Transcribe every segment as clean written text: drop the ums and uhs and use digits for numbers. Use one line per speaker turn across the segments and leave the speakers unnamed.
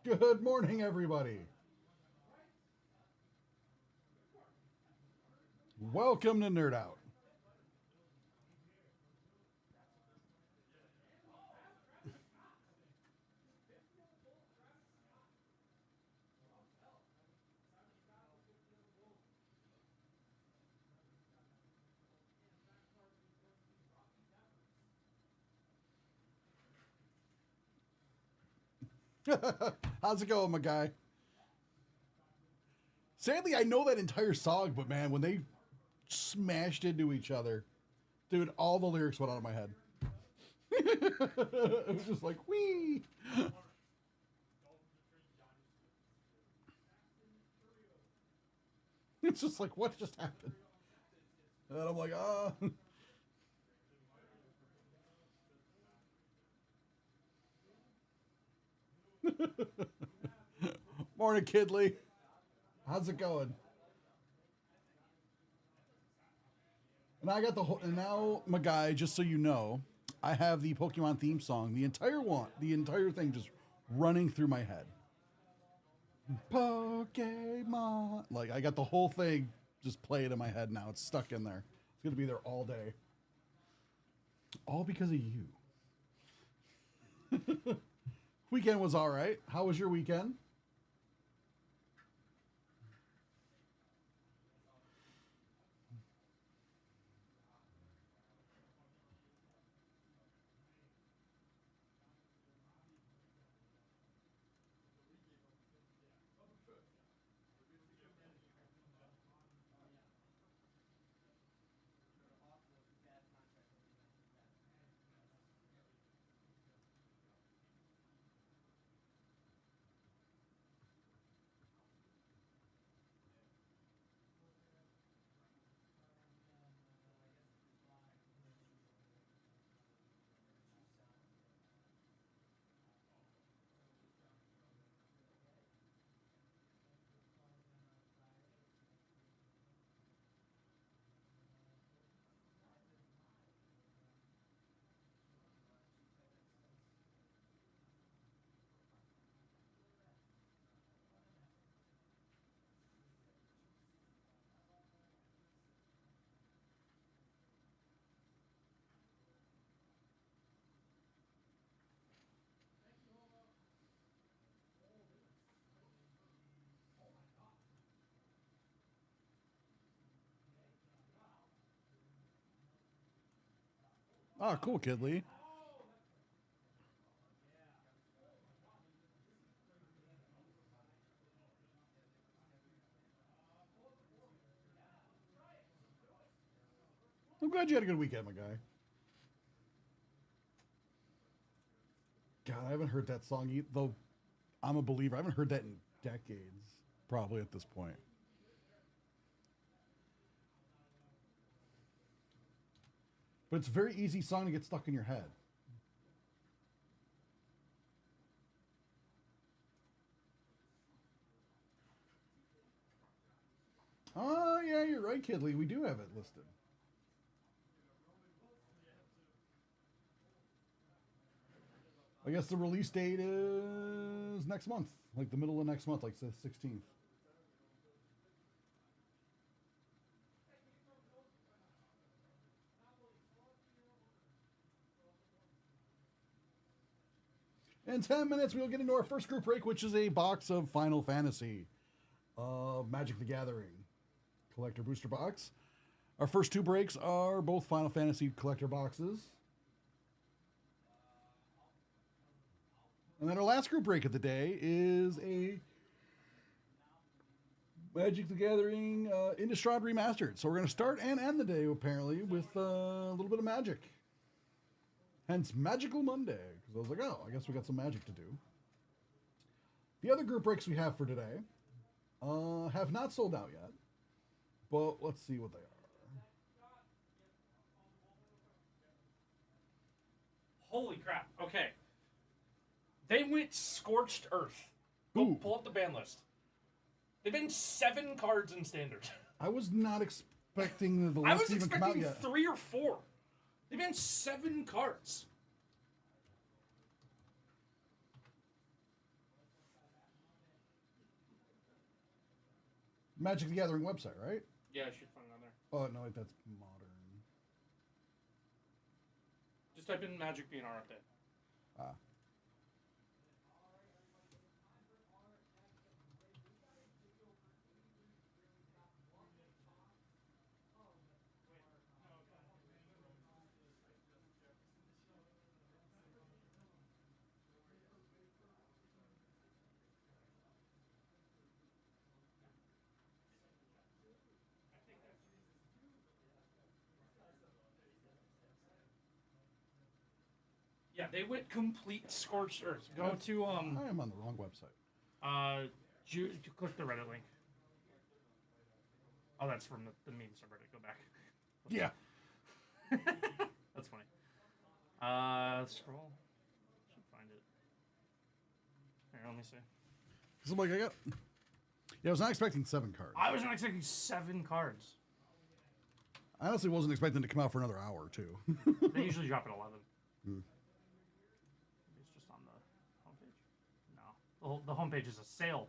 Good morning, everybody. Welcome to Nerd Out. How's it going, my guy? Sadly, I know that entire song, but man, when they smashed into each other, dude, all the lyrics went out of my head. It was just like, wee. It's just like, what just happened? And I'm like, ah. Morning, Kidley. How's it going? And I got the whole, and now, my guy, just so you know, I have the Pokemon theme song, the entire thing just running through my head. Pokemon. Like, I got the whole thing just playing in my head now. It's stuck in there. It's going to be there all day. All because of you. Weekend was all right. How was your weekend? Oh, cool, Kidley. I'm glad you had a good weekend, my guy. God, I haven't heard that song, though I'm a believer. I haven't heard that in decades, probably at this point. But it's a very easy song to get stuck in your head. Oh, yeah, you're right, Kidley. We do have it listed. I guess the release date is next month, like the middle of next month, like the 16th. In 10 minutes, we'll get into our first group break, which is a box of Final Fantasy of Magic the Gathering collector booster box. Our first two breaks are both Final Fantasy collector boxes. And then our last group break of the day is a Magic the Gathering Innistrad Remastered. So we're going to start and end the day, apparently, with a little bit of Magic. Hence, Magical Monday. Because I was like, oh, I guess we got some Magic to do. The other group breaks we have for today have not sold out yet. But let's see what they are.
Holy crap. Okay. They went Scorched Earth.
Ooh.
Pull up the ban list. They've been 7 cards in Standard.
I was not expecting the
I
list
was
to even come out
expecting
yet.
3 or 4. They've been 7 cards.
Magic the Gathering website, right?
Yeah, I should find it on there.
Oh no, wait, that's modern.
Just type in Magic BNR update.
Ah.
Yeah, they went complete scorched earth. Go to
I am on the wrong website.
click the Reddit link. Oh, that's from the meme subreddit. Go back.
Yeah.
That's funny. Scroll. Should find it. Here, let me see.
Cause I'm like, I was not expecting 7 cards.
I was not expecting 7 cards.
I honestly wasn't expecting to come out for another hour or 2.
They usually drop at 11.
Mm.
It's just on the homepage. No, the homepage is a sale.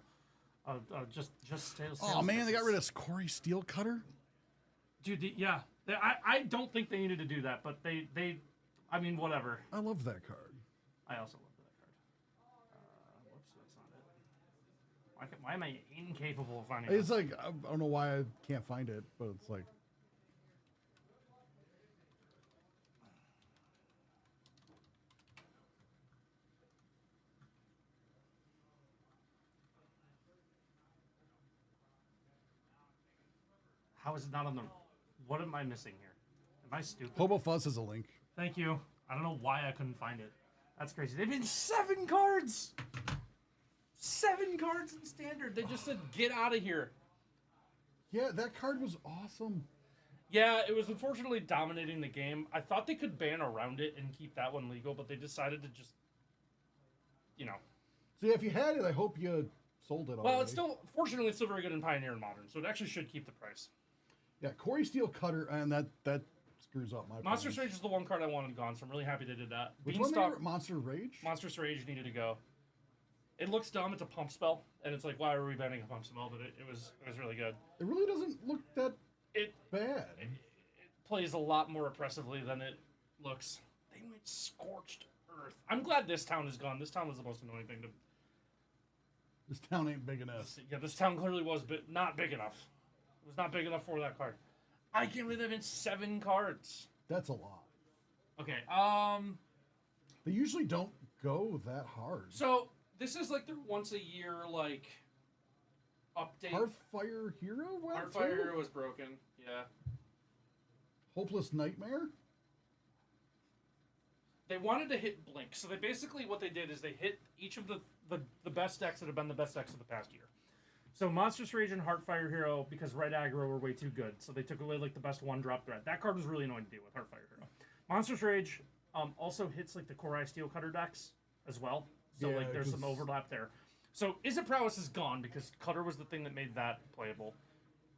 Just sales.
Oh man, they got rid of Corey Steel Cutter.
Dude, yeah. I don't think they needed to do that, but they I mean, whatever.
I love that card.
I also love that card. Whoops, that's not it. Why am I incapable of finding it?
It's like, I don't know why I can't find it, but it's like.
How is it not on the... What am I missing here? Am I stupid?
Hobo Fuzz has a link.
Thank you. I don't know why I couldn't find it. That's crazy. They've been 7 cards! 7 cards in standard. They just said, get out of here.
Yeah, that card was awesome.
Yeah, it was unfortunately dominating the game. I thought they could ban around it and keep that one legal, but they decided to just, you know.
So yeah, if you had it, I hope you sold it already.
Well, it's still, fortunately, it's still very good in Pioneer and Modern, so it actually should keep the price.
Yeah, Corey Steel Cutter, and that screws up my
Monster
plans.
Rage is the one card I wanted gone, so I'm really happy they did that.
Which one? Monster Rage?
Monster Rage needed to go. It looks dumb. It's a pump spell, and it's like, why are we banning a pump spell? But it was really good.
It really doesn't look that bad.
It plays a lot more oppressively than it looks. They went scorched earth. I'm glad this town is gone. This town was the most annoying thing to.
This town ain't big enough.
Yeah, this town clearly was, but not big enough. It was not big enough for that card. I can't believe they've been 7 cards.
That's a lot.
Okay.
They usually don't go that hard.
So this is like their once a year like update.
Hearthfire Hero?
Hearthfire Hero was broken. Yeah.
Hopeless Nightmare?
They wanted to hit Blink, so they basically what they did is they hit each of the best decks that have been the best decks of the past year. So Monstrous Rage and Heartfire Hero, because Red Aggro were way too good, so they took away like the best 1-drop threat. That card was really annoying to deal with, Heartfire Hero. Monstrous Rage also hits like the Korai Steel Cutter decks as well. So
Yeah,
like there's some overlap there. So Izzet Prowess is gone because Cutter was the thing that made that playable.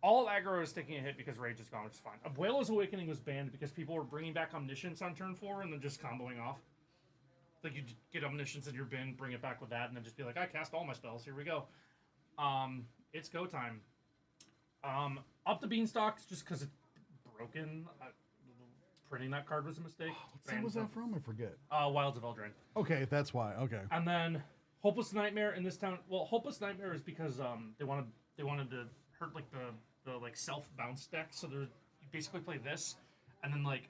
All aggro is taking a hit because Rage is gone, which is fine. Abuela's Awakening was banned because people were bringing back Omniscience on turn 4 and then just comboing off. Like you get Omniscience in your bin, bring it back with that, and then just be like, I cast all my spells, here we go. It's go time. Up the Beanstalks just because it's broken. Printing that card was a mistake.
What set was that from? I forget.
Wilds of Eldraine.
Okay, that's why. Okay.
And then Hopeless Nightmare in this town. Well, Hopeless Nightmare is because they wanted to hurt like the like self bounce deck. So you basically play this, and then like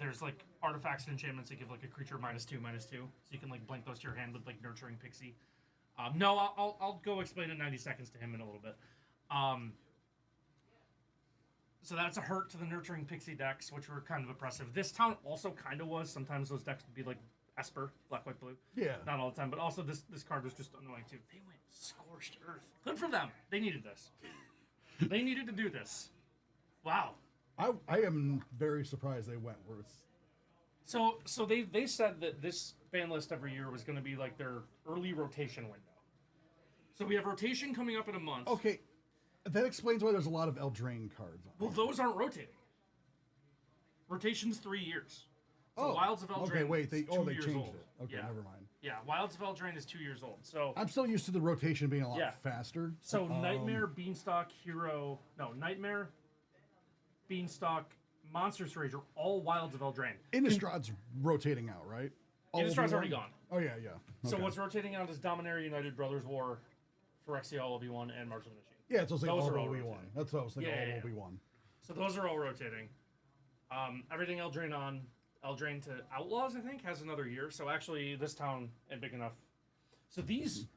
there's like artifacts and enchantments that give like a creature -2/-2, so you can like blink those to your hand with like Nurturing Pixie. No, I'll go explain in 90 seconds to him in a little bit. So that's a hurt to the Nurturing Pixie decks, which were kind of oppressive. This town also kind of was. Sometimes those decks would be like Esper, black, white, blue.
Yeah.
Not all the time, but also this card was just annoying too. They went Scorched Earth. Good for them. They needed this. They needed to do this. Wow.
I am very surprised they went where it's...
So they said that this ban list every year was going to be like their early rotation window. So we have rotation coming up in a month.
Okay, that explains why there's a lot of Eldraine cards on.
Well, those aren't rotating. Rotation's 3 years. So Wilds of Eldraine
okay, wait, they
is 2
they
years
changed
old.
it. Okay,
Yeah.
never mind.
Yeah, Wilds of Eldraine is 2 years old. So
I'm still used to the rotation being a lot
Yeah.
faster.
so Nightmare, Beanstalk, Hero, no, Nightmare, Beanstalk, Monstrous Rage are all Wilds of Eldraine.
Innistrad's rotating out, right? All of
Innistrad's
them?
already gone.
Oh yeah, yeah.
So
Okay.
what's rotating out is Dominaria United, Brothers War, Phyrexia All Obi-Wan, and March of the Machine.
Yeah, it's also
Those
all
are all
Obi-Wan.
rotating.
That's what I was thinking.
Yeah,
All
yeah, yeah.
Obi-Wan.
So those are all rotating. Everything Eldraine on, Eldraine to Outlaws, I think, has another year. So actually, this town ain't big enough. So these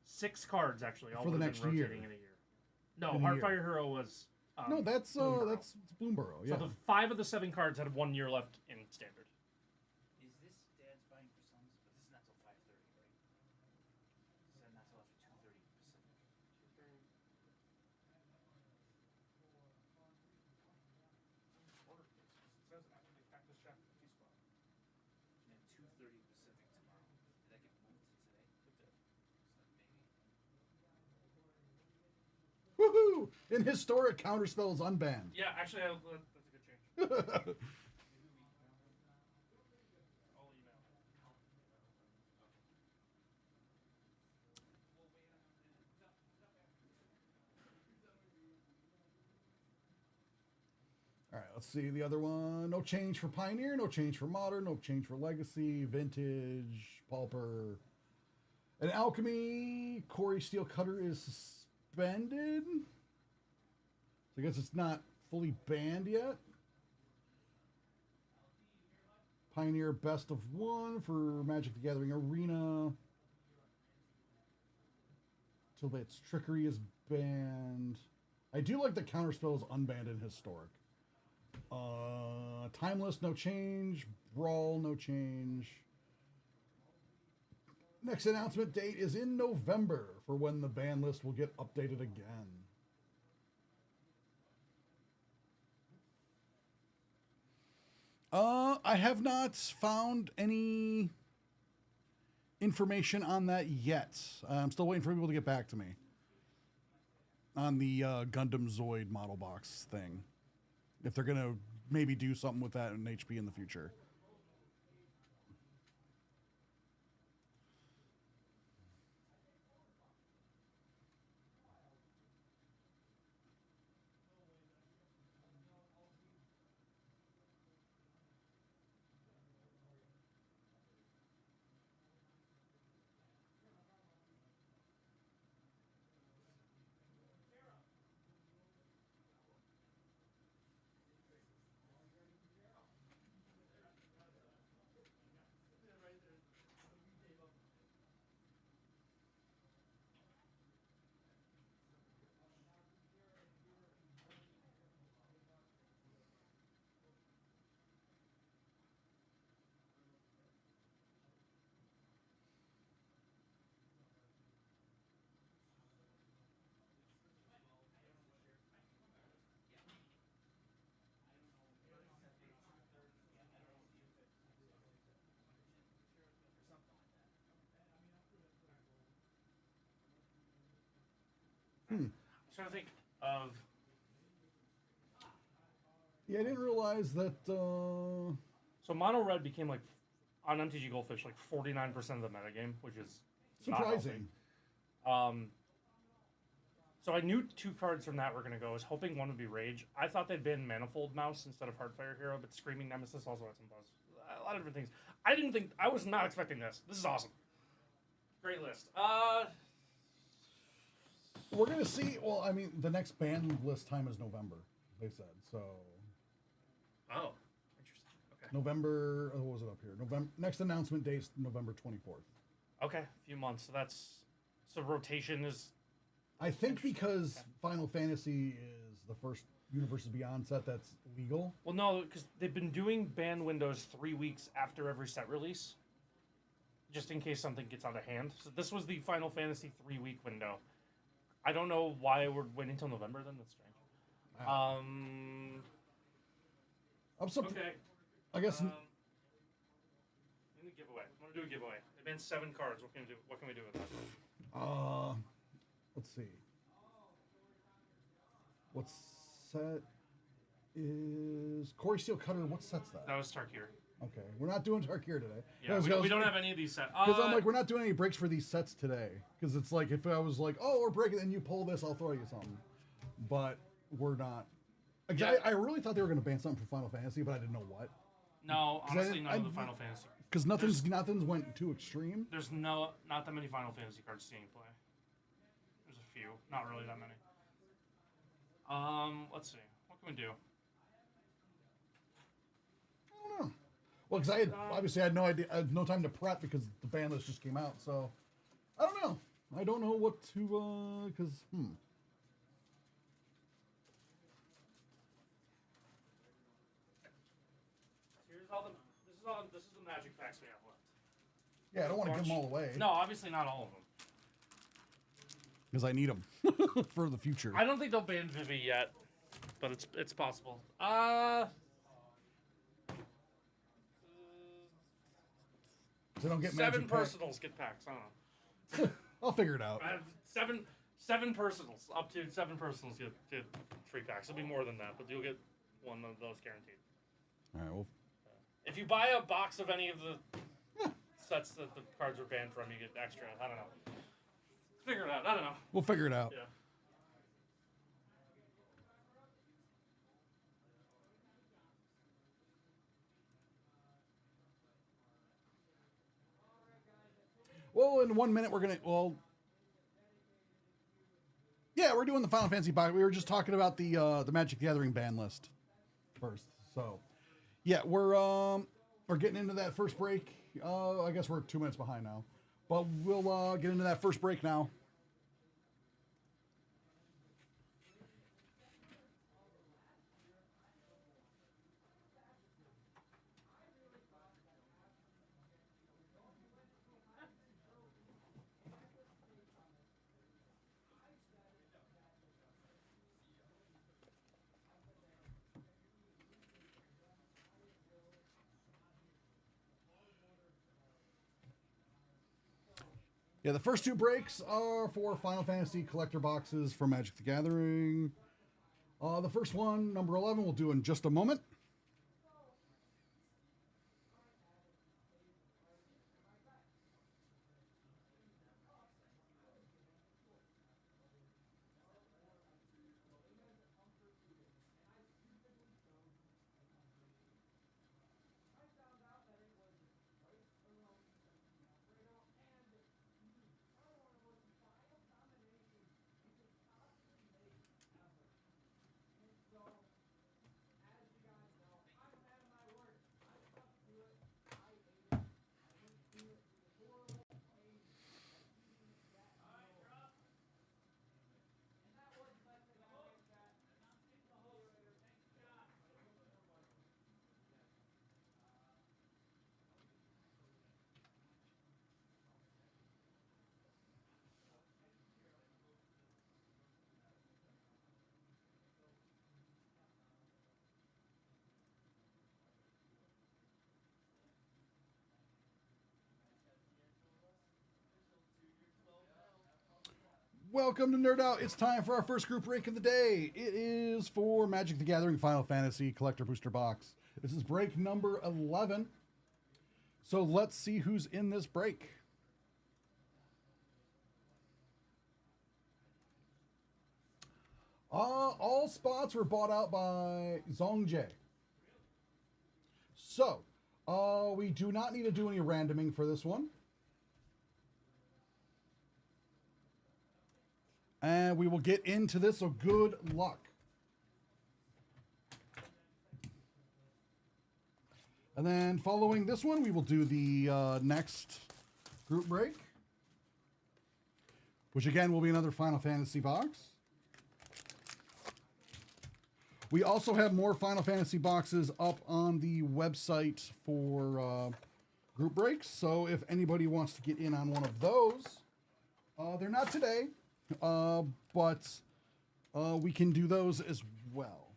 6 cards actually, all
For the
would have
next
been
year.
rotating in a year. No,
In a year.
Heartfire Hero was.
No, that's
Bloomborough.
it's Bloomborough. Yeah.
So the 5 of the 7 cards had 1 year left in Standard.
Is this Dad's buying for sons? But this is not till 5:30, right? This is not till after 2:30 Pacific. And then 2:30 Pacific tomorrow. Did that get moved to today? So maybe.
Woohoo! An historic counterspell is unbanned.
Yeah, actually, that's a good change. I'll email.
All right, let's see the other one. No change for Pioneer, no change for Modern, no change for Legacy, Vintage, Pauper. And Alchemy, Corey Steel Cutter is suspended. So I guess it's not fully banned yet. Pioneer Best of One for Magic the Gathering Arena. Tilbate's Trickery is banned. I do like the counterspell is unbanned in Historic. Timeless, no change. Brawl, no change. Next announcement date is in November for when the ban list will get updated again. I have not found any information on that yet. I'm still waiting for people to get back to me on the Gundam Zoid model box thing. If they're going to maybe do something with that in HP in the future.
I'm trying to think of.
Yeah, I didn't realize that.
So Mono Red became like on MTG Goldfish like 49% of the metagame, which is not
Surprising.
healthy. So I knew 2 cards from that were gonna go. I was hoping one would be Rage. I thought they'd been Manifold Mouse instead of Heartfire Hero, but Screaming Nemesis also had some buzz. A lot of different things. I was not expecting this. This is awesome. Great list.
We're going to see. Well, I mean, the next ban list time is November, they said. So.
Oh, interesting. Okay.
November. What was it up here? November. Next announcement date is November 24th.
Okay, a few months. So rotation is.
I think because Final Fantasy is the first Universes Beyond set that's legal.
Well, no, because they've been doing ban windows 3 weeks after every set release, just in case something gets out of hand. So this was the Final Fantasy 3-week window. I don't know why we're waiting until November. Then that's strange.
Wow. I'm
Okay.
I guess.
In the giveaway, I'm gonna do a giveaway. They banned 7 cards. What can we do? What can we do with that?
Let's see. What set is Corey Steel Cutter? What set's that?
That was Tarkir.
Okay, we're not doing Tarkir today.
Yeah, we don't have any of these set.
Because I'm like, we're not doing any breaks for these sets today. Because it's like, if I was like, oh, we're breaking, and you pull this, I'll throw you something. But we're not. Like,
Yeah.
I really thought they were going to ban something for Final Fantasy, but I didn't know what.
No, honestly, none of the Final Fantasy.
Because nothing's went too extreme.
There's not that many Final Fantasy cards seeing play. There's a few, not really that many. Let's see. What can we do?
I don't know. Well, because I had obviously I had no idea, I had no time to prep because the ban list just came out. So I don't know. I don't know what to because
Here's all the. This is the magic packs we have left.
yeah, I don't want to give them all away
No, obviously not all of them.
because I need them for the future.
I don't think they'll ban Vivi yet, but it's possible.
They don't get
Seven
magic pack.
personals get packs. I don't know.
I'll figure it out.
I have seven personals. Up to 7 personals get free packs. It'll be more than that, but you'll get one of those guaranteed.
All right. Well,
If you buy a box of any of the sets that the cards are banned from, you get extra. I don't know. Figure it out. I don't know.
we'll figure it out.
Yeah.
Well, in 1 minute we're gonna. Well, yeah, we're doing the Final Fantasy box. We were just talking about the Magic the Gathering ban list first. So, yeah, we're getting into that first break. I guess we're 2 minutes behind now, but we'll get into that first break now. Yeah, the first 2 breaks are for Final Fantasy collector boxes for Magic the Gathering. The first one, number 11, we'll do in just a moment. Welcome to Nerd Out. It's time for our first group break of the day. It is for Magic the Gathering Final Fantasy Collector Booster Box. This is break number 11. So let's see who's in this break. All spots were bought out by Zongjae. So, we do not need to do any randoming for this one. And we will get into this, so good luck. And then following this one, we will do the next group break, which again will be another Final Fantasy box. We also have more Final Fantasy boxes up on the website for group breaks, so if anybody wants to get in on one of those, they're not today. But we can do those as well.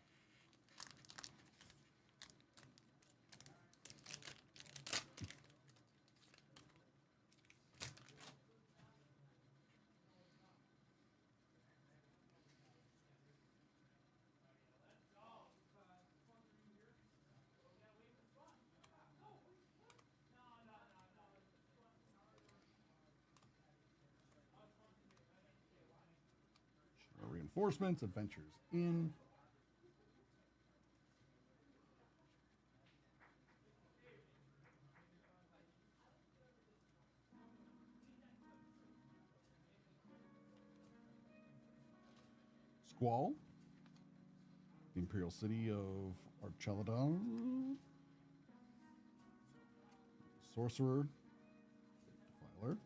Reinforcements, Adventures in. Squall. The Imperial City of Archeladon. Sorcerer. Defiler.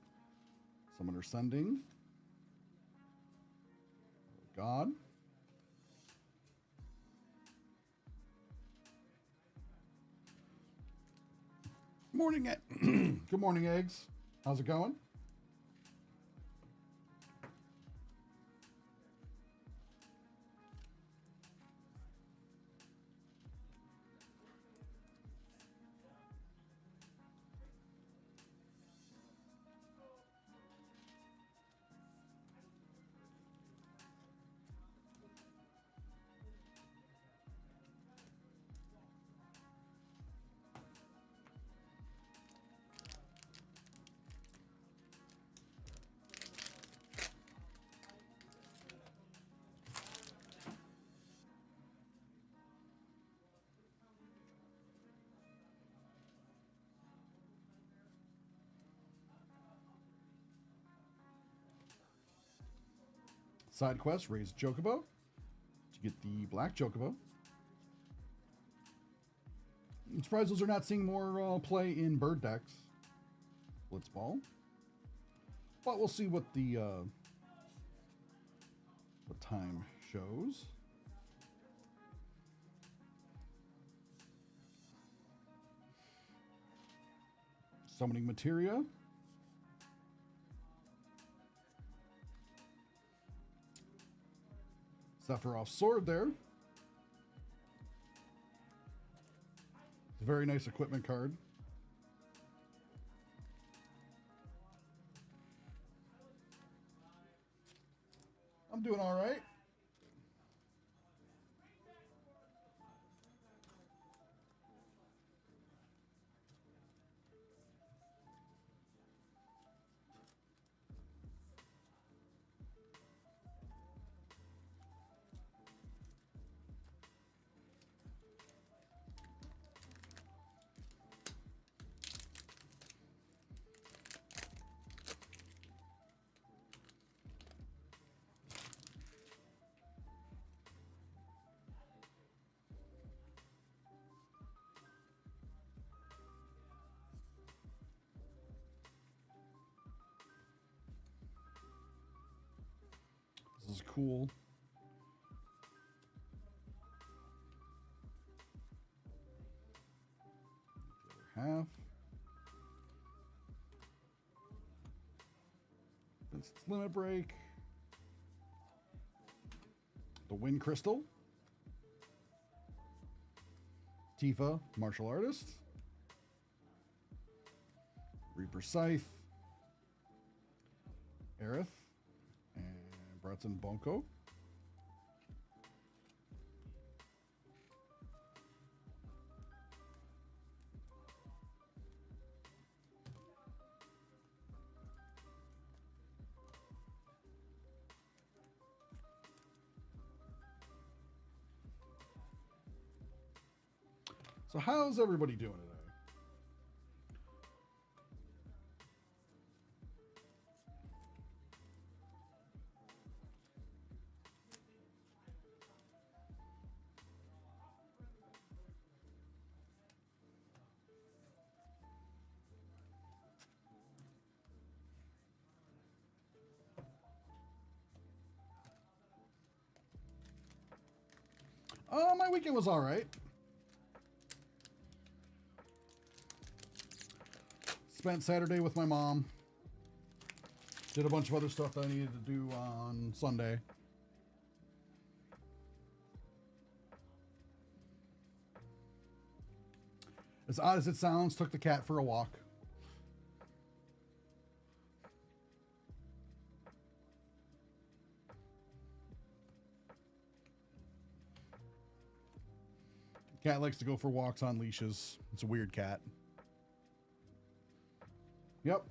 Summoner Sending. God. Morning. Good morning, Eggs. How's it going? Side quest, raise Chocobo to get the black Chocobo. I'm surprised those are not seeing more play in bird decks. Blitzball. But we'll see what the time shows. Summoning Materia. Sephiroth's sword there. It's a very nice equipment card. I'm doing all right. This is cool. The other half. Vincent's Limit Break. The Wind Crystal. Tifa, Martial Artist. Reaper Scythe. Aerith. Bratson Bonko. So how's everybody doing today? My weekend was all right. Spent Saturday with my mom. Did a bunch of other stuff that I needed to do on Sunday. As odd as it sounds, took the cat for a walk. Cat likes to go for walks on leashes. It's a weird cat. Yep.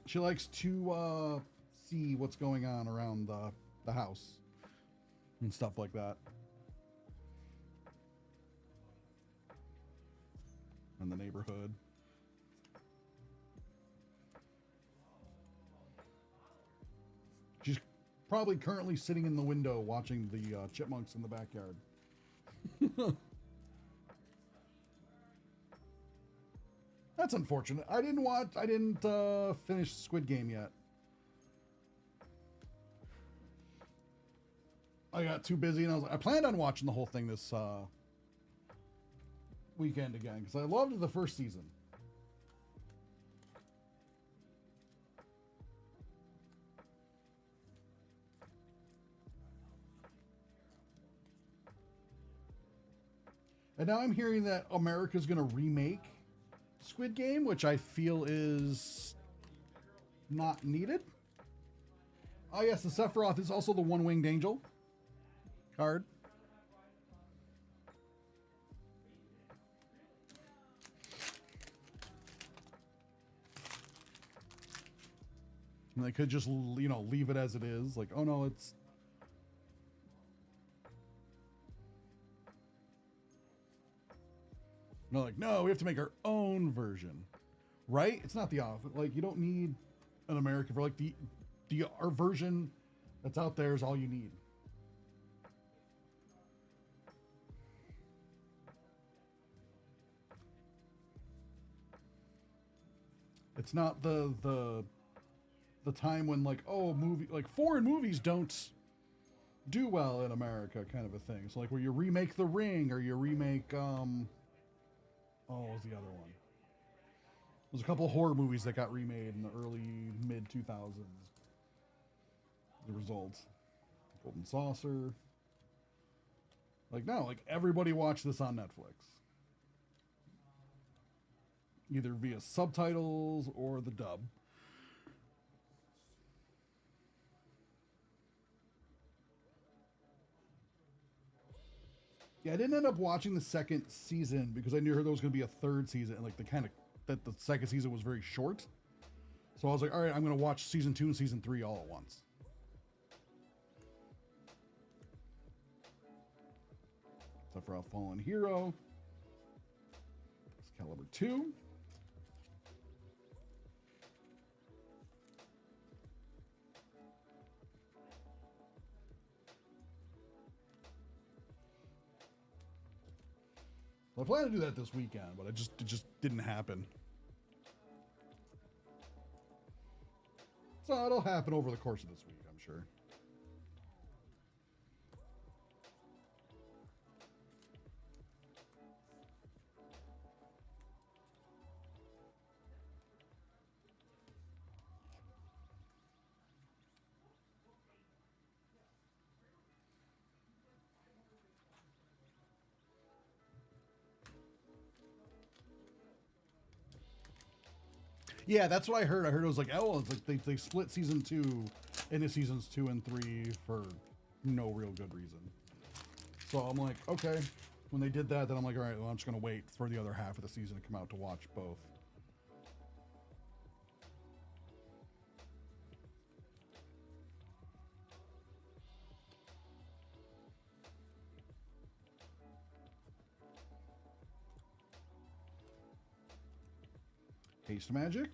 She likes to see what's going on around the house and stuff like that. And the neighborhood. She's probably currently sitting in the window watching the chipmunks in the backyard. That's unfortunate. I didn't finish Squid Game yet. I got too busy, and I planned on watching the whole thing this weekend again because I loved the first season. And now I'm hearing that America's going to remake Squid Game, which I feel is not needed. Oh yes, the Sephiroth is also the one-winged angel card. And they could just, you know, leave it as it is. Like, oh no, it's... No, like, no, we have to make our own version. Right? It's not the off. Like, you don't need an American for, like, our version that's out there is all you need. It's not the time when, like, oh, foreign movies don't do well in America kind of a thing. So like where you remake The Ring or you remake what was the other one? There's a couple of horror movies that got remade in the early mid 2000s. The results. Golden Saucer. Like no, like everybody watched this on Netflix. Either via subtitles or the dub. Yeah, I didn't end up watching the second season because I knew there was going to be a third season, and like that the second season was very short. So I was like, all right, I'm going to watch season 2 and season 3 all at once. Sephiroth Fallen Hero. Excalibur 2. I planned to do that this weekend, but it just didn't happen. So it'll happen over the course of this week, I'm sure. Yeah, that's what I heard. I heard it was like, oh, it's like they split season 2 into seasons 2 and 3 for no real good reason. So I'm like, okay. When they did that, then I'm like, all right, well, I'm just going to wait for the other half of the season to come out to watch both. Haste Magic.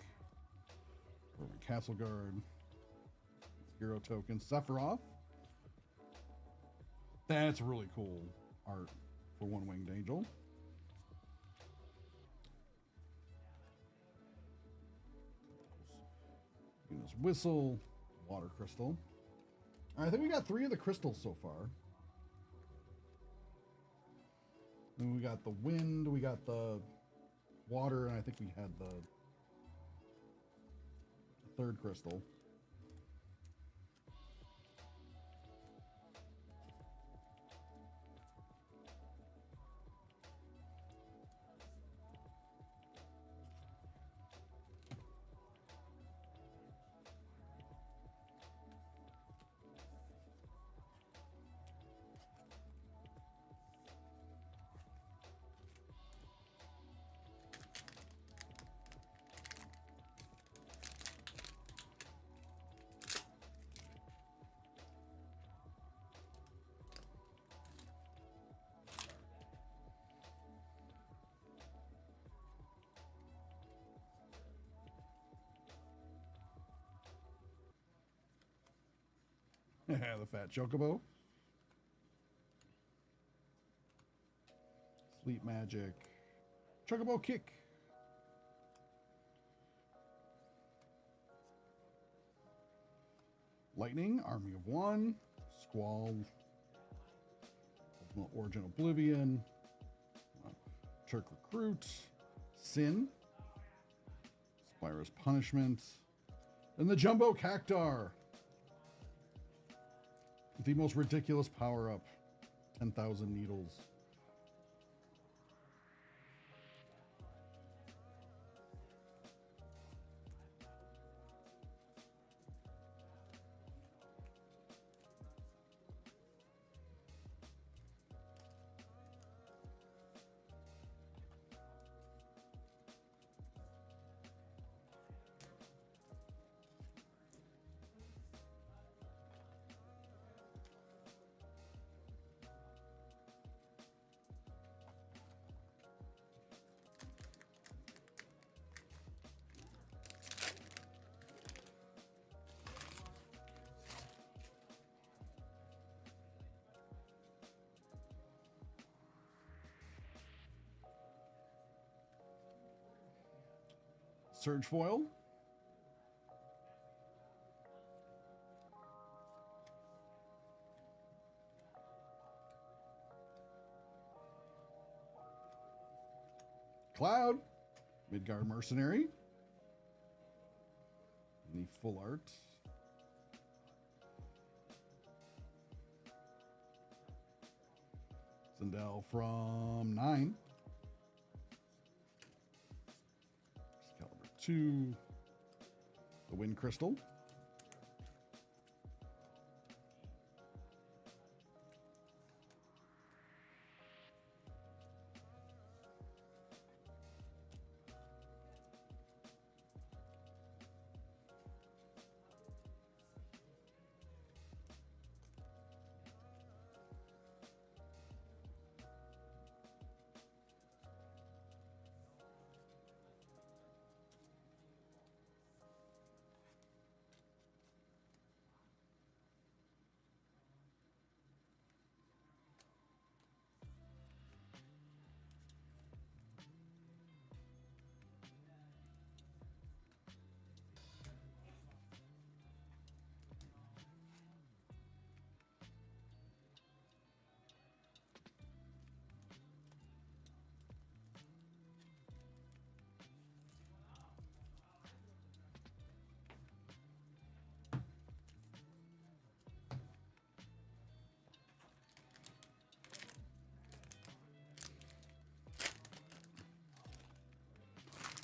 Castle Guard. Hero Token. Sephiroth. That's really cool art for One Winged Angel. Venus Whistle. Water Crystal. I think we got 3 of the crystals so far. Then we got the wind, we got the water, and I think we had the 3rd crystal. The fat chocobo. Sleep magic. Chocobo kick. Lightning, Army of One. Squall. Ultimate Origin Oblivion. Turk Recruit. Sin. Spyro's Punishment. And the Jumbo Cactar. The most ridiculous power-up. 10,000 needles. Surge foil. Cloud. Midgard Mercenary. The full art. Sindel from 9. 2, the Wind Crystal.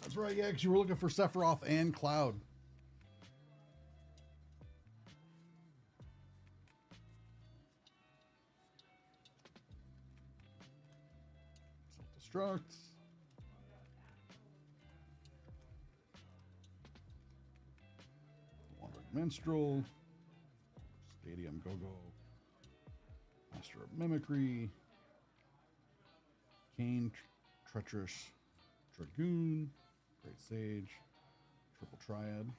That's right, yeah, because you were looking for Sephiroth and Cloud. Self-destruct. Wandering Minstrel. Stadium Go-Go. Master of Mimicry. Kane, Treacherous Dragoon. Great Sage, Triple Triad.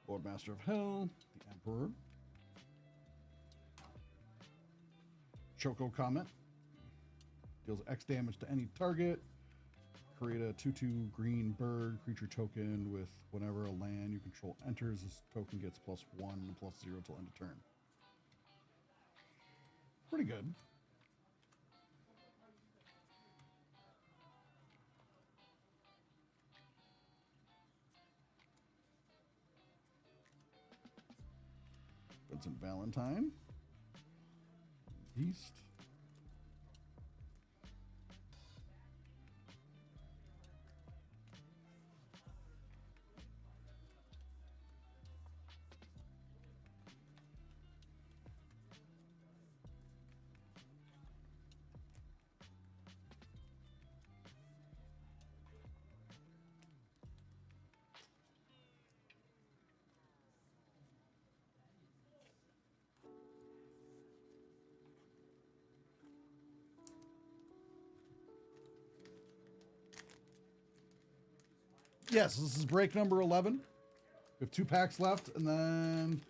Lord Master of Hell, the Emperor. Choco Comet. Deals X damage to any target. Create a 2/2 green bird creature token with whenever a land you control enters, this token gets +1 and +0 till end of turn. Pretty good. Vincent Valentine. Beast. Yes, this is break number 11. We have 2 packs left, and then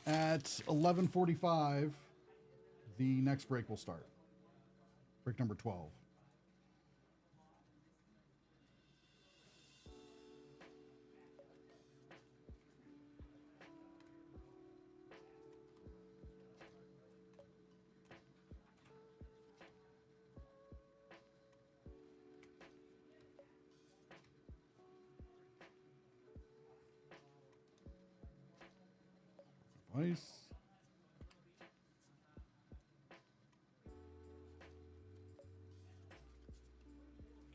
at 11:45, the next break will start. Break number 12. Nice.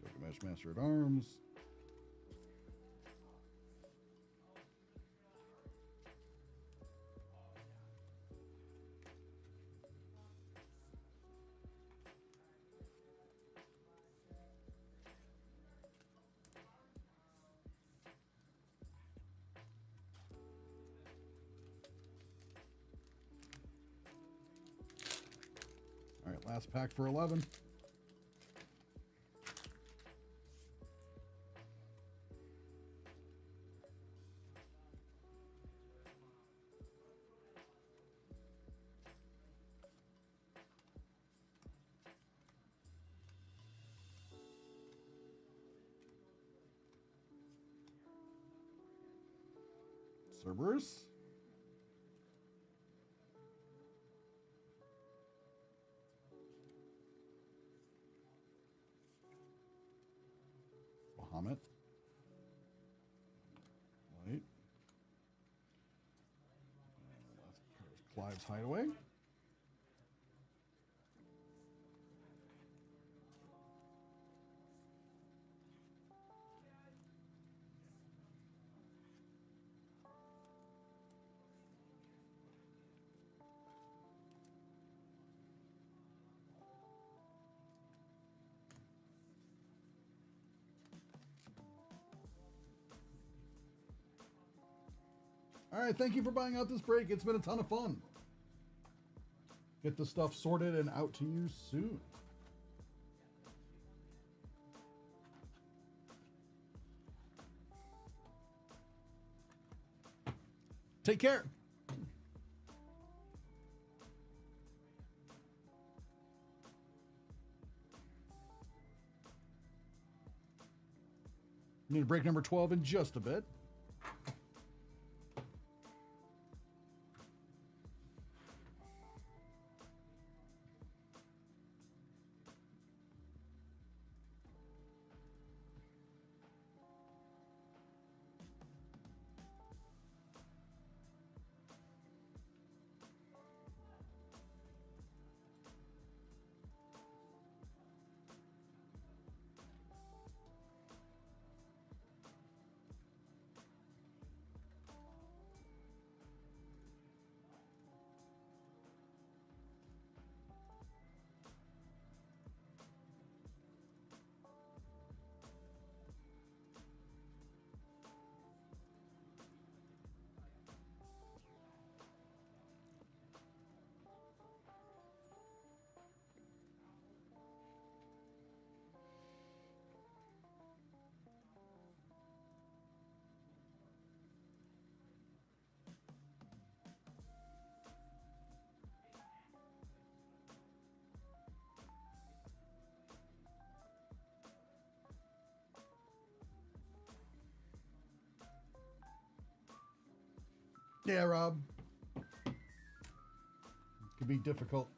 Gilgamesh Master at Arms. All right, last pack for 11. Cerberus. Bahamut. Right. Clive's Hideaway. All right, thank you for buying out this break. It's been a ton of fun. Get the stuff sorted and out to you soon. Take care. Need to break number 12 in just a bit. Yeah, Rob. It could be difficult.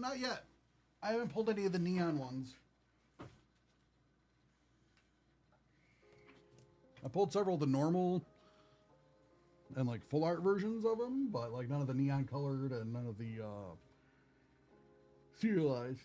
not yet. I haven't pulled any of the neon ones. I pulled several of the normal and like full art versions of them, but like none of the neon colored and none of the serialized.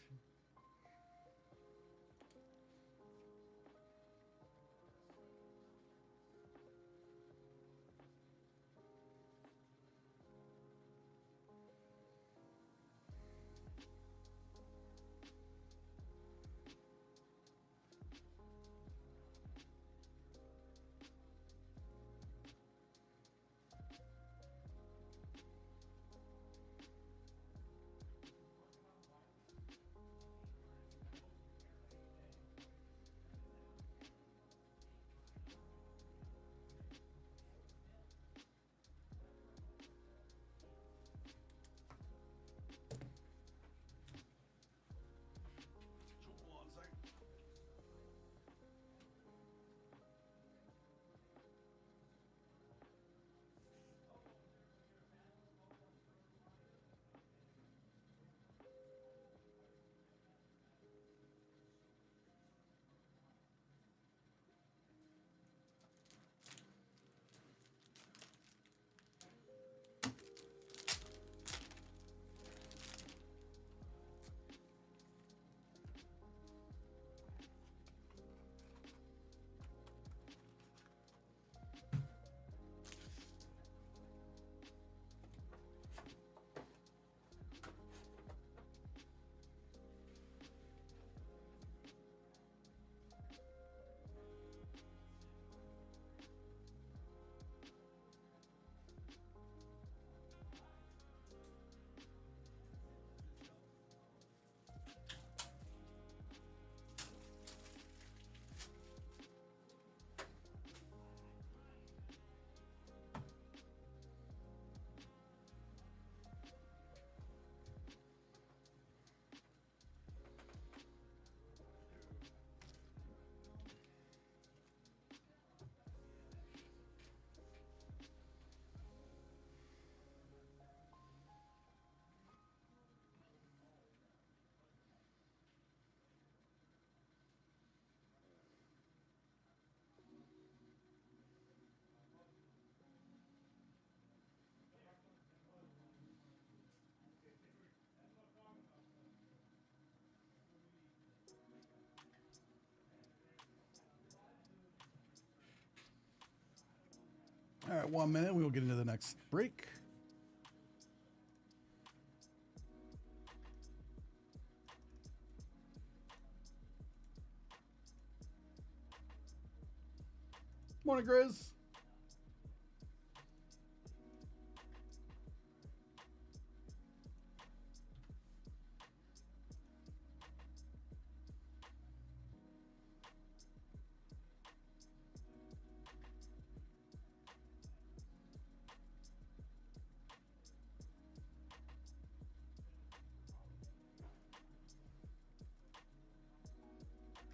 All right, 1 minute. We will get into the next break. Morning, Grizz.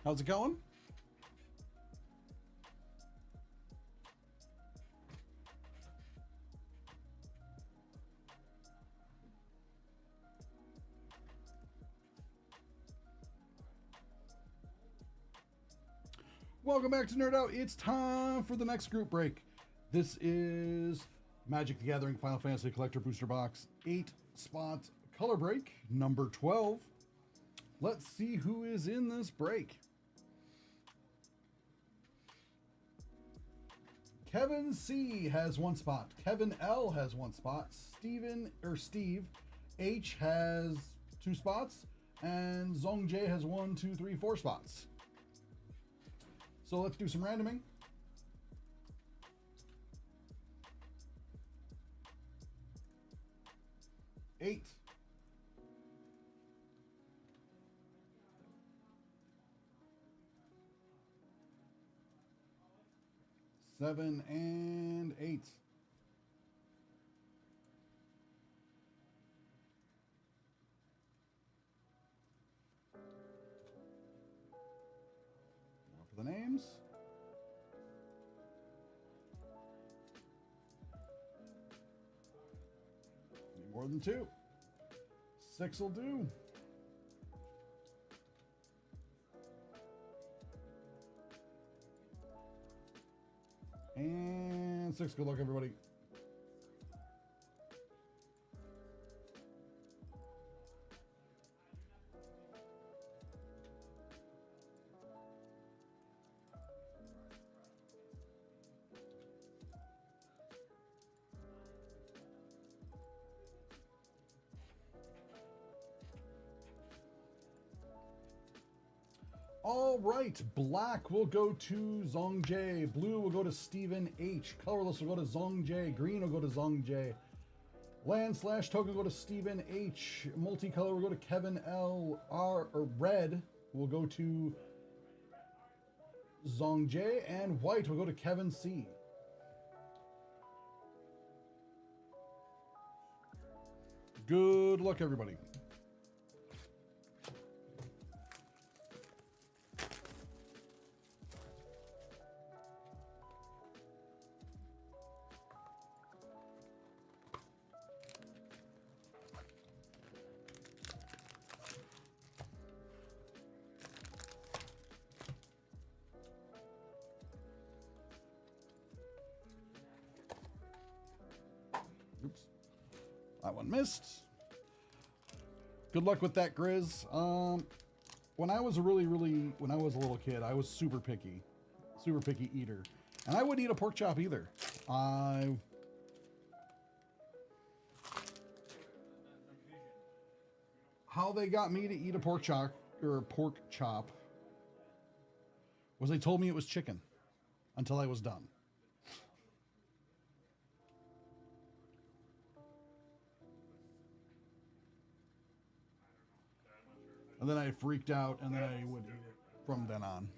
How's it going? Welcome back to Nerd Out. It's time for the next group break. This is Magic the Gathering Final Fantasy Collector Booster Box 8-spot color break number 12. Let's see who is in this break. Kevin C has 1 spot. Kevin L has 1 spot. Steve H has 2 spots. And Zong J has 1, 2, 3, 4 spots. So let's do some randoming. Eight. 7 and 8. Now for the names. Need more than 2. 6 will do. And 6. Good luck, everybody. All right, black will go to Zongjae, blue will go to Stephen H, colorless will go to Zongjae, green will go to Zongjae, land / token will go to Stephen H, multicolor will go to Kevin L, or red will go to Zongjae, and white will go to Kevin C. Good luck, everybody. Oops. That one missed. Good luck with that, Grizz. When I was a when I was a little kid, I was super picky eater. And I wouldn't eat a pork chop either. How they got me to eat a pork chop was they told me it was chicken until I was done. And then I freaked out, and then I would eat it from then on.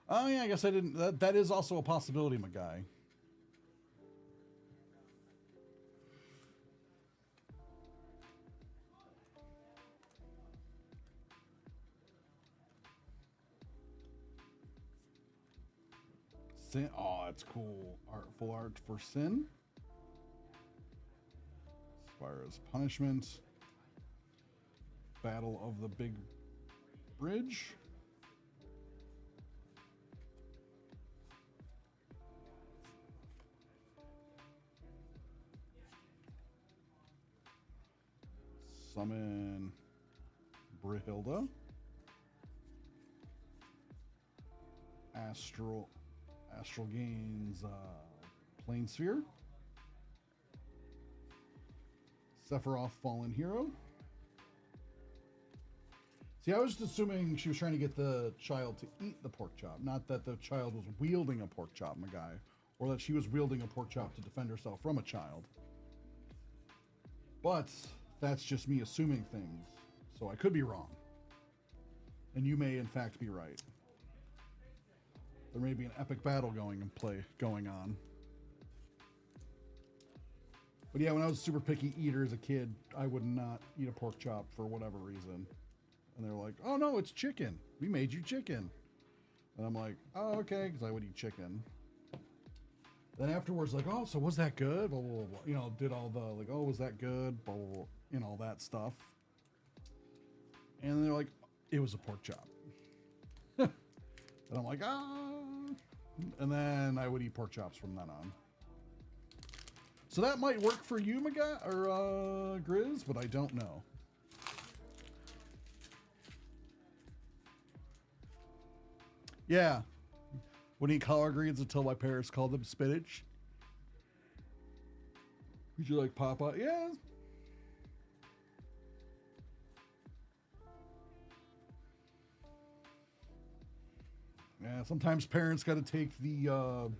Oh yeah, I guess I didn't. That is also a possibility, my guy. Sin. Oh, that's cool. Artful art for sin. Spyro's punishment. Battle of the Big Bridge. Summon Brihilda. Astral Gains Plane Sphere. Sephiroth Fallen Hero. See, I was just assuming she was trying to get the child to eat the pork chop, not that the child was wielding a pork chop, my guy, or that she was wielding a pork chop to defend herself from a child. But that's just me assuming things, so I could be wrong. And you may, in fact, be right. There may be an epic battle going on. But yeah, when I was a super picky eater as a kid, I would not eat a pork chop for whatever reason. And they're like, oh no, it's chicken. We made you chicken. And I'm like, oh, okay, because I would eat chicken. Then afterwards, like, oh, so was that good? Blah, blah, blah. You know, did all the, like, oh, was that good? Blah, blah, blah. You know, that stuff. And they're like, it was a pork chop. And I'm like, ah. And then I would eat pork chops from then on. So that might work for you, my guy, or Grizz, but I don't know. Yeah. Wouldn't eat collard greens until my parents called them spinach. Would you like Popeye? Yeah. Yeah, sometimes parents got to take the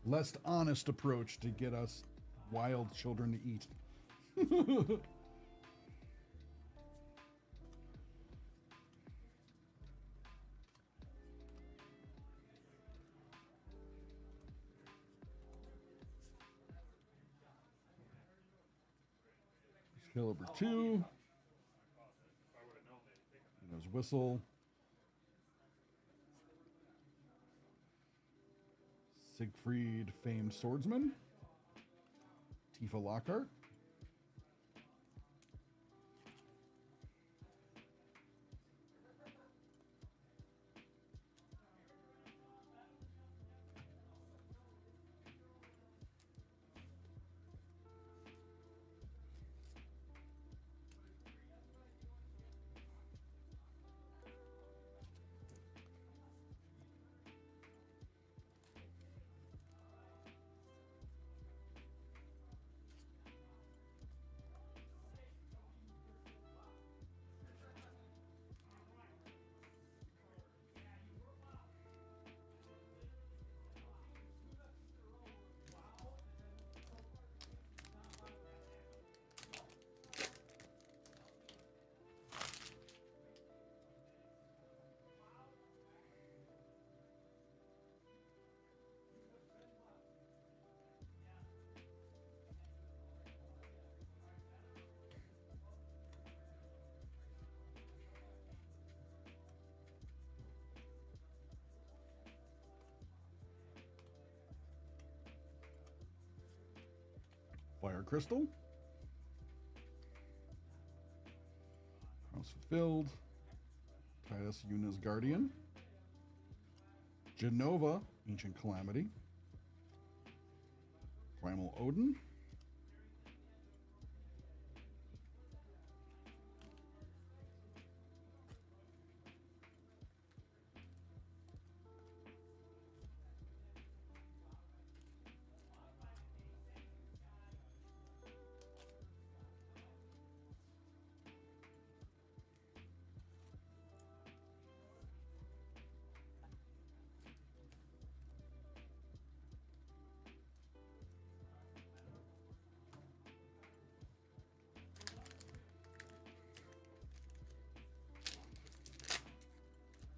less honest approach to get us wild children to eat. Caliber 2. And there's Whistle. Siegfried, famed swordsman. Tifa Lockhart. Fire Crystal. Promise Fulfilled. Titus Yuna's Guardian. Genova, Ancient Calamity. Primal Odin.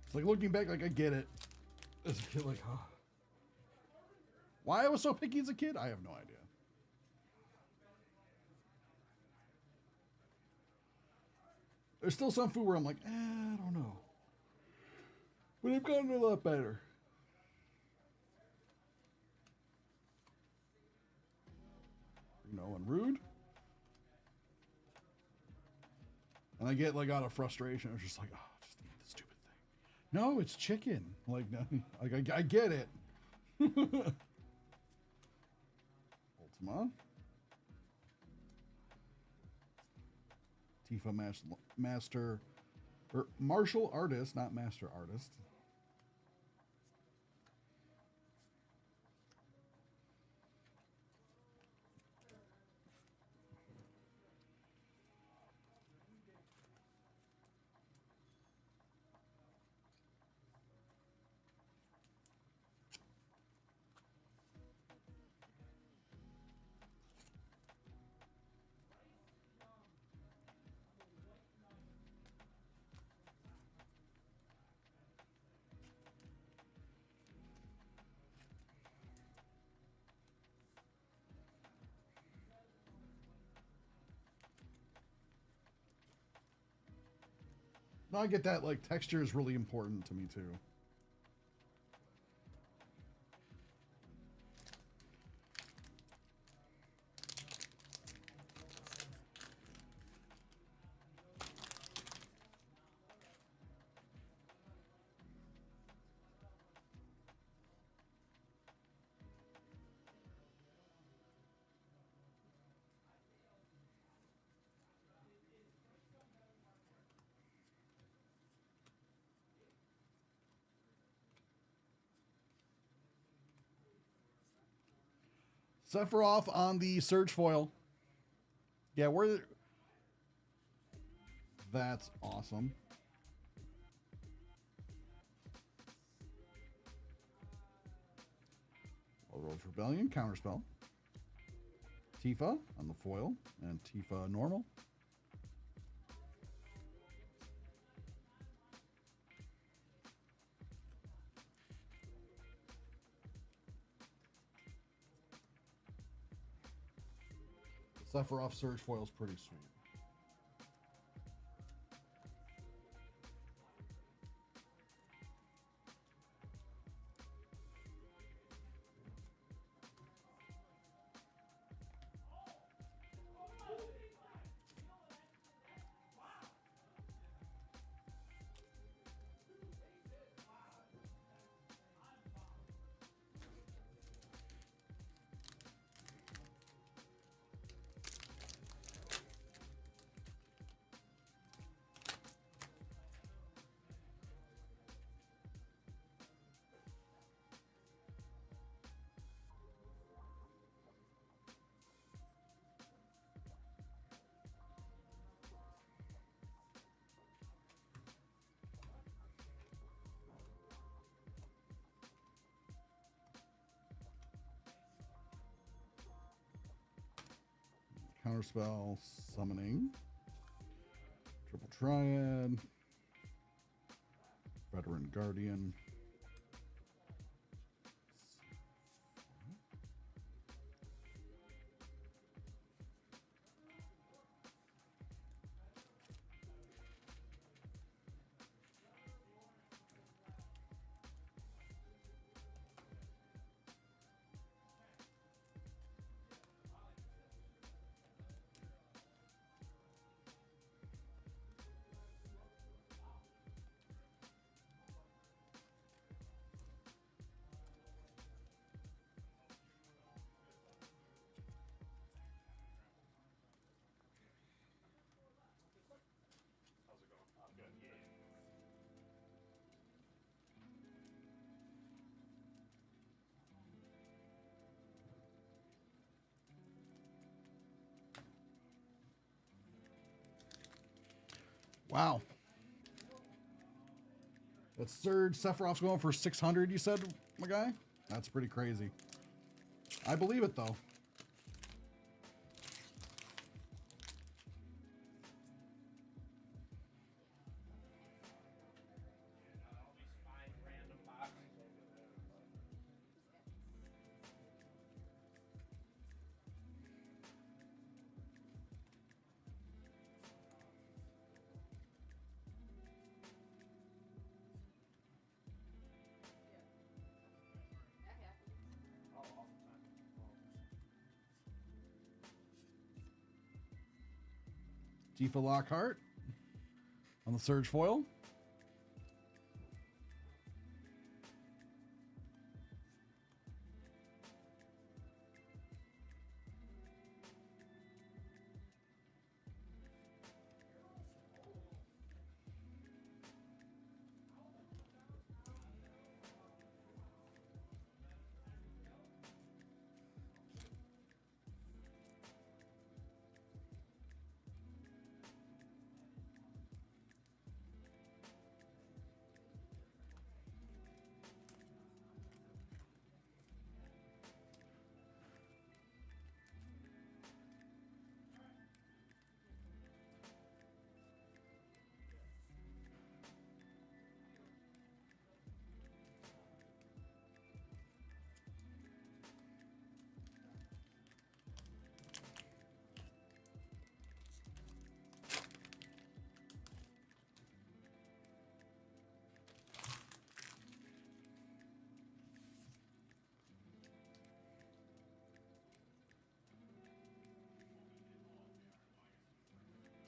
It's like looking back, like I get it. As a kid, like, huh? Why I was so picky as a kid, I have no idea. There's still some food where I'm like, I don't know. But I've gotten a lot better. You know, and rude. And I get like out of frustration. I'm just like, oh, just eat the stupid thing. No, it's chicken. Like, no, like I get it. Ultima. Tifa master, or martial artist, not master artist. No, I get that. Like, texture is really important to me, too. Sephiroth on the Surge Foil. Yeah, we're... That's awesome. Roach Rebellion, Counterspell. Tifa on the foil, and Tifa normal. Sephiroth Surge Foil is pretty sweet. Counterspell, Summoning, Triple Triad, Veteran Guardian. Wow. That Surge Sephiroth's going for 600, you said, my guy? That's pretty crazy. I believe it, though. Tifa Lockhart on the Surge foil.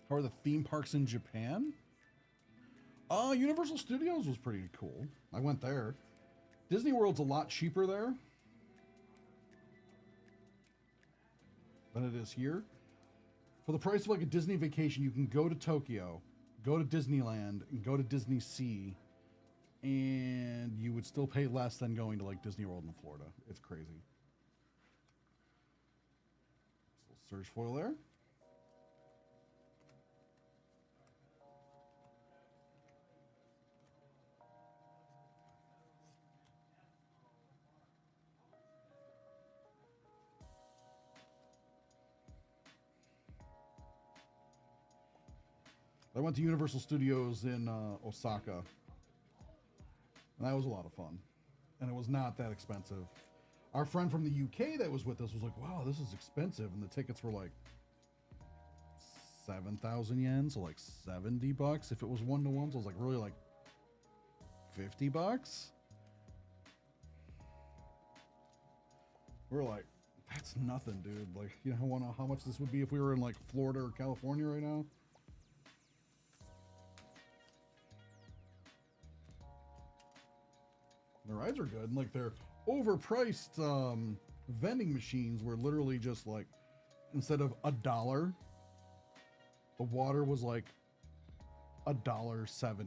How are the theme parks in Japan? Universal Studios was pretty cool. I went there. Disney World's a lot cheaper there than it is here. For the price of like a Disney vacation, you can go to Tokyo, go to Disneyland, and go to Disney Sea, and you would still pay less than going to like Disney World in Florida. It's crazy. So Surge foil there. I went to Universal Studios in Osaka, and that was a lot of fun, and it was not that expensive. Our friend from the UK that was with us was like, wow, this is expensive, and the tickets were like 7,000 yen, so like $70 if it was one-to-one, so it was like really like $50. We're like, that's nothing, dude. Like, you know how much this would be if we were in like Florida or California right now? The rides are good, and like they're overpriced vending machines were literally just like, instead of $1, the water was like $1.70.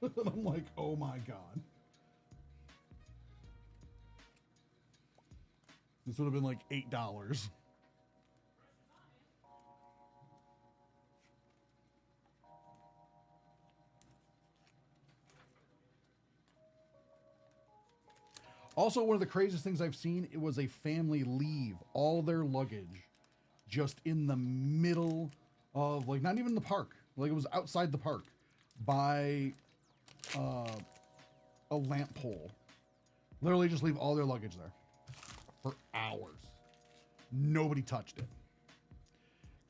And I'm like, oh my god. This would have been like $8. Also, one of the craziest things I've seen, it was a family leave all their luggage just in the middle of, like, not even the park. Like, it was outside the park by a lamp pole. Literally just leave all their luggage there for hours. Nobody touched it.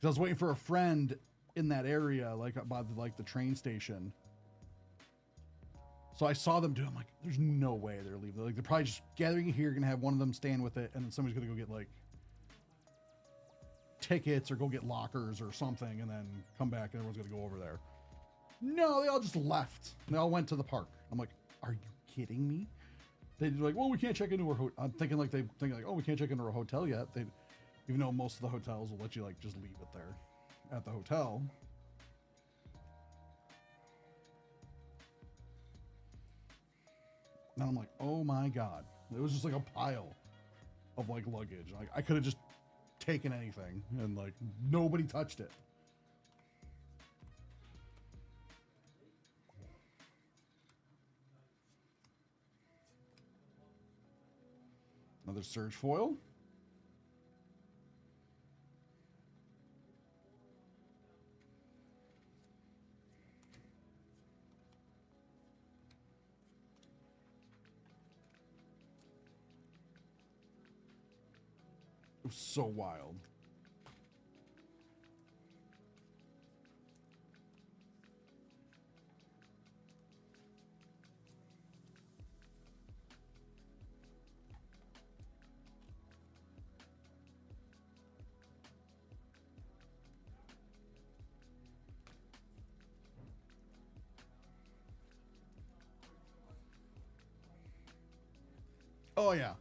'Cause I was waiting for a friend in that area, like, by the train station. So I saw them do it. I'm like, there's no way they're leaving. Like, they're probably just gathering it here, gonna have one of them stand with it, and then somebody's gonna go get like tickets or go get lockers or something, and then come back and everyone's gonna go over there. No, they all just left. They all went to the park. I'm like, are you kidding me? They're like, well, we can't check into our hotel. I'm thinking like, oh, we can't check into our hotel yet. They, even though most of the hotels will let you like just leave it there at the hotel. And I'm like, oh my god. It was just like a pile of like luggage. Like, I could have just taken anything, and like nobody touched it. Another surge foil. It was so wild. Oh yeah.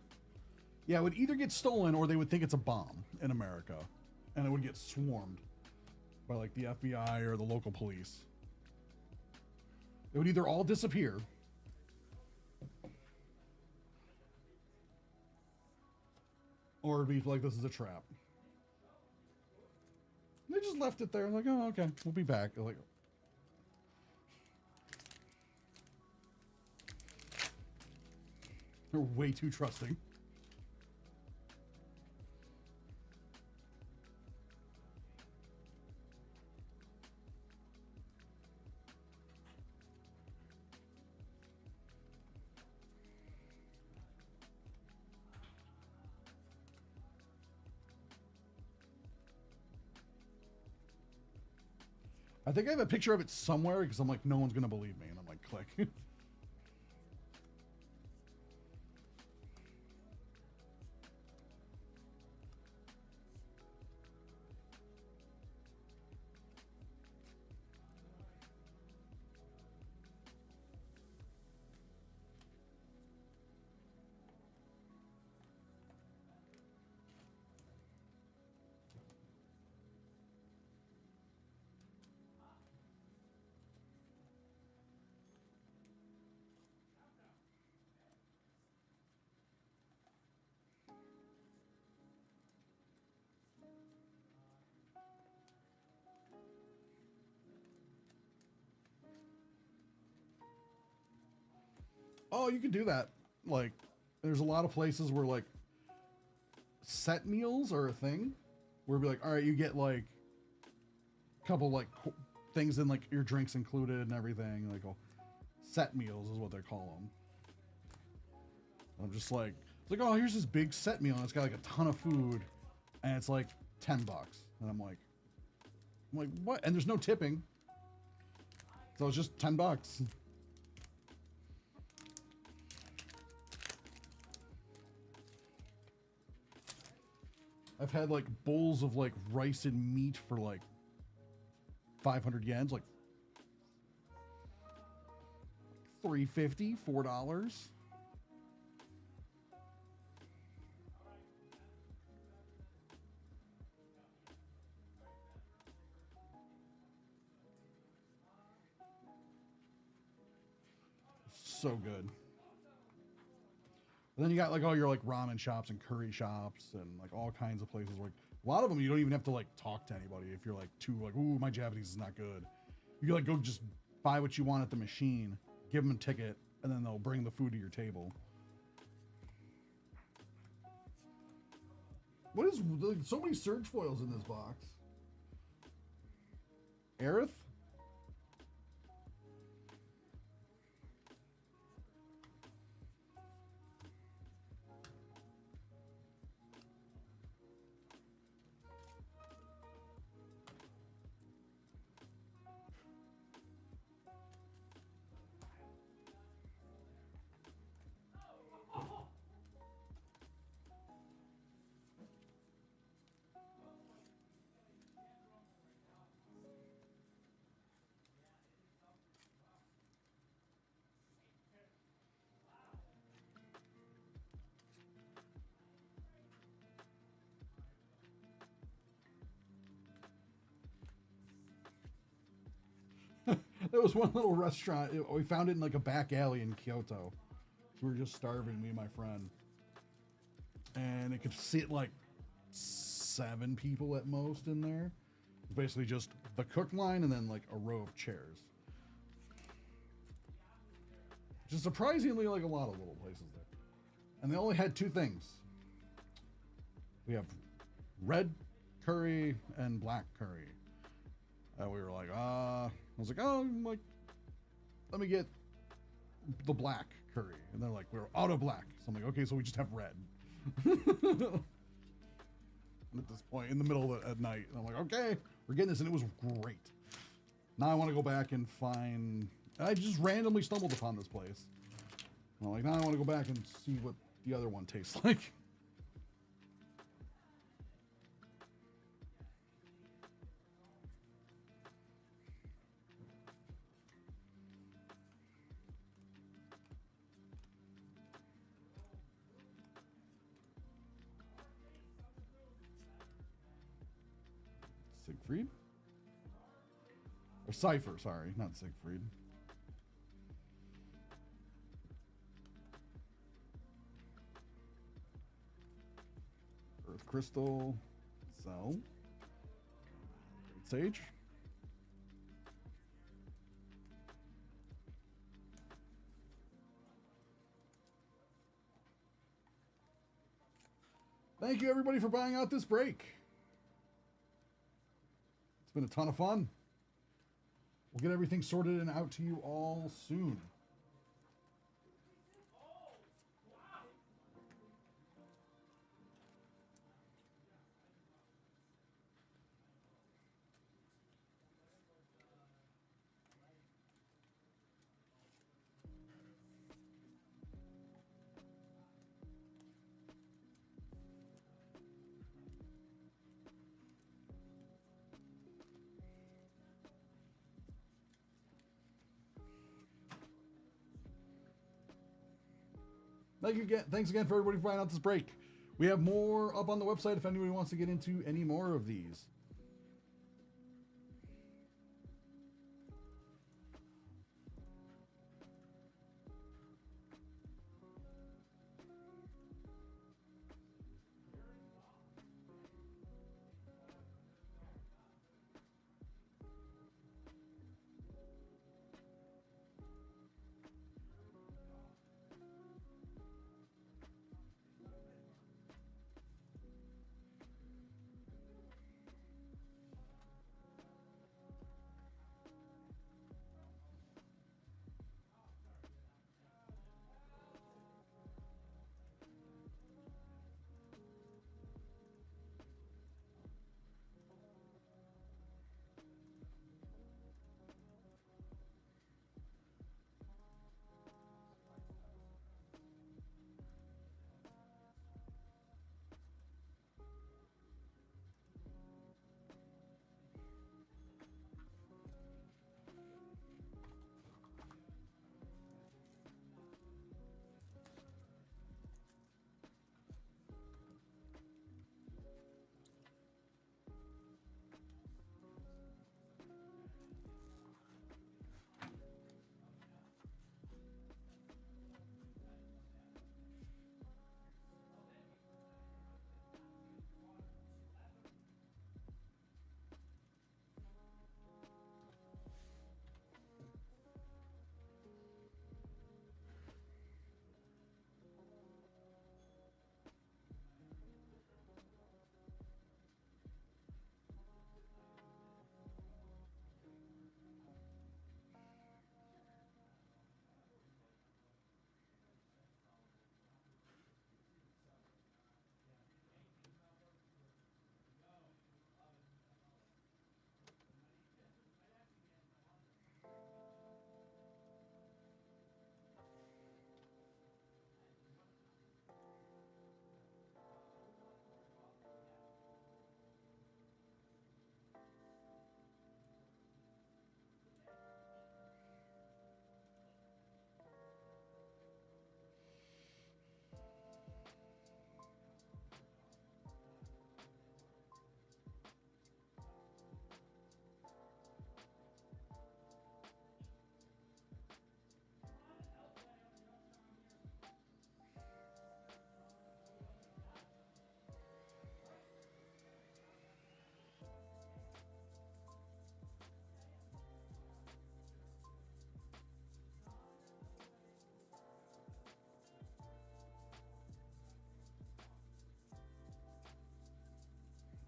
Yeah, it would either get stolen or they would think it's a bomb in America. And it would get swarmed by like the FBI or the local police. It would either all disappear or it'd be like this is a trap. They just left it there like, oh okay, we'll be back. Like, they're way too trusting. I think I have a picture of it somewhere because I'm like, no one's gonna believe me, and I'm like, click. Oh, you can do that. Like, there's a lot of places where like set meals are a thing. Where it'd be like, all right, you get like a couple like things in like your drinks included and everything. Like, oh, set meals is what they call them. I'm just like, it's like, oh, here's this big set meal and it's got like a ton of food, and it's like $10. And I'm like, what? And there's no tipping, so it's just $10. I've had like bowls of like rice and meat for like 500 yens, like $3.50, $4. So good. And then you got like all your like ramen shops and curry shops and like all kinds of places. Like a lot of them, you don't even have to like talk to anybody if you're like too like, ooh, my Japanese is not good. You can like go just buy what you want at the machine, give them a ticket, and then they'll bring the food to your table. What is like, so many surge foils in this box? Aerith? There was one little restaurant. We found it in like a back alley in Kyoto. We were just starving, me and my friend. And it could sit like 7 people at most in there. It's basically just the cook line and then like a row of chairs. Which is surprisingly like a lot of little places there. And they only had 2 things. We have red curry and black curry. And we were like, I was like, oh, like, let me get the black curry. And they're like, we're out of black. So I'm like, okay, so we just have red. And at this point, in the middle of at night, and I'm like, okay, we're getting this, and it was great. Now I want to go back and find. I just randomly stumbled upon this place. And I'm like, now I want to go back and see what the other one tastes like. Siegfried? Or Cypher, sorry, not Siegfried. Earth Crystal, Cell, Great Sage. Thank you everybody for buying out this break. It's been a ton of fun. We'll get everything sorted and out to you all soon. Thanks again for everybody for buying out this break. We have more up on the website if anybody wants to get into any more of these.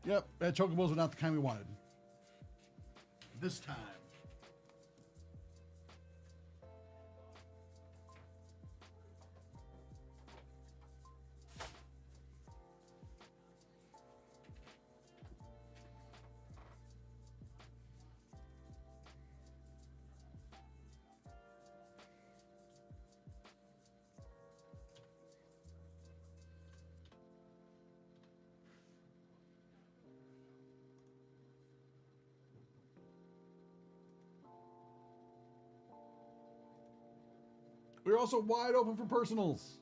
Yep, that chocobos were not the kind we wanted. This time. We're also wide open for personals.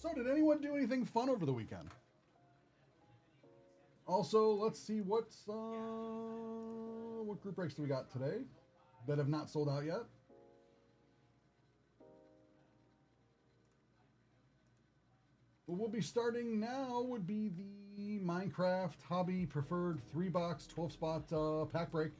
So, did anyone do anything fun over the weekend? Also, let's see what group breaks do we got today that have not sold out yet. What we'll be starting now would be the Minecraft Hobby Preferred 3-box 12-spot pack break.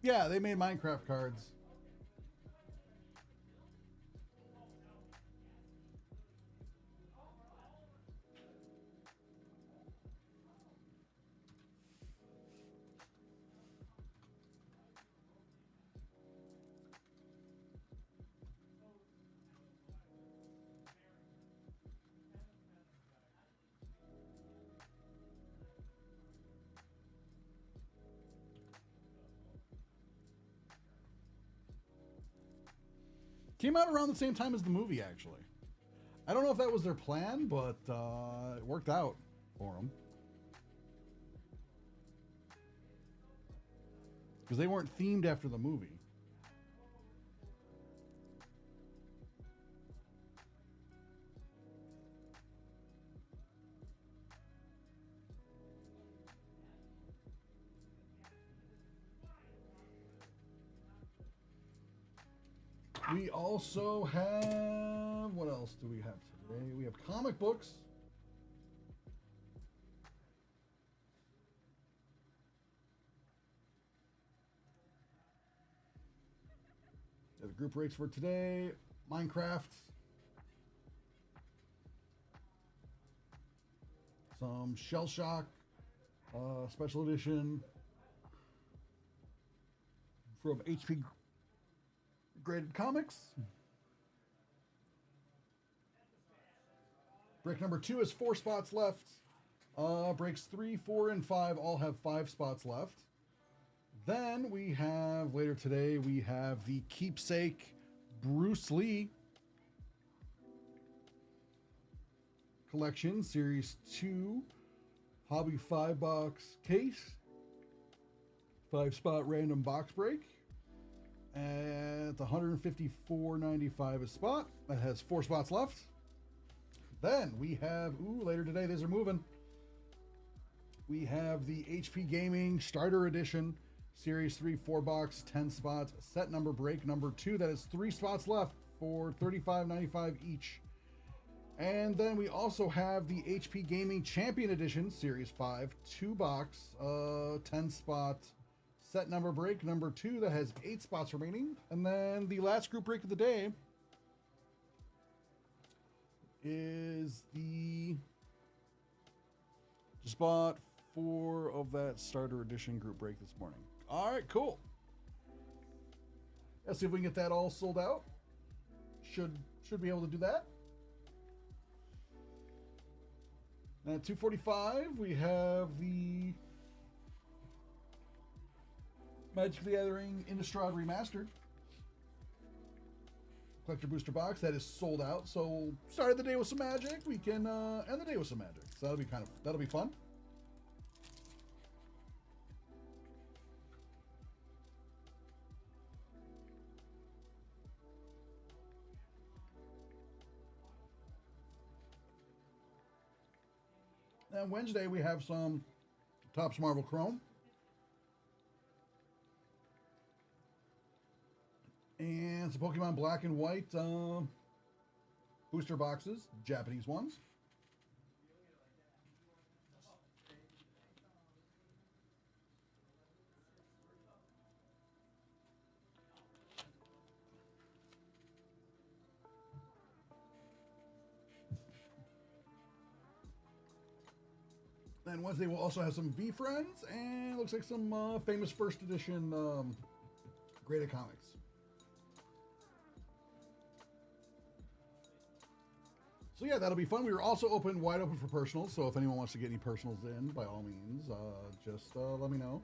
Yeah, they made Minecraft cards. Came out around the same time as the movie, actually. I don't know if that was their plan, but it worked out for them. Because they weren't themed after the movie. We also have, what else do we have today? We have comic books. The group breaks for today. Minecraft. Some Shell Shock special edition from HP Graded Comics. Break number 2 is 4 spots left. Breaks 3, 4, and 5 all have 5 spots left. Then we have, later today, we have the Keepsake Bruce Lee Collection, Series 2, Hobby 5-box case, 5-spot random box break. And it's $154.95 a spot. That has 4 spots left. Then we have, later today, these are moving. We have the HP Gaming Starter Edition, Series 3, 4-box, 10 spots, set number break number 2. That is 3 spots left for $35.95 each. And then we also have the HP Gaming Champion Edition, Series 5, 2-box, 10 spot, set number break number 2. That has 8 spots remaining. And then the last group break of the day is the just bought 4 of that starter edition group break this morning. All right, cool. Let's see if we can get that all sold out. Should be able to do that. At 2:45, we have the Magic the Gathering Innistrad Remastered collector booster box that is sold out. So started the day with some Magic. We can end the day with some Magic. So that'll be fun. And Wednesday we have some Topps Marvel Chrome. And some Pokemon Black and White booster boxes, Japanese ones. Then Wednesday we'll also have some V Friends and looks like some famous first edition graded comics. So yeah, that'll be fun. We were also wide open for personals. So if anyone wants to get any personals in, by all means, just let me know.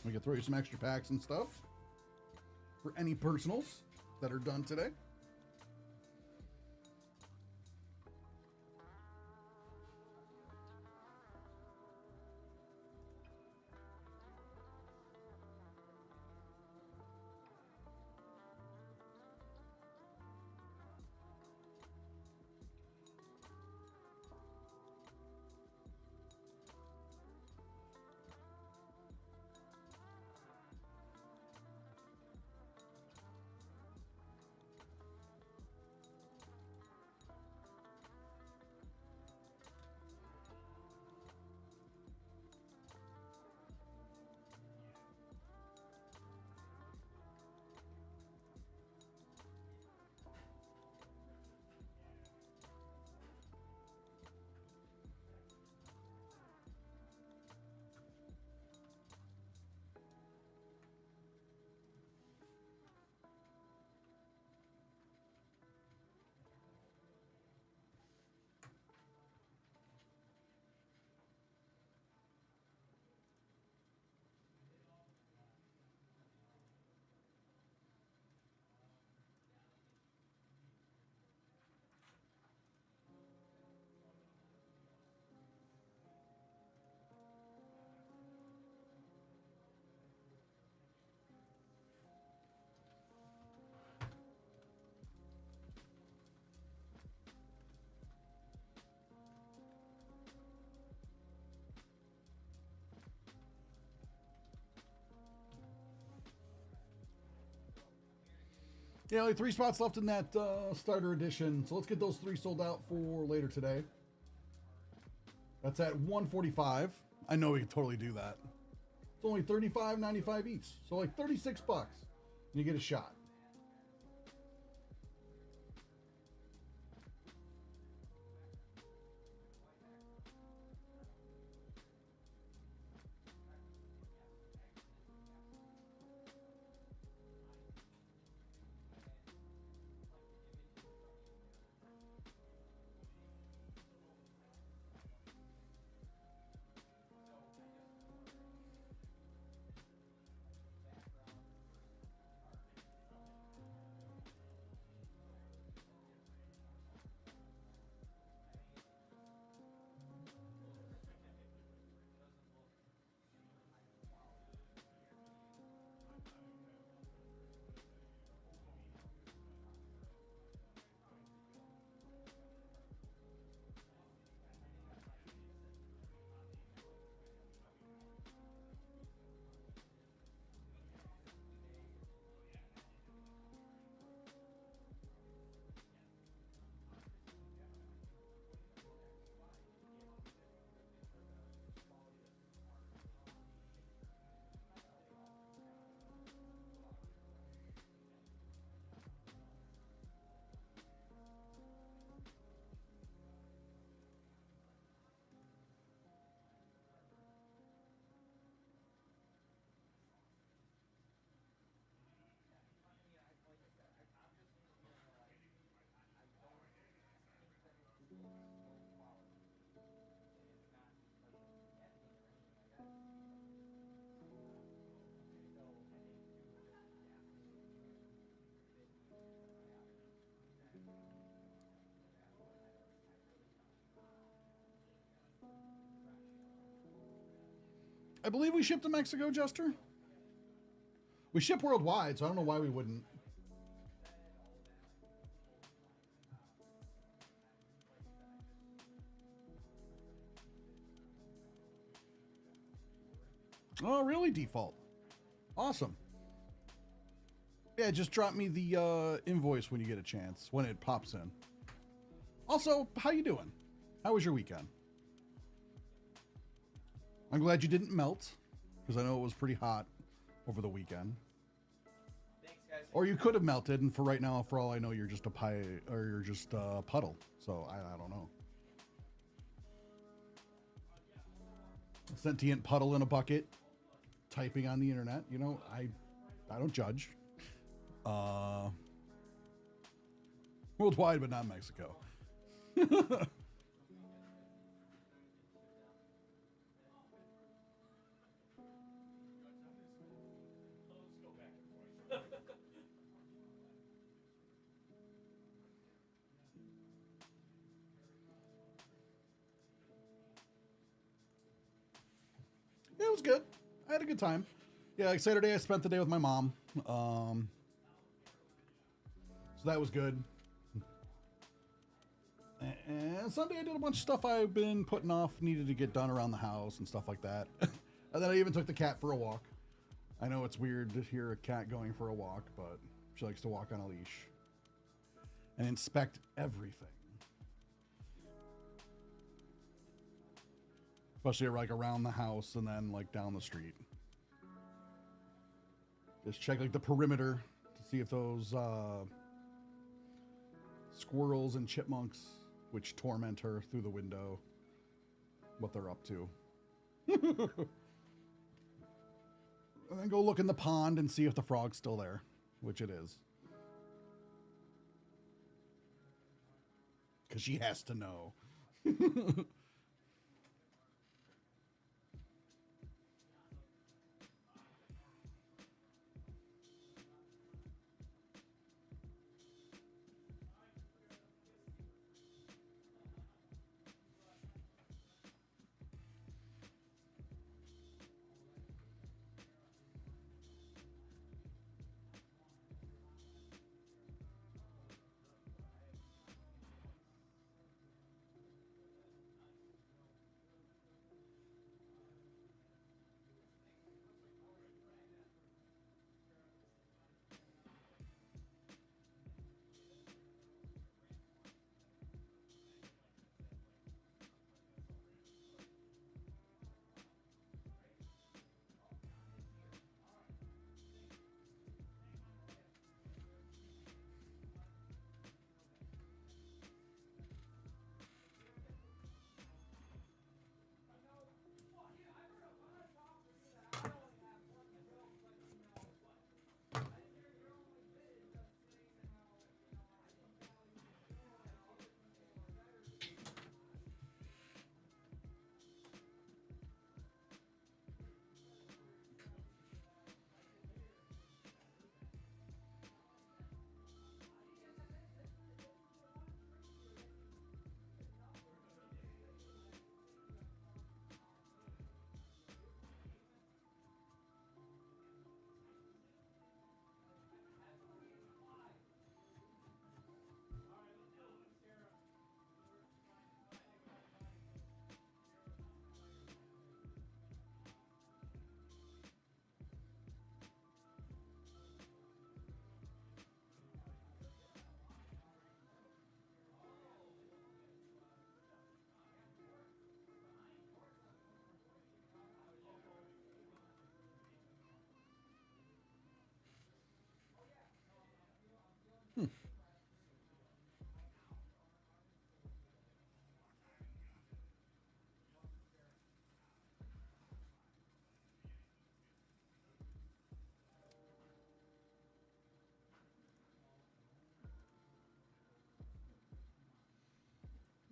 We can throw you some extra packs and stuff for any personals that are done today. Yeah, like 3 spots left in that starter edition. So let's get those 3 sold out for later today. That's at 145. I know we can totally do that. It's only $35.95 each. So like 36 bucks. You get a shot. I believe we ship to Mexico, Jester. We ship worldwide, so I don't know why we wouldn't. Oh, really? Default. Awesome. Yeah, just drop me the invoice when you get a chance, when it pops in. Also, how you doing? How was your weekend? I'm glad you didn't melt, because I know it was pretty hot over the weekend.
Thanks, guys.
Or you could have melted, and for right now, for all I know, you're just a pie, or you're just a puddle. So I don't know. A sentient puddle in a bucket, typing on the internet. You know, I don't judge. Worldwide, but not Mexico. It was good. I had a good time. Yeah, like Saturday I spent the day with my mom. So that was good. And Sunday I did a bunch of stuff I've been putting off, needed to get done around the house and stuff like that. And then I even took the cat for a walk. I know it's weird to hear a cat going for a walk, but she likes to walk on a leash and inspect everything. Especially like around the house and then like down the street. Just check like the perimeter to see if those squirrels and chipmunks, which torment her through the window, what they're up to. And then go look in the pond and see if the frog's still there, which it is. Because she has to know.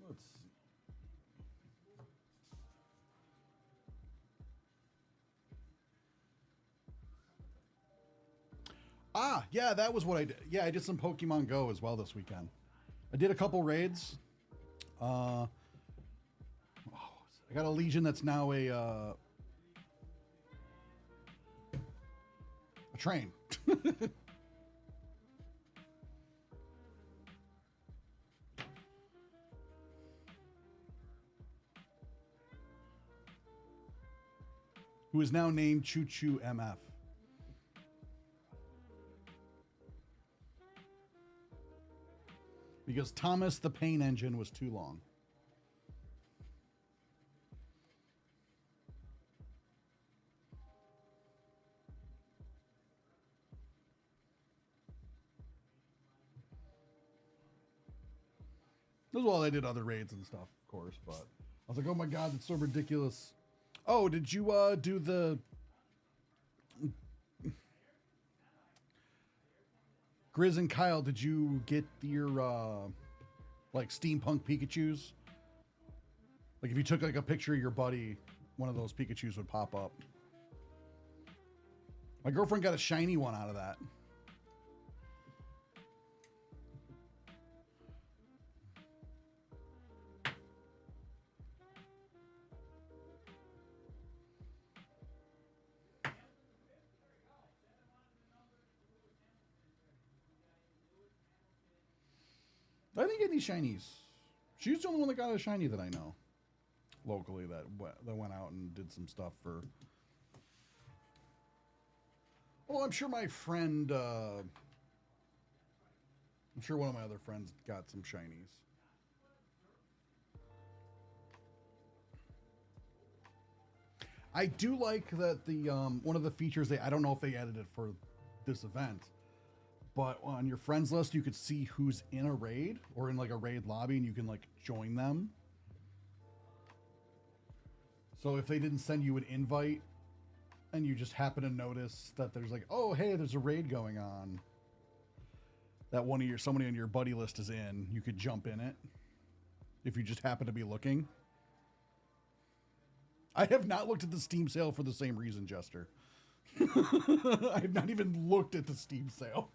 Let's see. Ah, yeah, that was what I did. Yeah, I did some Pokemon Go as well this weekend. I did a couple raids. I got a Legion that's now a train. Who is now named Choo Choo MF. Because Thomas the Pain Engine was too long. As well, I did other raids and stuff, of course, but I was like, oh my god, that's so ridiculous. Oh, did you do the Grizz and Kyle, did you get your like steampunk Pikachus? Like if you took like a picture of your buddy, one of those Pikachus would pop up. My girlfriend got a shiny one out of that. I didn't get any shinies. She's the only one that got a shiny that I know locally that went out and did some stuff for. Well, I'm sure my friend. I'm sure one of my other friends got some shinies. I do like that the one of the features I don't know if they added it for this event. But on your friends list, you could see who's in a raid or in like a raid lobby, and you can like join them. So if they didn't send you an invite and you just happen to notice that there's like, oh, hey, there's a raid going on that somebody on your buddy list is in, you could jump in it if you just happen to be looking. I have not looked at the Steam sale for the same reason, Jester. I have not even looked at the Steam sale.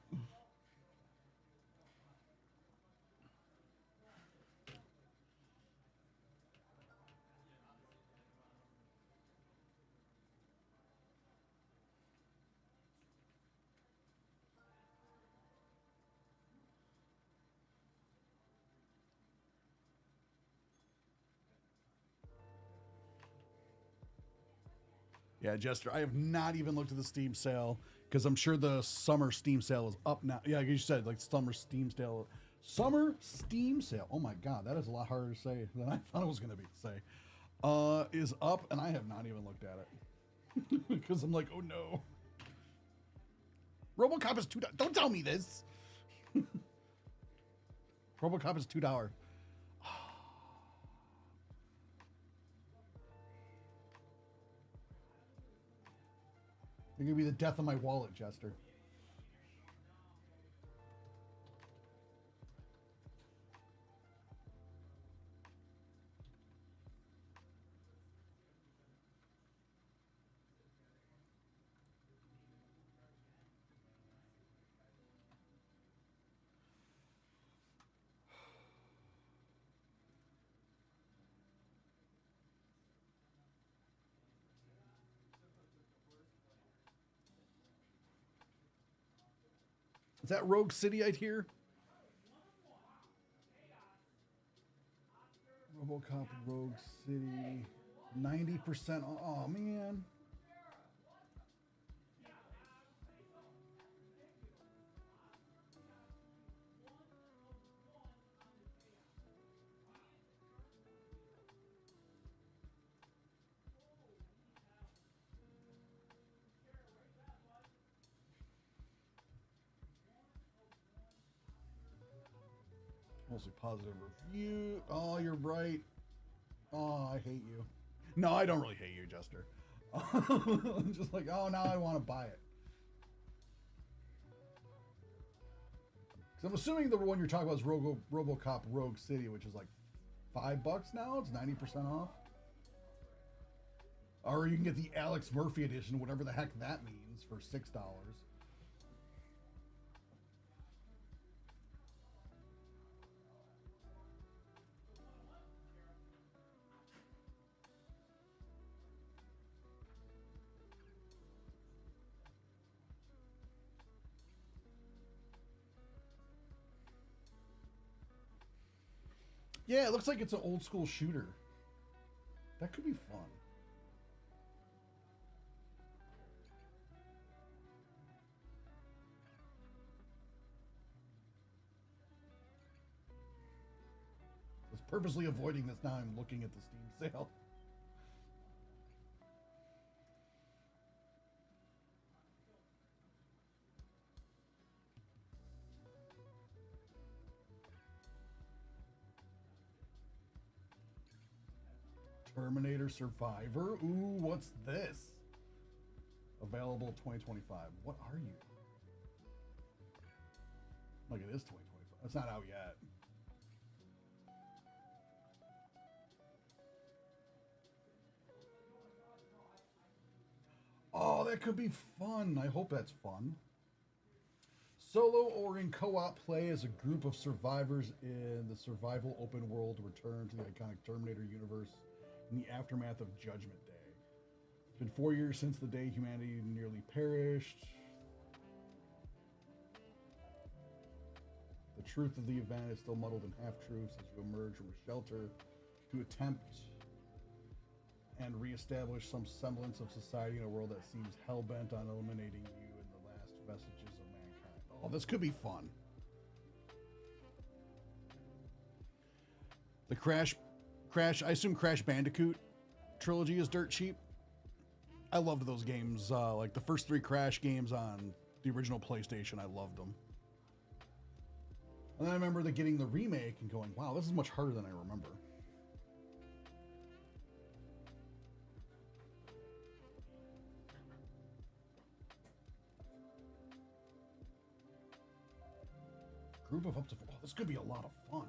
Yeah, Jester, I have not even looked at the Steam sale because I'm sure the summer Steam sale is up now. Yeah, like you said, like summer Steam sale. Summer Steam sale. Oh my God, that is a lot harder to say than I thought it was going to be to say. Is up, and I have not even looked at it because I'm like, oh no. RoboCop is $2. Don't tell me this. RoboCop is $2. You're gonna be the death of my wallet, Jester. Is that Rogue City I hear? RoboCop Rogue City. 90%. Oh, man. Mostly positive review. Oh, you're right. Oh, I hate you. No, I don't really hate you, Jester. I'm just like, oh, now I want to buy it. Because I'm assuming the one you're talking about is RoboCop Rogue City, which is like $5 now. It's 90% off. Or you can get the Alex Murphy edition, whatever the heck that means, for $6. Yeah, it looks like it's an old school shooter. That could be fun. I was purposely avoiding this. Now I'm looking at the Steam sale. Terminator Survivor. Ooh, what's this? Available 2025. What are you? Like, it is 2025. It's not out yet. Oh, that could be fun. I hope that's fun. Solo or in co-op play as a group of survivors in the survival open world return to the iconic Terminator universe in the aftermath of Judgment Day. It's been 4 years since the day humanity nearly perished. The truth of the event is still muddled in half-truths as you emerge from a shelter to attempt and reestablish some semblance of society in a world that seems hell-bent on eliminating you and the last vestiges of mankind. Oh, this could be fun. The Crash, I assume Crash Bandicoot trilogy is dirt cheap. I loved those games. Like the first 3 Crash games on the original PlayStation, I loved them. And then I remember getting the remake and going, wow, this is much harder than I remember. Group of up to 4. Oh, this could be a lot of fun.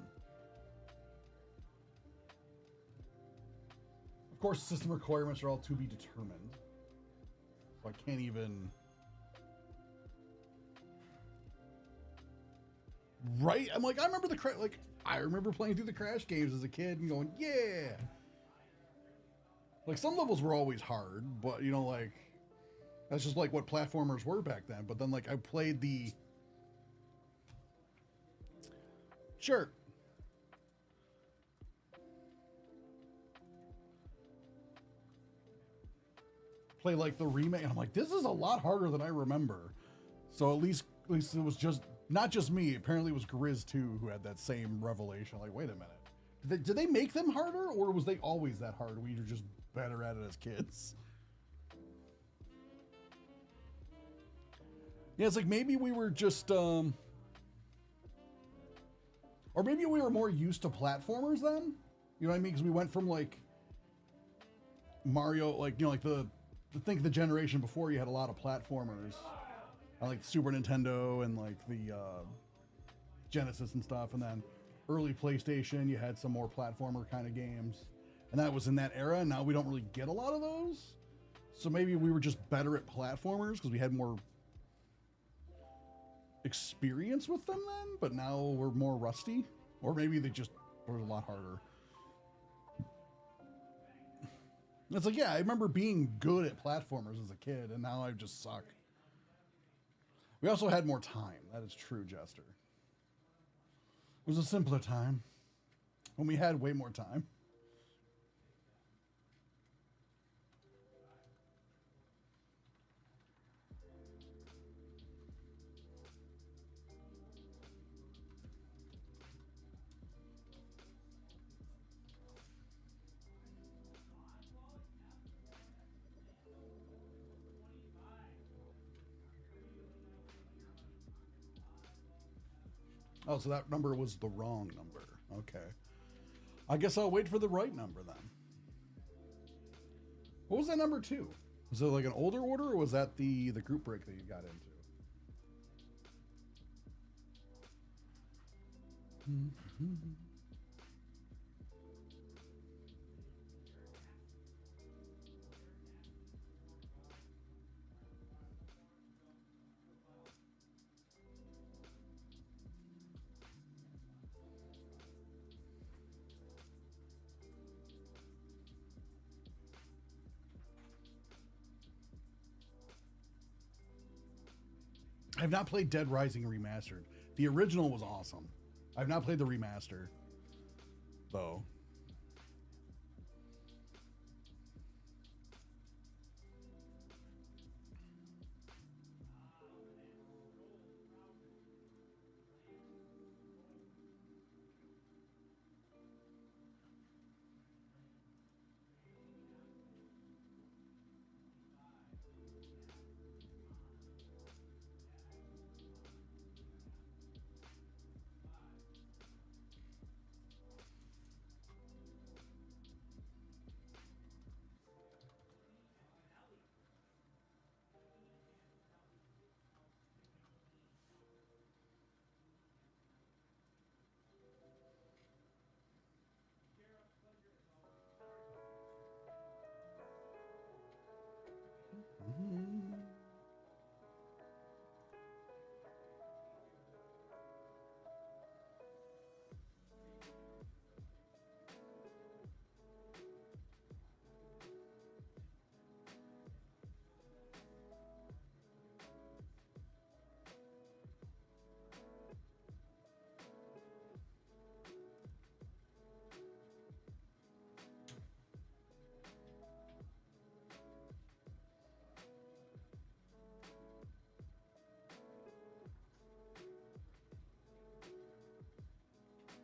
Of course, system requirements are all to be determined. So I can't even... Right? I'm like, I remember I remember playing through the Crash games as a kid and going, yeah! Like, some levels were always hard, but, you know, like, that's just like what platformers were back then. But then, like, I played the... Sure. Play like the remake, and I'm like, this is a lot harder than I remember. So at least it was just not just me. Apparently, it was Grizz too who had that same revelation. Like, wait a minute, did they make them harder, or was they always that hard? We were just better at it as kids. Yeah, it's like maybe we were just, or maybe we were more used to platformers then. You know what I mean? Because we went from like Mario, like, you know, like think the generation before you had a lot of platformers, like Super Nintendo and like the Genesis and stuff, and then early PlayStation you had some more platformer kind of games, and that was in that era. And now we don't really get a lot of those, so maybe we were just better at platformers because we had more experience with them then, but now we're more rusty, or maybe they just were a lot harder. It's like, yeah, I remember being good at platformers as a kid, and now I just suck. We also had more time. That is true, Jester. It was a simpler time when we had way more time. Oh, so that number was the wrong number. Okay. I guess I'll wait for the right number then. What was that number 2? Was it like an older order, or was that the group break that you got into? I've not played Dead Rising Remastered. The original was awesome. I've not played the remaster, though.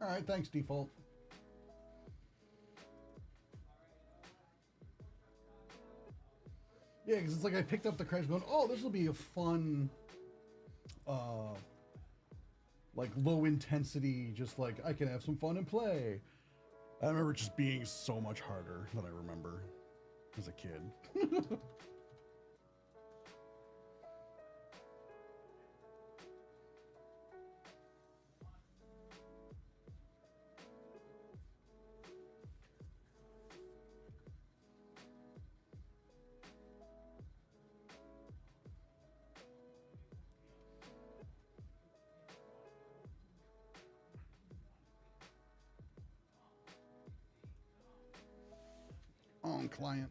All right, thanks, default. Yeah, because it's like I picked up the Crash going, oh, this will be a fun, like low intensity, just like I can have some fun and play. I remember just being so much harder than I remember as a kid. On client.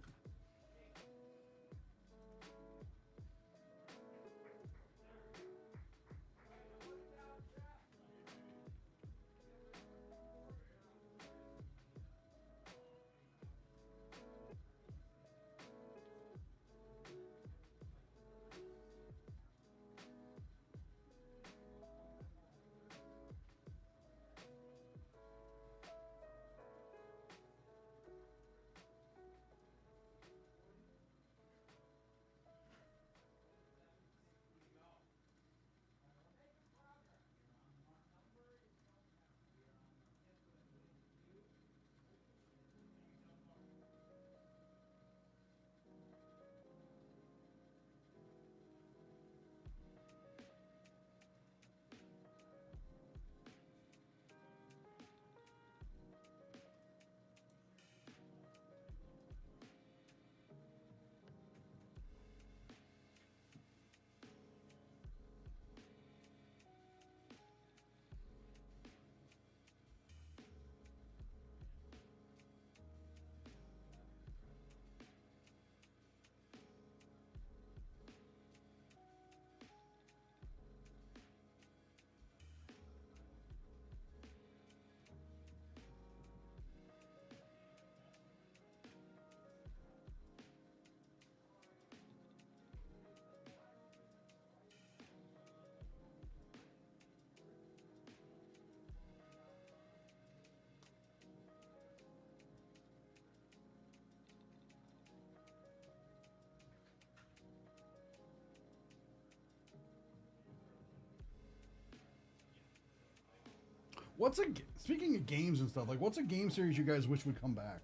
Speaking of games and stuff, like what's a game series you guys wish would come back?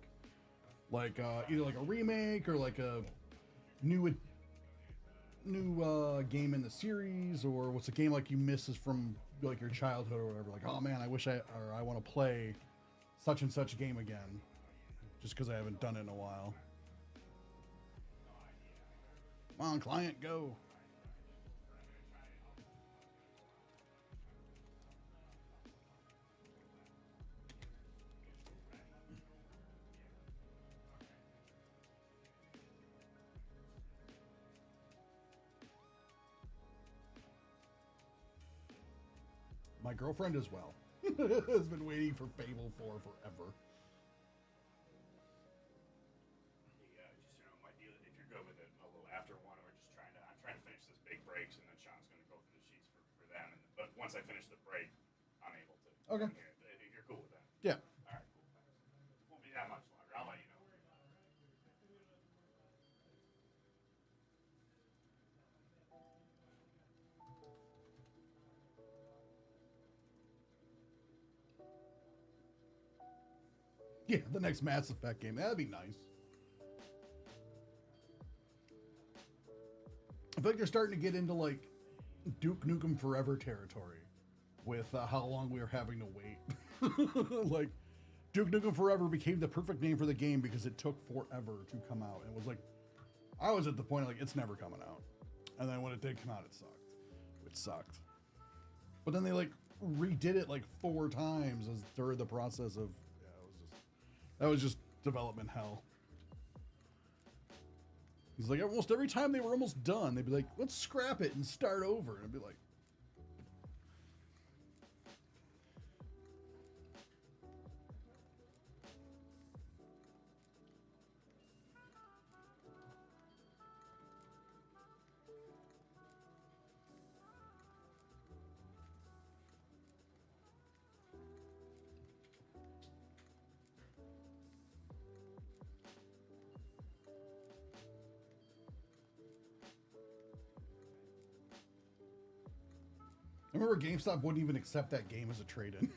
Like either like a remake or like a new game in the series, or what's a game like you miss is from like your childhood or whatever? Like, oh man, I want to play such and such game again, just because I haven't done it in a while. Come on, client, go. My girlfriend as well has been waiting for Fable 4 forever.
Yeah, just my deal. If you're good with it, a little after one, I'm trying to finish this big breaks, and then Sean's going to go through the sheets for them. But once I finish the break, I'm able to.
Okay.
If you're cool with that.
Yeah.
All right, cool. Won't be that much longer. I'll let you know.
Yeah, the next Mass Effect game. That'd be nice. I feel like they're starting to get into like Duke Nukem Forever territory with how long we were having to wait. Like Duke Nukem Forever became the perfect name for the game because it took forever to come out. And it was like, I was at the point like it's never coming out. And then when it did come out, it sucked. It sucked. But then they like redid it like 4 times as during the process of that was just development hell. He's like, almost every time they were almost done, they'd be like, let's scrap it and start over. And I'd be like, I remember GameStop wouldn't even accept that game as a trade-in.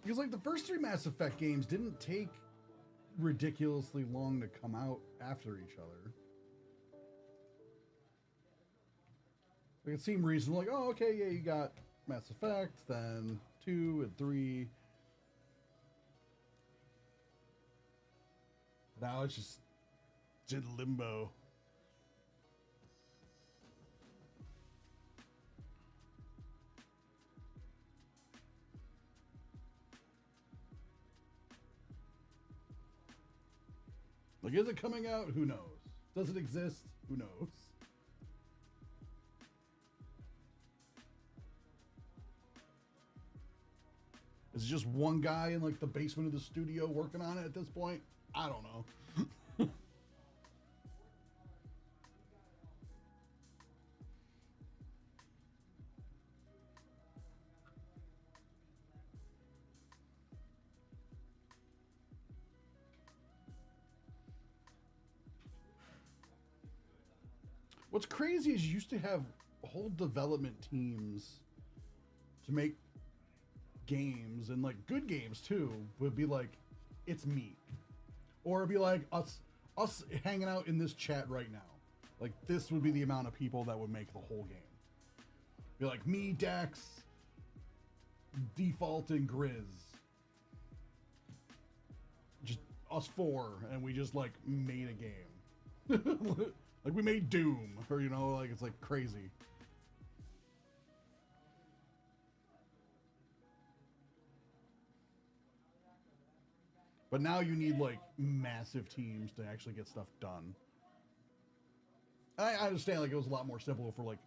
Because like the first 3 Mass Effect games didn't take ridiculously long to come out after each other. Like it seemed reasonable, like, oh, okay, yeah, you got Mass Effect, then 2 and 3. Now it's just in limbo. Like, is it coming out? Who knows? Does it exist? Who knows? Is it just one guy in like the basement of the studio working on it at this point? I don't know. What's crazy is you used to have whole development teams to make games, and like good games too would be like, it's me, or it'd be like us hanging out in this chat right now. Like this would be the amount of people that would make the whole game. Be like me, Dex, Default, and Grizz. Just us 4, and we just like made a game. Like we made Doom, or you know, like it's like crazy. But now you need like massive teams to actually get stuff done. I understand like it was a lot more simple for like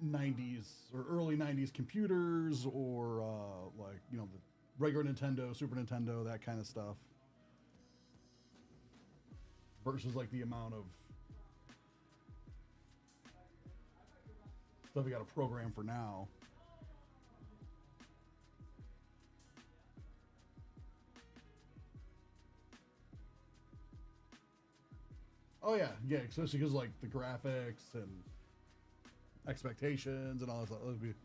90s or early 90s computers, or like, you know, the regular Nintendo, Super Nintendo, that kind of stuff. Versus like the amount of stuff we got to program for now. Oh yeah, yeah, especially because like the graphics and expectations and all that stuff. That'd be...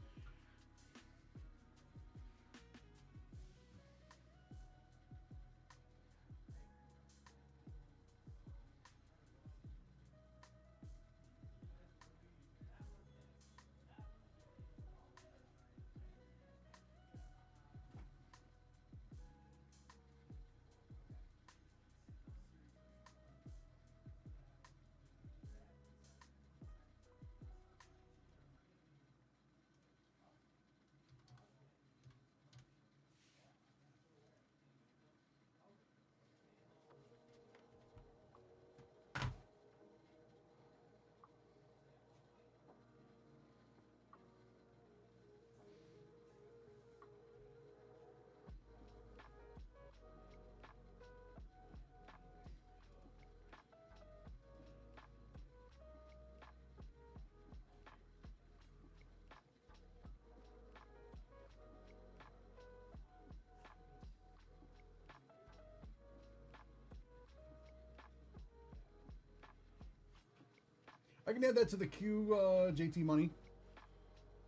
I can add that to the queue, JT Money.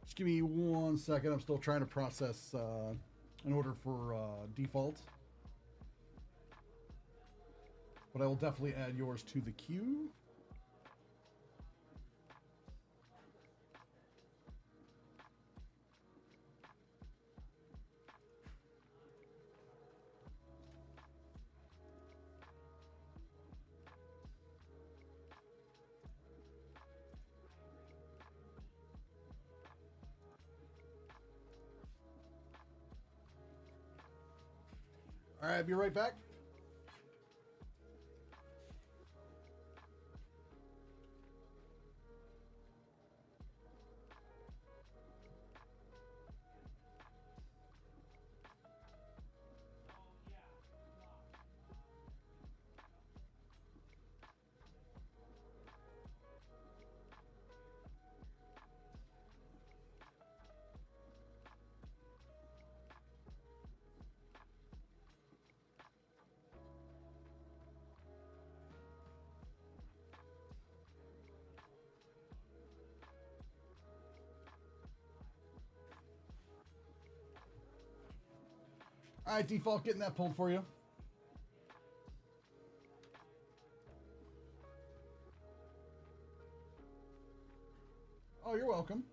Just give me 1 second. I'm still trying to process an order for default. But I will definitely add yours to the queue. All right, be right back. All right, default, getting that pulled for you. Oh, you're welcome.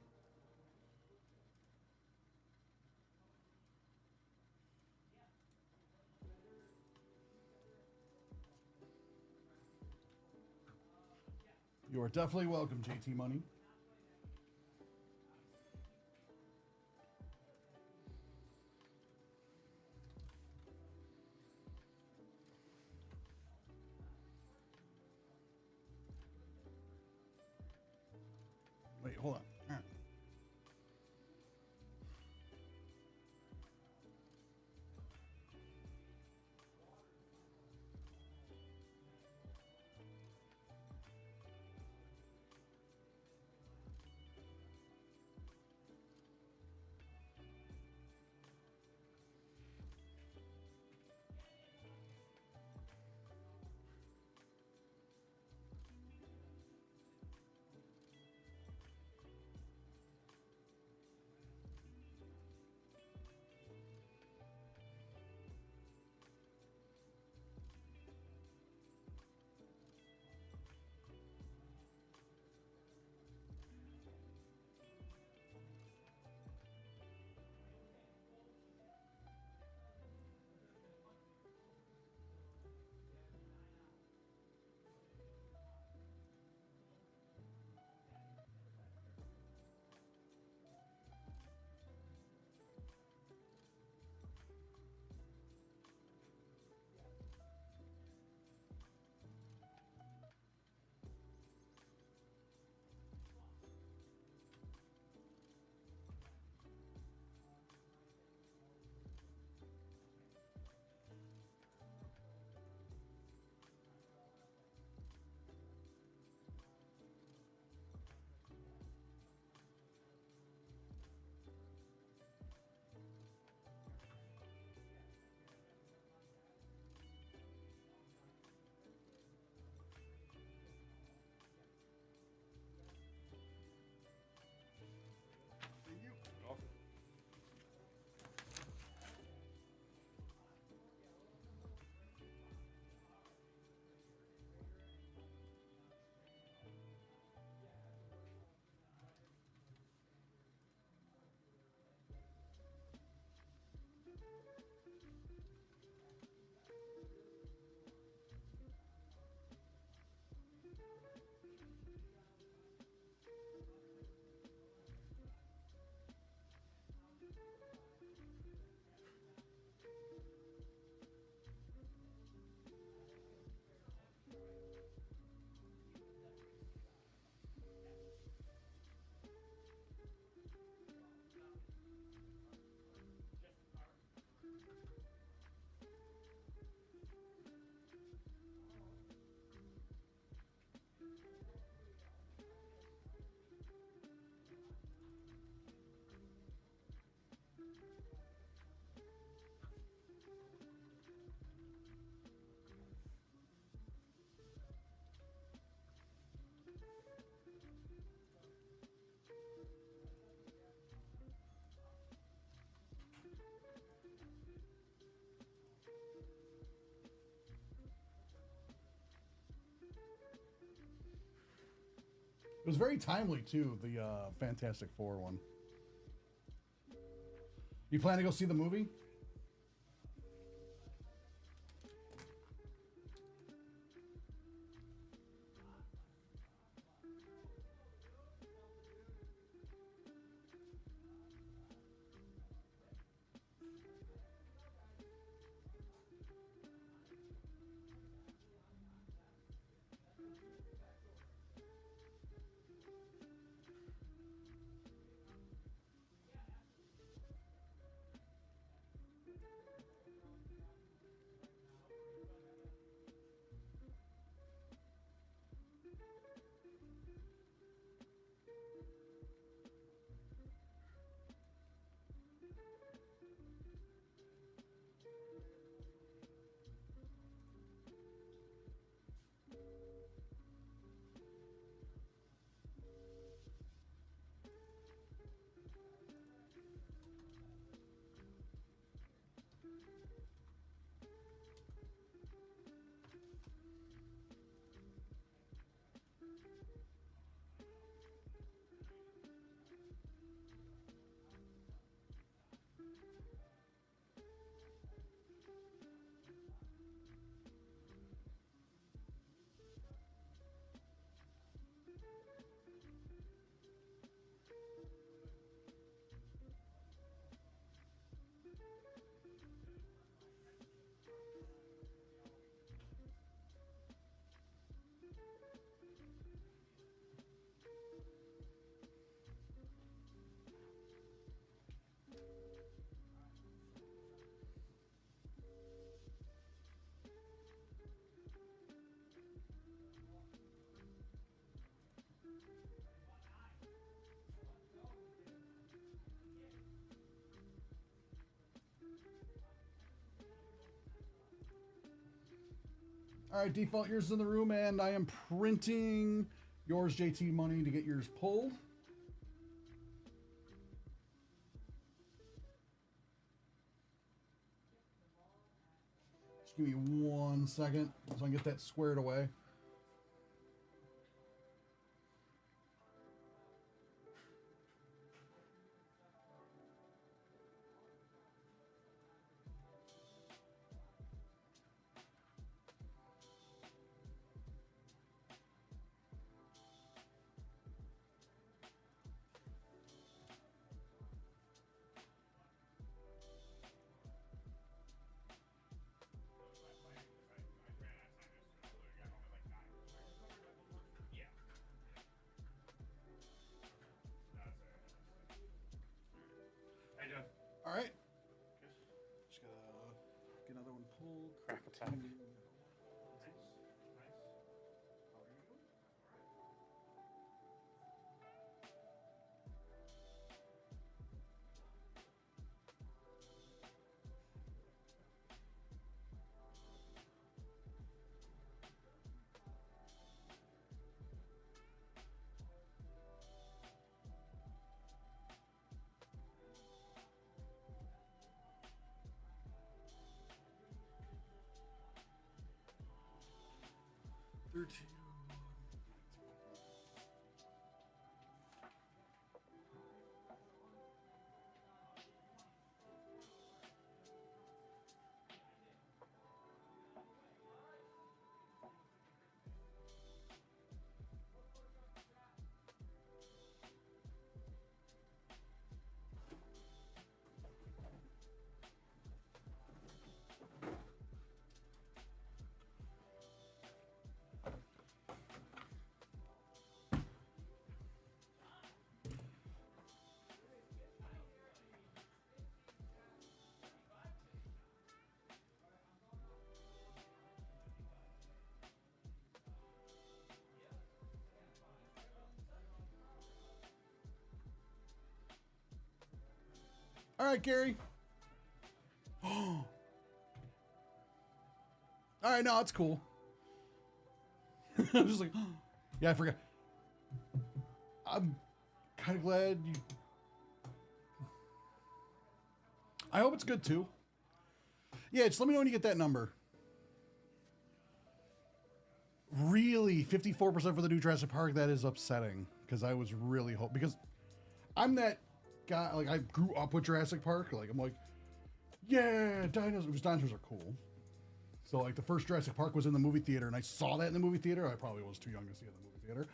You are definitely welcome, JT Money. Wait, hold on. All right. It was very timely too. The Fantastic Four one. You plan to go see the movie? All right, default, yours is in the room, and I am printing yours, JT, money to get yours pulled. Just give me 1 second so I can get that squared away.
How you doing?
All right. Just gotta get another one pulled.
Crack attack. All right, Gary. All right, no, it's cool. I'm just like, yeah, I forgot. I'm kind of glad you. I hope it's good too. Yeah, just let me know when you get that number.
Really, 54% for the new Jurassic Park. That is upsetting because I was really hoping, because I'm that guy. Like, I grew up with Jurassic Park. Like, I'm like, yeah, dinosaurs. Because dinosaurs are cool. So like the first Jurassic Park was in the movie theater, and I saw that in the movie theater. I probably was too young to see it in the movie theater,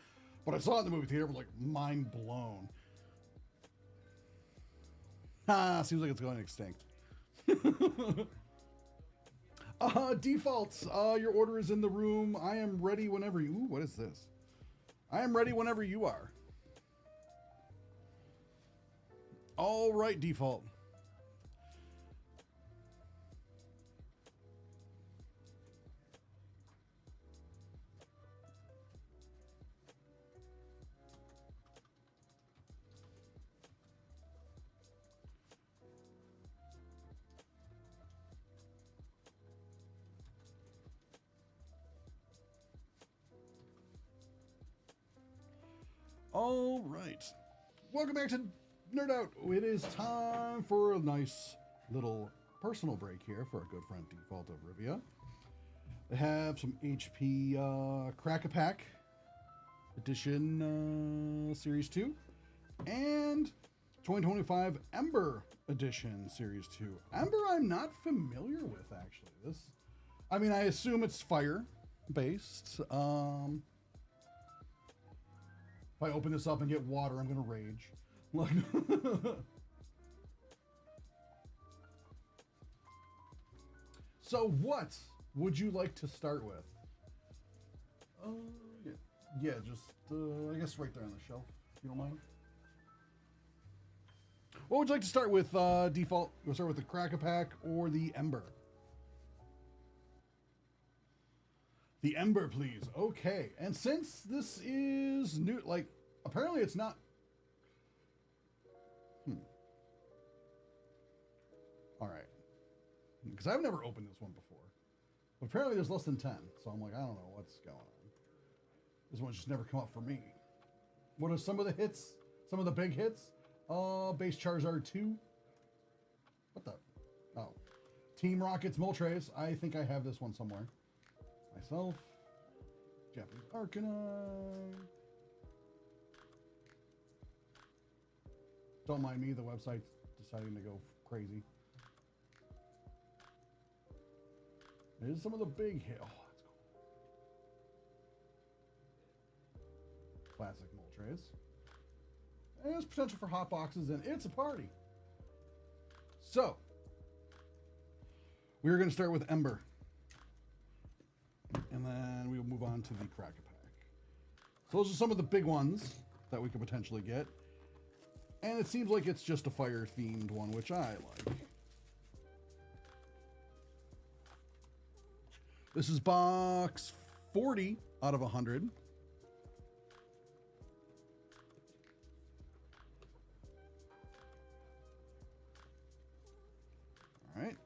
but I saw it in the movie theater. Was like mind blown. Seems like it's going extinct. Defaults. Your order is in the room. I am ready whenever you. Ooh, what is this? I am ready whenever you are. All right, default. All right. Welcome back to Nerd Out. It is time for a nice little personal break here for our good friend Default of Rivia. They have some HP Crack-A-Pack Edition Series 2 and 2025 Ember Edition Series 2. Ember I'm not familiar with, actually. I mean, I assume it's fire-based. If I open this up and get water, I'm gonna rage. Like, so what would you like to start with? Yeah, just I guess right there on the shelf, if you don't mind. What would you like to start with? Default. We'll start with the Crack-A-Pack or the Ember. The Ember, please. Okay. And since this is new, like, apparently it's not. All right. Because I've never opened this one before. But apparently there's less than 10. So I'm like, I don't know what's going on. This one's just never come up for me. What are some of the hits? Some of the big hits? Base Charizard 2. What the? Oh. Team Rocket's Moltres. I think I have this one somewhere. Myself, Japanese Arcanine. Don't mind me, the website's deciding to go crazy. There's some of the big hit. Oh, that's cool. Classic Moltres. And there's potential for hot boxes, and it's a party. So, we're going to start with Ember. And then we will move on to the Crack-A-Pack. So those are some of the big ones that we could potentially get. And it seems like it's just a fire-themed one, which I like. This is box 40 out of 100. All right.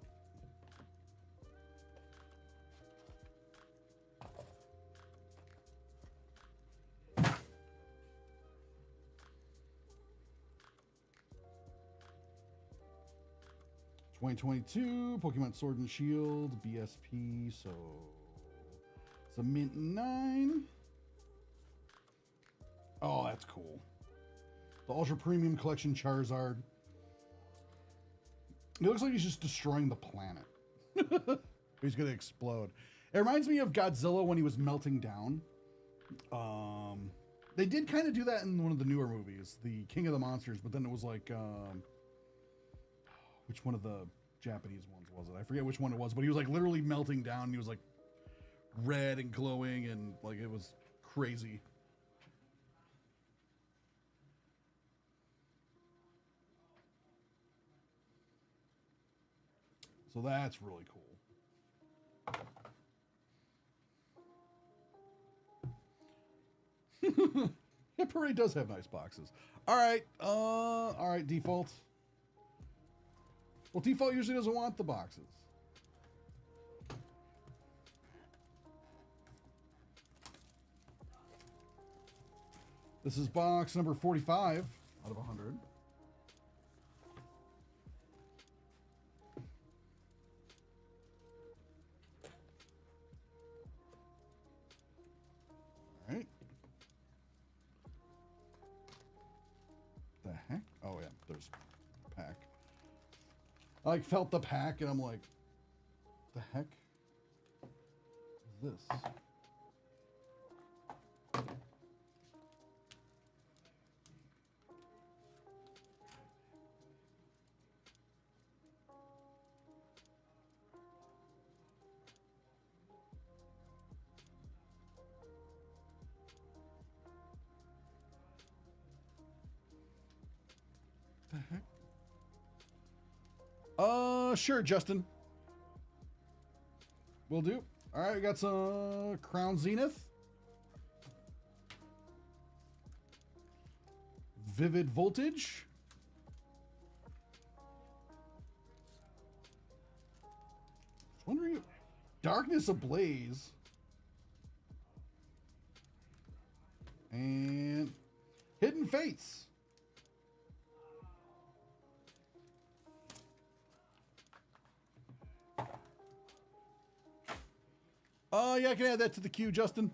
(2022) Pokemon Sword and Shield BSP, so it's a mint 9. Oh, that's cool. The Ultra Premium Collection Charizard. It looks like he's just destroying the planet. He's gonna explode. It reminds me of Godzilla when he was melting down. They did kind of do that in one of the newer movies, the King of the Monsters, but then it was like which one of the Japanese ones was it? I forget which one it was, but he was like literally melting down. And he was like red and glowing, and like it was crazy. So that's really cool. Hit Parade does have nice boxes. All right, Default. Well, Default usually doesn't want the boxes. This is box number 45 out of 100. there's a pack. I like felt the pack and I'm like, the heck is this? The heck? Sure, Justin. Will do. All right, we got some Crown Zenith. Vivid Voltage. Wondering, Darkness Ablaze. And Hidden Fates. Yeah, I can add that to the queue, Justin.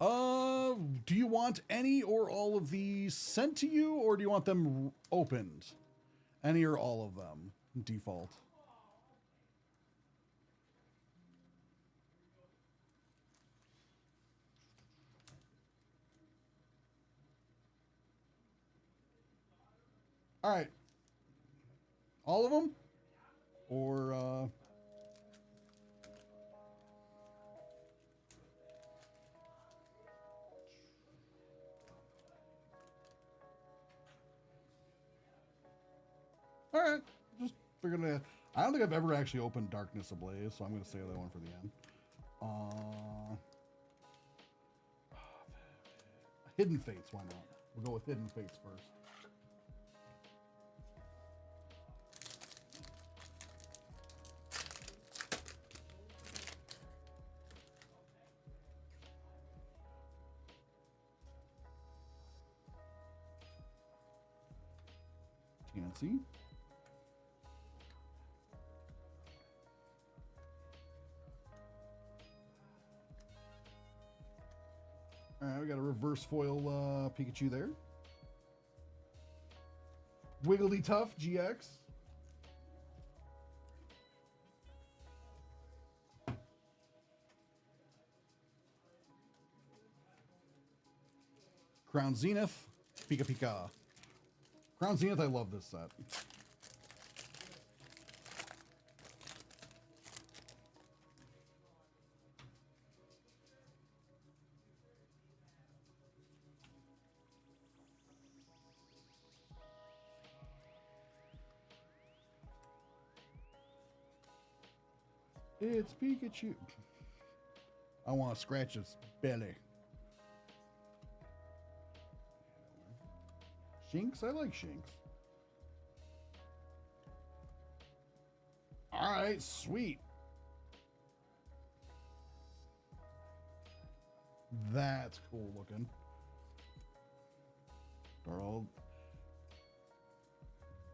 Do you want any or all of these sent to you, or do you want them opened? Any or all of them, default. All right. All of them? Or, all right, just figured it. I don't think I've ever actually opened Darkness Ablaze, so I'm going to save that one for the end. Hidden Fates, why not? We'll go with Hidden Fates first. Fancy. All right, we got a reverse foil Pikachu there. Wigglytuff GX. Crown Zenith. Pika Pika. Crown Zenith, I love this set. It's Pikachu. I want to scratch his belly. Shinx? I like Shinx. All right, sweet. That's cool looking.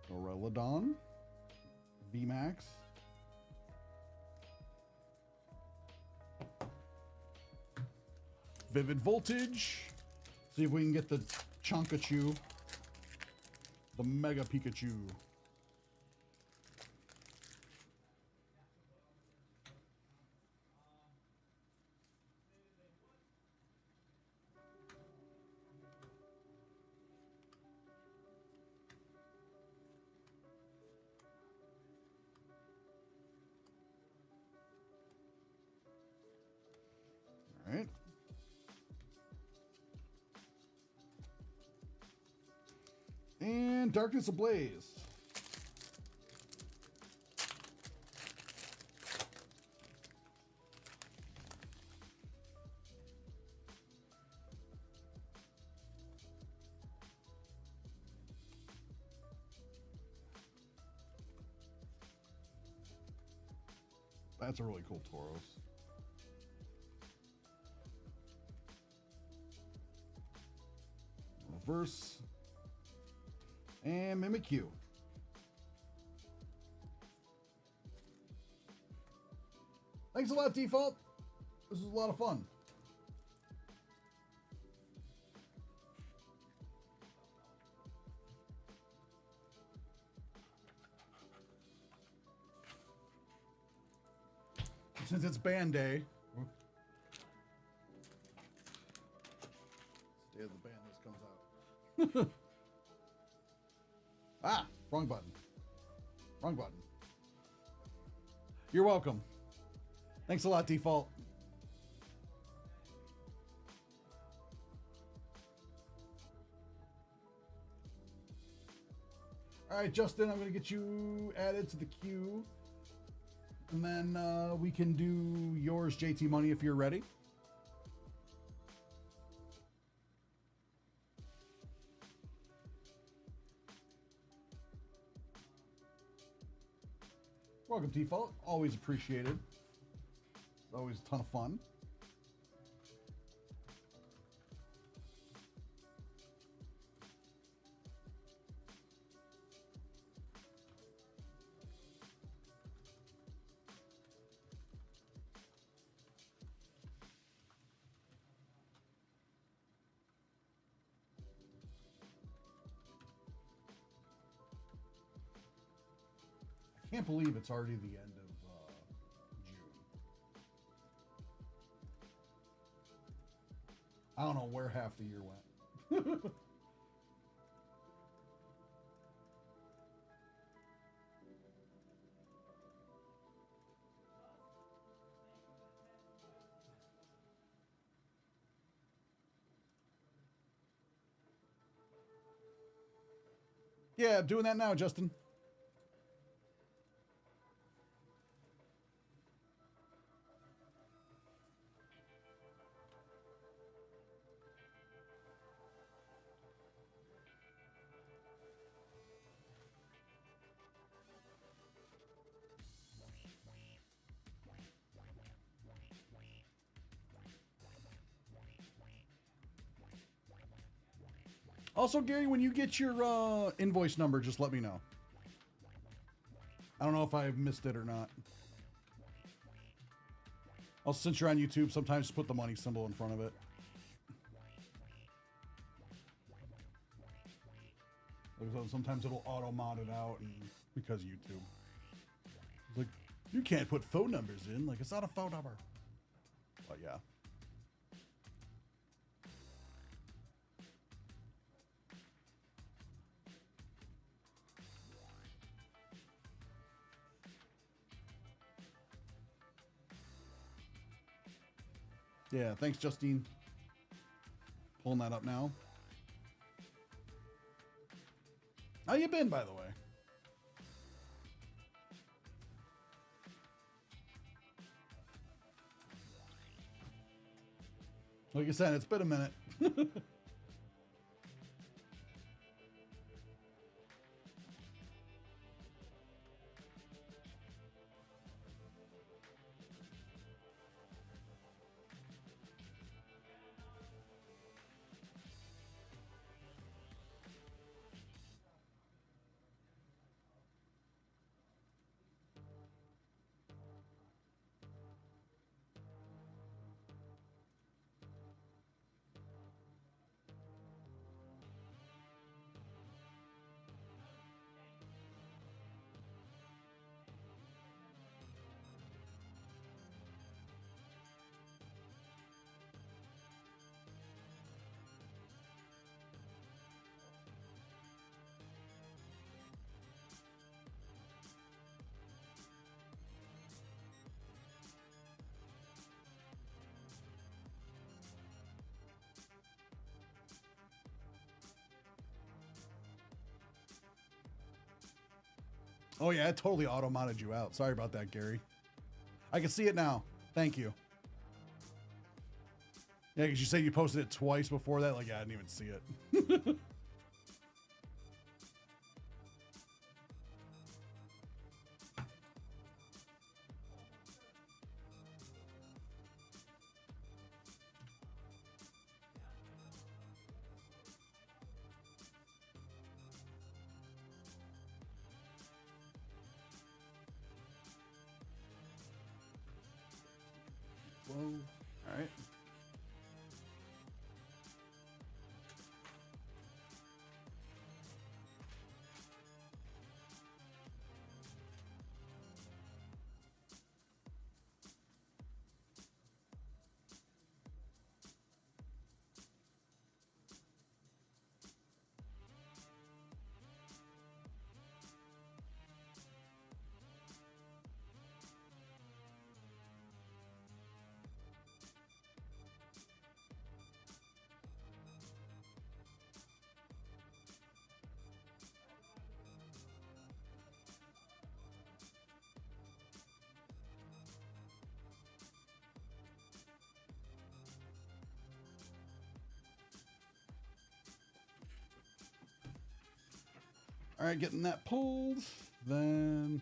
Dorelodon. VMAX. Vivid Voltage. See if we can get the Chonkachu. The Mega Pikachu. All right. And Darkness Ablaze. That's a really cool Tauros. Reverse. And Mimikyu. Thanks a lot, Default. This was a lot of fun. Since it's band day. Day of the band list comes out. Ah, wrong button. Wrong button. You're welcome. Thanks a lot, Default. All right, Justin, I'm going to get you added to the queue. And then we can do yours, JT Money, if you're ready. Welcome, Default. Always appreciated. It's always a ton of fun. I can't believe it's already the end of June. I don't know where half the year went. Yeah, I'm doing that now, Justin. Also, Gary, when you get your invoice number, just let me know. I don't know if I missed it or not. Also, since you're on YouTube, sometimes just put the money symbol in front of it. Sometimes it'll auto-mod it out, and because YouTube. It's like, you can't put phone numbers in. Like, it's not a phone number. But yeah. Yeah, thanks, Justine. Pulling that up now. How you been, by the way? Like I said, it's been a minute. Oh yeah, it totally auto-modded you out. Sorry about that, Gary. I can see it now. Thank you. Yeah, because you said you posted it twice before that. Like, yeah, I didn't even see it. Whoa. All right. All right, getting that pulled. Then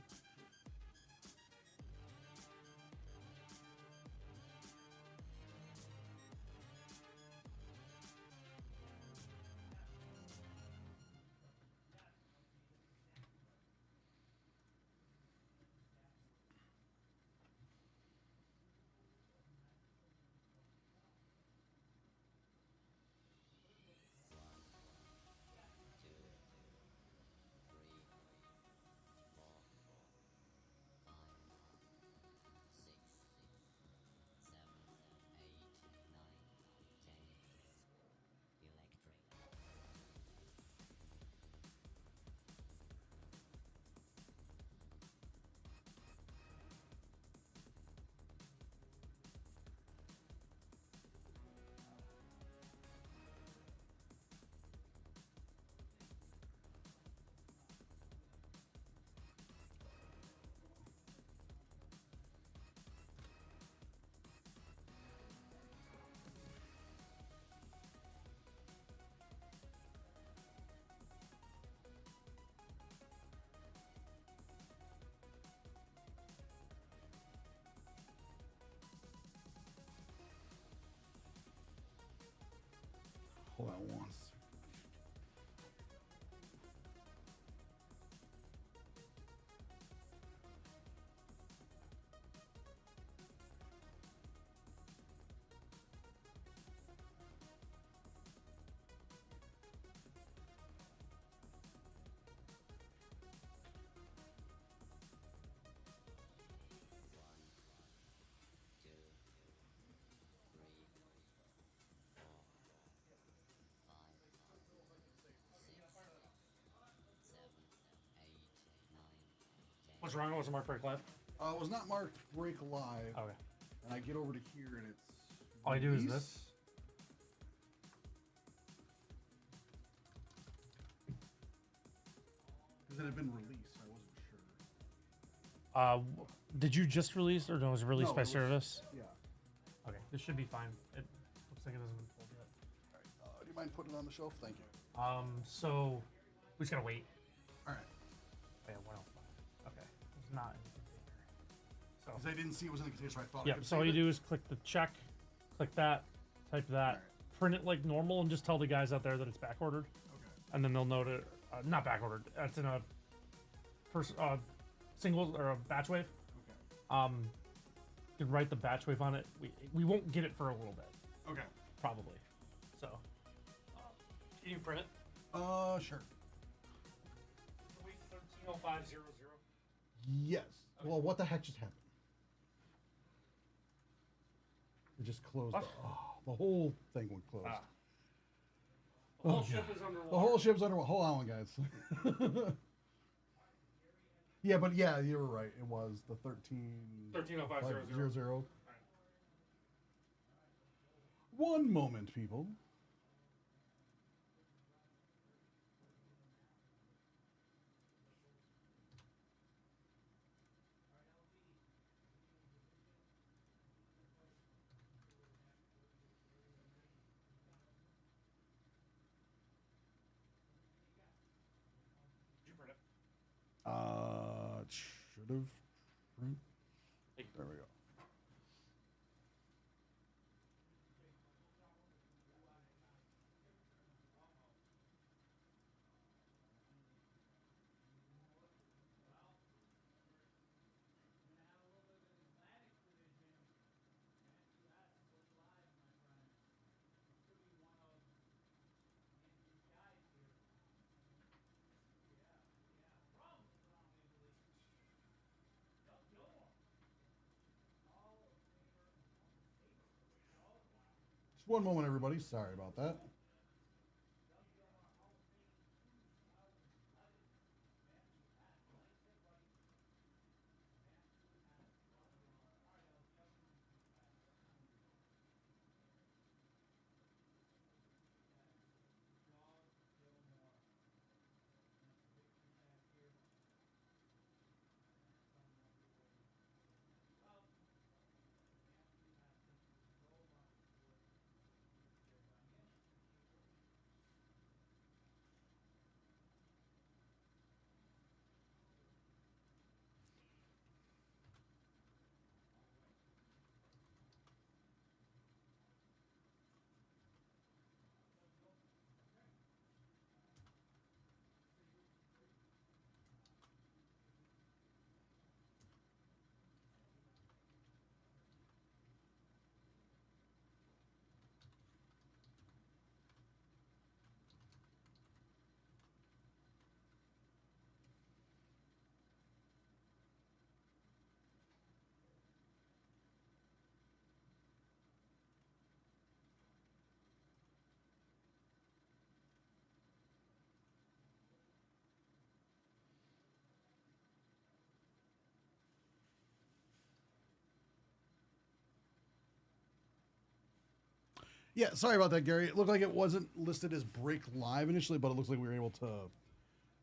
hold on once.
What's wrong? Was it marked break live?
It was not marked break live.
Okay.
And I get over to here and it's.
All I do is
release.
this.
Because it had been released, I wasn't sure.
Did you just release, or no? Was it released
No,
by
it was-
service?
Yeah.
Okay, this should be fine. It looks like it hasn't been pulled yet.
All right. Do you mind putting it on the shelf? Thank you.
So we just gotta wait.
All right.
Oh, yeah, 105. Okay, it's not in the container. So
Because I didn't see it was in the container, so I thought. I
yeah,
could
so all
save
you
it.
do is click the check, click that, type that,
Alright.
print it like normal, and just tell the guys out there that it's back ordered,
Okay.
and then they'll note it. Not back ordered. That's in a single or a batch wave.
Okay.
You can write the batch wave on it. We won't get it for a little bit,
Okay.
probably. So can you print it?
Sure.
Wait 130500.
Yes. Well, what the heck just happened? It just closed.
What?
The whole thing went closed.
The whole
Oh,
ship
God.
is underwater.
The whole ship's underwater. Hold on, guys. Yeah, but yeah, you were right. It was the
130500.
0. One moment, people.
Did you print it?
It should have. There we go. Just one moment, everybody. Sorry about that. Yeah, sorry about that, Gary. It looked like it wasn't listed as break live initially, but it looks like we were able to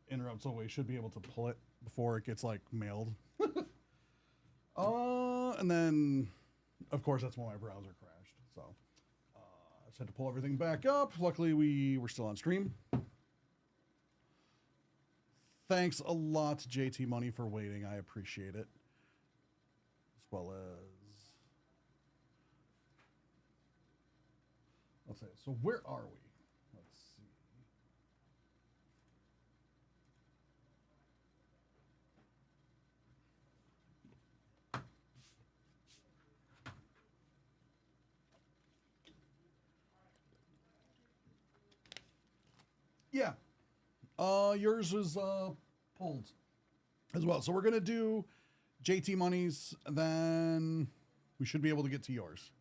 interrupt, so we should be able to pull it before it gets like mailed. And then, of course, that's when my browser crashed. So I just had to pull everything back up. Luckily, we were still on stream. Thanks a lot, JT Money, for waiting. I appreciate it. As well as, let's see. So where are we? Let's see. Yeah. Yours was pulled as well. So we're gonna do JT Money's, then we should be able to get to yours.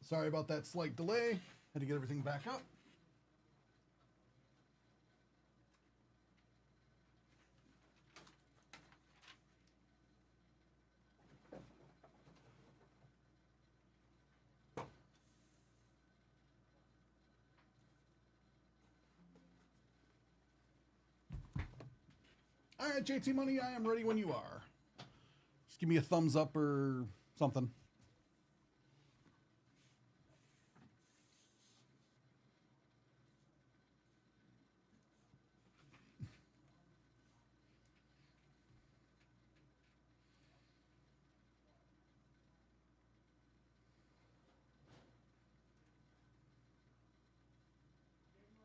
Sorry about that slight delay. Had to get everything back up. All right, JT Money, I am ready when you are. Just give me a thumbs up or something.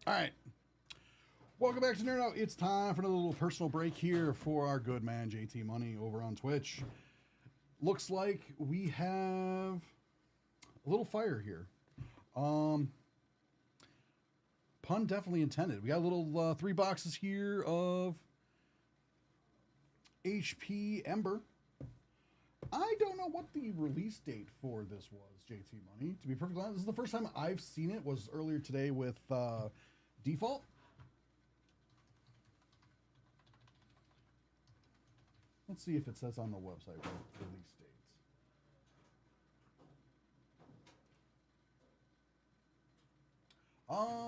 All right. Welcome back to Nerd Out. It's time for another little personal break here for our good man JT Money over on Twitch. Looks like we have a little fire here. Pun definitely intended. We got a little 3 boxes here of HP Ember. I don't know what the release date for this was, JT Money. To be perfectly honest, this is the first time I've seen it. Was earlier today with Default. Let's see if it says on the website what release dates.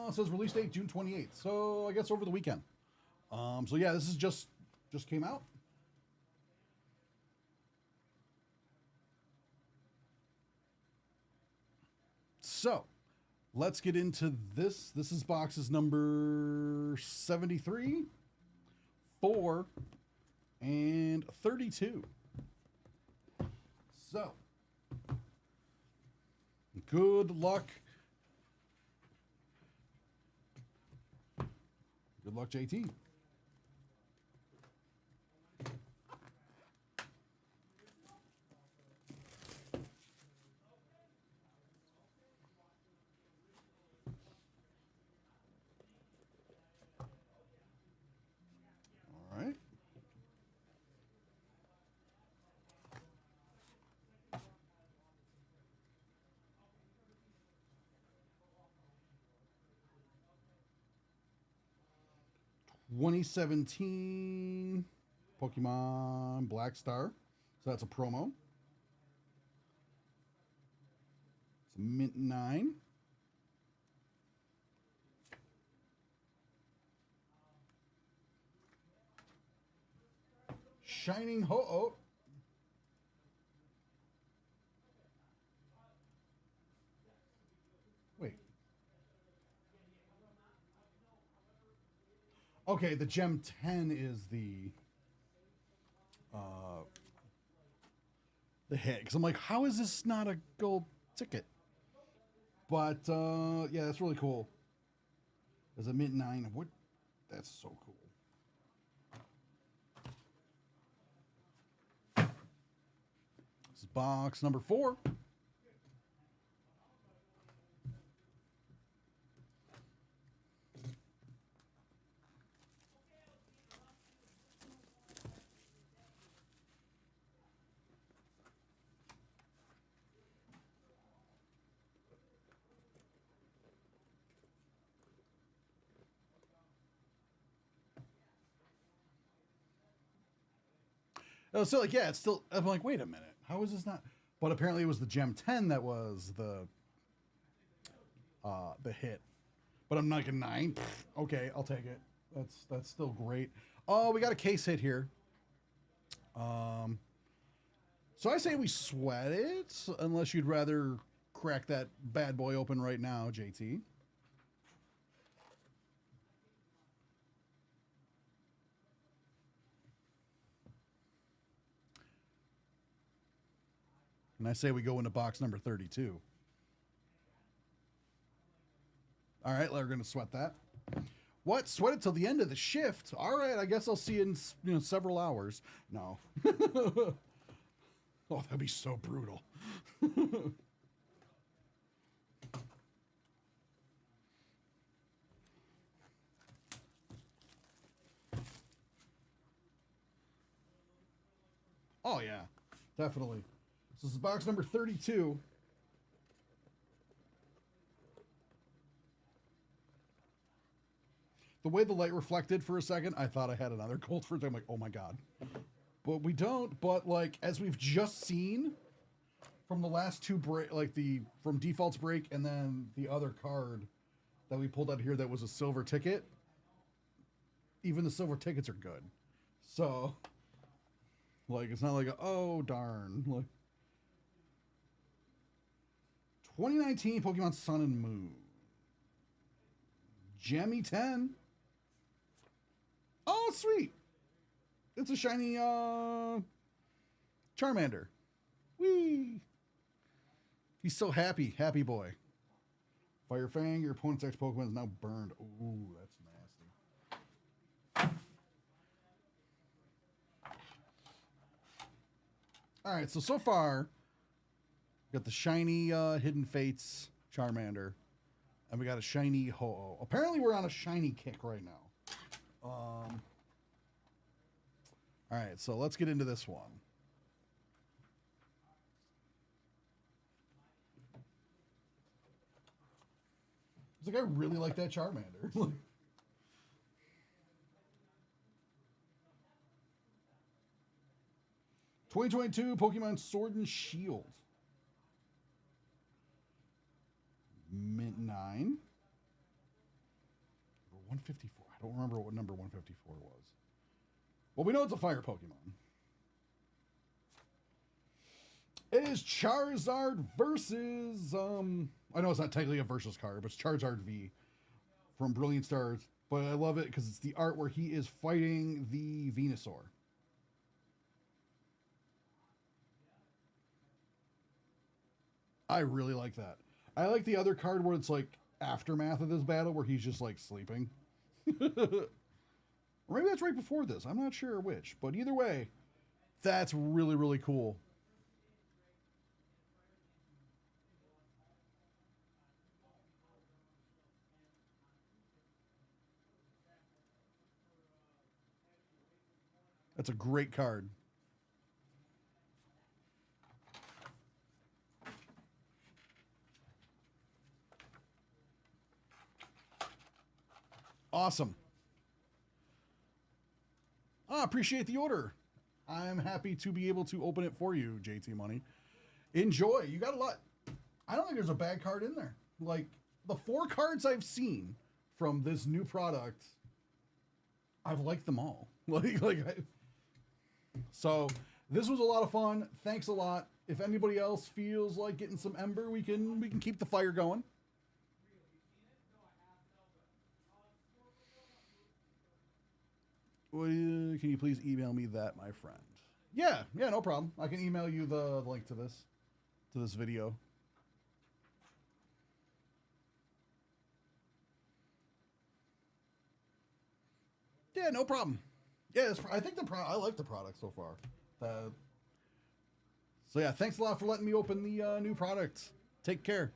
It says release date June 28th. So I guess over the weekend. So yeah, this is just came out. So let's get into this. This is boxes number 73, 4, and 32. So, good luck. Good luck, JT. All right. (2017) Pokemon Black Star. So that's a promo. It's a mint 9. Shining Ho-Oh. Wait. Okay, the Gem 10 is the hit. Because I'm like, how is this not a gold ticket? But yeah, that's really cool. There's a mint 9. What? That's so cool. This is box number 4. Oh, so like, yeah, it's still. I'm like, wait a minute, how is this not? But apparently, it was the Gem 10 that was the the hit. But I'm like a 9. Okay, I'll take it. That's still great. Oh, we got a case hit here. So I say we sweat it, unless you'd rather crack that bad boy open right now, JT. And I say we go into box number 32. All right, we're going to sweat that. What? Sweat it till the end of the shift? All right, I guess I'll see you in several hours. No. Oh, that'd be so brutal. Oh, yeah, definitely. So this is box number 32. The way the light reflected for a second, I thought I had another gold for it. I'm like, oh my God. But we don't. But like, as we've just seen from the last two break, like from Default's break and then the other card that we pulled out here that was a silver ticket, even the silver tickets are good. So, like, it's not like, oh, darn. Like, 2019 Pokemon Sun and Moon. Gemmy 10. Oh, sweet. It's a shiny Charmander. Whee! He's so happy. Happy boy. Fire Fang, your opponent's X Pokemon is now burned. Ooh, that's nasty. All right, so far, we got the shiny Hidden Fates Charmander, and we got a shiny Ho-Oh. Apparently, we're on a shiny kick right now. All right, so let's get into this one. It's like, I really like that Charmander. 2022 Pokemon Sword and Shield. Mint 9. 154. I don't remember what number 154 was. Well, we know it's a fire Pokemon. It is Charizard versus... I know it's not technically a versus card, but it's Charizard V from Brilliant Stars. But I love it because it's the art where he is fighting the Venusaur. I really like that. I like the other card where it's like aftermath of this battle where he's just like sleeping. Or maybe that's right before this. I'm not sure which. But either way, that's really, really cool. That's a great card. Awesome. I appreciate the order. I'm happy to be able to open it for you, JT Money. Enjoy. You got a lot. I don't think there's a bad card in there. Like, the 4 cards I've seen from this new product, I've liked them all. So this was a lot of fun. Thanks a lot. If anybody else feels like getting some Ember, we can keep the fire going. Can you please email me that, my friend? Yeah, no problem. I can email you the link to this video. Yeah, no problem. Yeah, I think I like the product so far. So yeah, thanks a lot for letting me open the new product. Take care.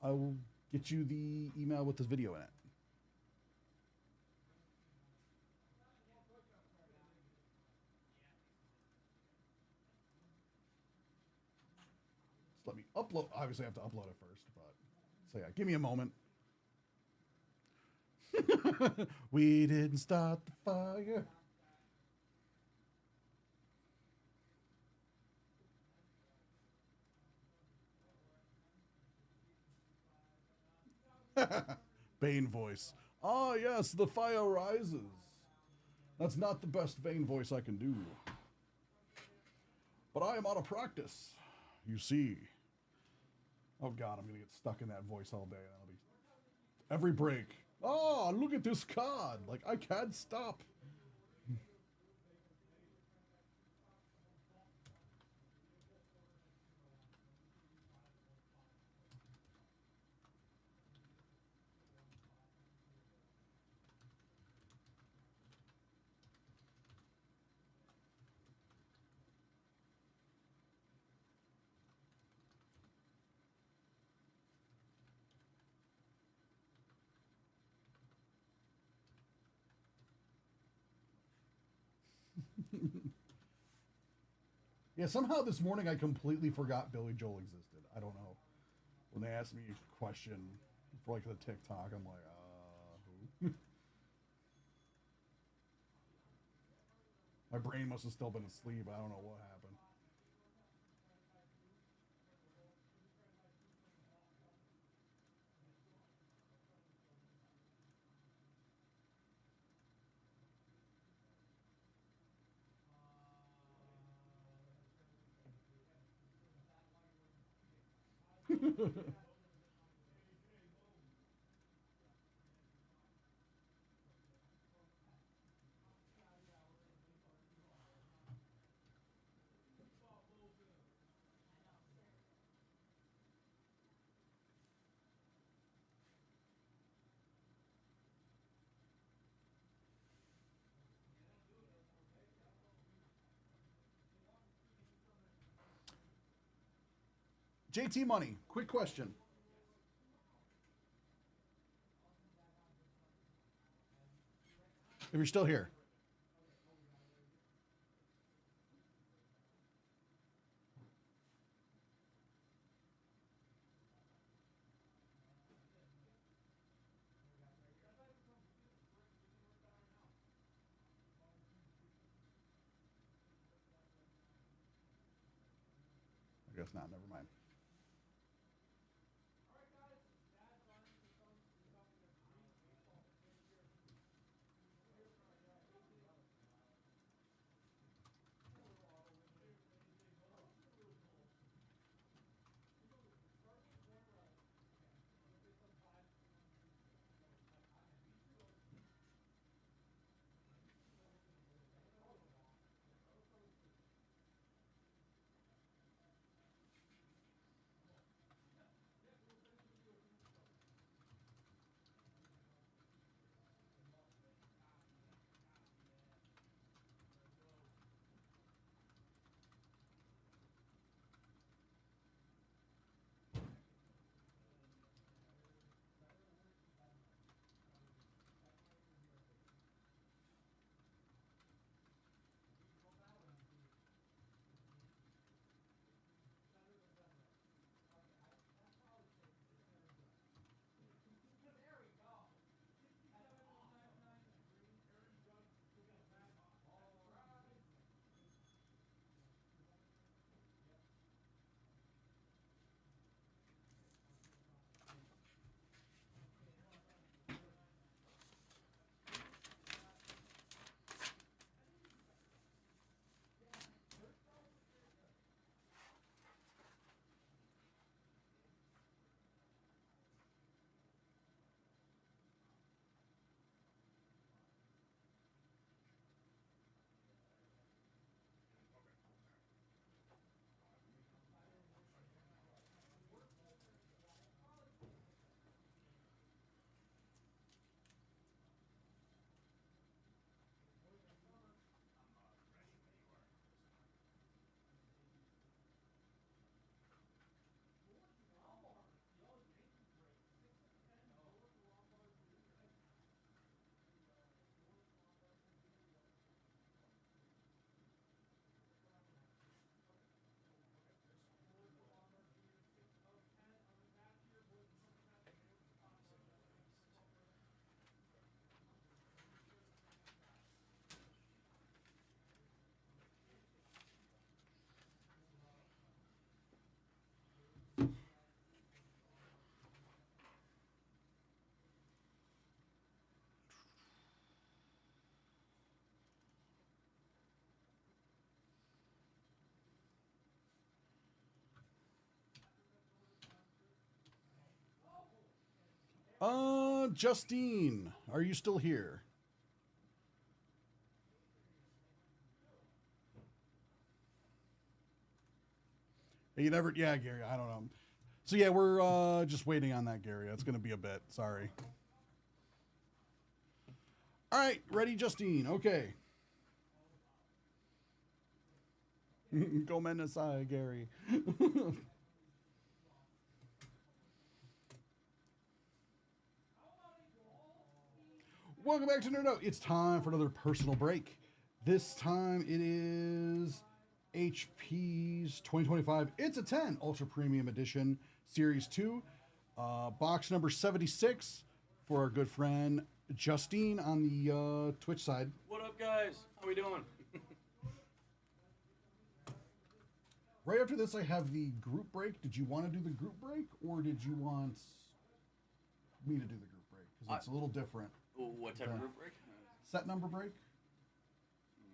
I will get you the email with this video in it. Just let me upload. Obviously, I have to upload it first, but so yeah, give me a moment. We didn't start the fire. Bane voice. Ah, yes, the fire rises. That's not the best Vane voice I can do. But I am out of practice, you see. Oh god, I'm gonna get stuck in that voice all day. That'll be every break. Oh, look at this card. Like, I can't stop. Yeah, somehow this morning I completely forgot Billy Joel existed. I don't know. When they asked me a question for like the TikTok, I'm like, who? My brain must have still been asleep. I don't know what happened. JT Money, quick question. If you're still here. I guess not, never mind. Justine, are you still here? You never, yeah, Gary, I don't know. So yeah, we're just waiting on that, Gary. It's going to be a bit. Sorry. All right, ready, Justine. Okay. Gomen aside, Gary. Welcome back to Nerd Out. It's time for another personal break. This time it is HP's 2025 It's a 10 Ultra Premium Edition Series 2, box number 76 for our good friend Justine on the Twitch side.
What up, guys? How we doing?
Right after this, I have the group break. Did you want to do the group break, or did you want me to do the group break? Because it's a little different.
What type of group break?
Set number break.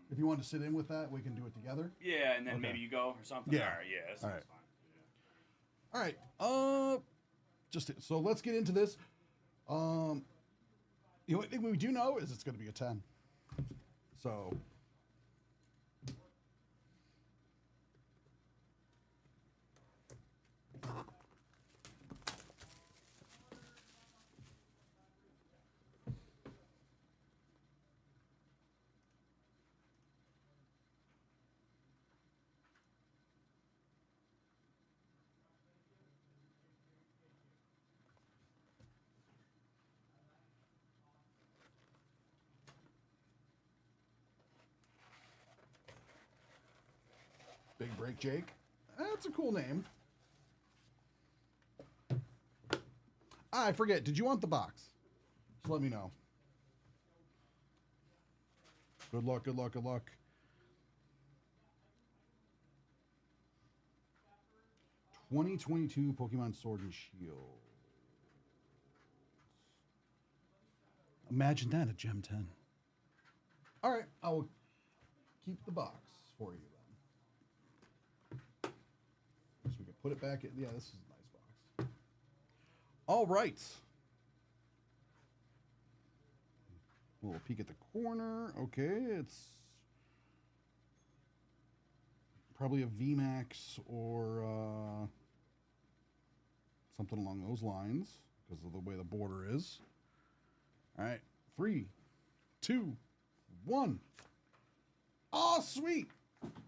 If you want to sit in with that, we can do it together.
Yeah, and then
Okay.
maybe you go or something.
Yeah.
All right. Yeah. That sounds
right.
fine.
All right. So let's get into this. You know, what we do know is it's going to be a 10. So. Big Break Jake. That's a cool name. I forget. Did you want the box? Just let me know. Good luck, good luck, good luck. (2022) Pokemon Sword and Shield. Imagine that at Gem 10. All right, I will keep the box for you then. So we can put it back in. Yeah, this is a nice box. All right. A little peek at the corner. Okay, it's probably a VMAX or something along those lines because of the way the border is. All right, 3, 2, 1. Oh, sweet!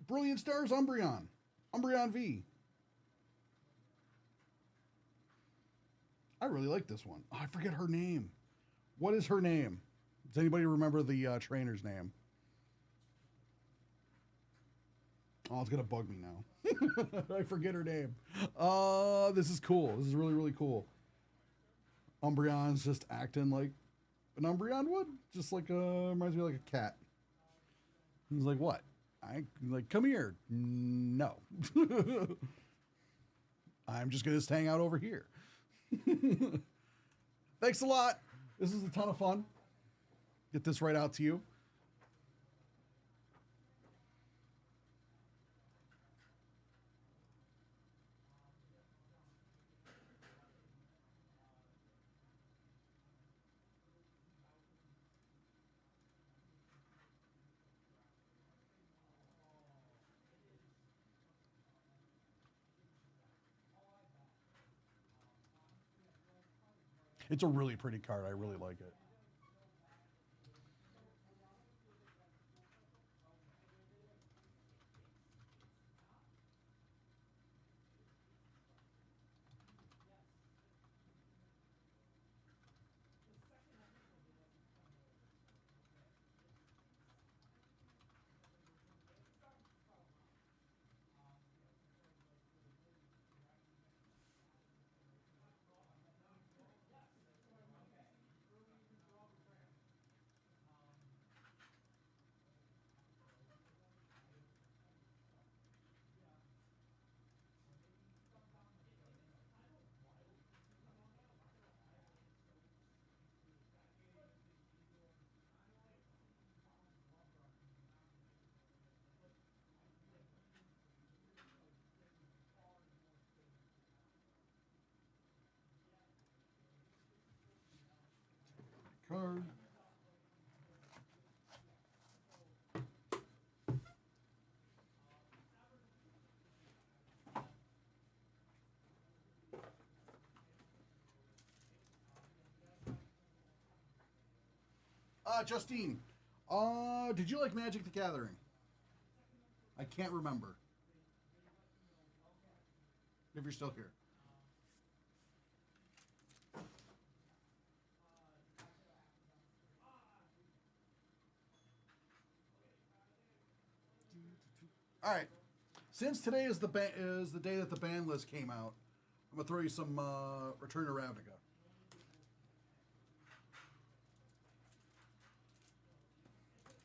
Brilliant Stars Umbreon. Umbreon V. I really like this one. Oh, I forget her name. What is her name? Does anybody remember the trainer's name? Oh, it's going to bug me now. I forget her name. This is cool. This is really, really cool. Umbreon's just acting like an Umbreon would. Just like, reminds me of like a cat. He's like, what? Come here. No. I'm just going to hang out over here. Thanks a lot. This is a ton of fun. Get this right out to you. It's a really pretty card. I really like it. card. Justine, did you like Magic the Gathering? I can't remember. If you're still here. All right. Since today is the day that the ban list came out, I'm gonna throw you some Return to Ravnica.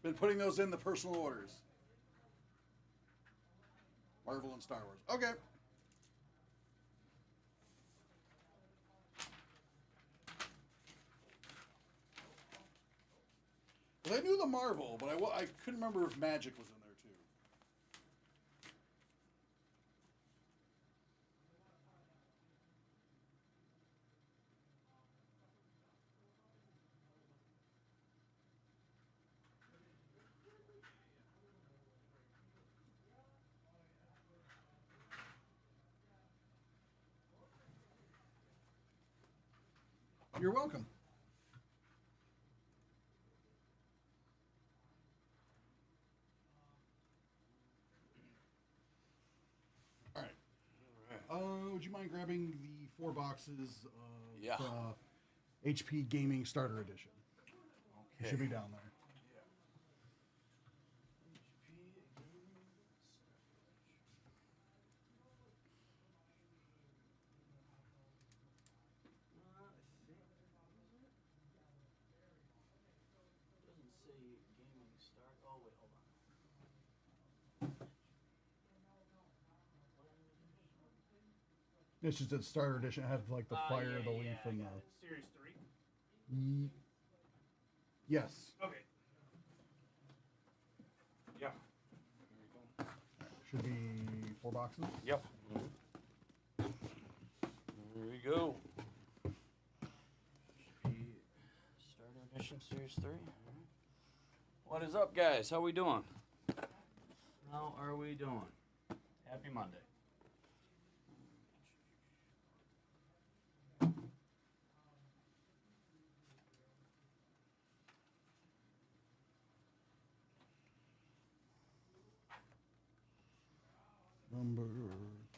Been putting those in the personal orders. Marvel and Star Wars. Okay. Well, I knew the Marvel, but I couldn't remember if Magic was in there too. You're welcome. All right. Would you mind grabbing the 4 boxes of
Yeah.
HP Gaming Starter Edition? It should be down there.
Doesn't say gaming start. Oh wait, hold on.
It's just a Starter Edition. It had like the fire, the leaf, and the.
Series 3.
Yes.
Okay.
Yeah.
Should be 4 boxes.
Yep. There we go. Starter Edition Series 3. What is up, guys? How we doing? How are we doing? Happy Monday.
Number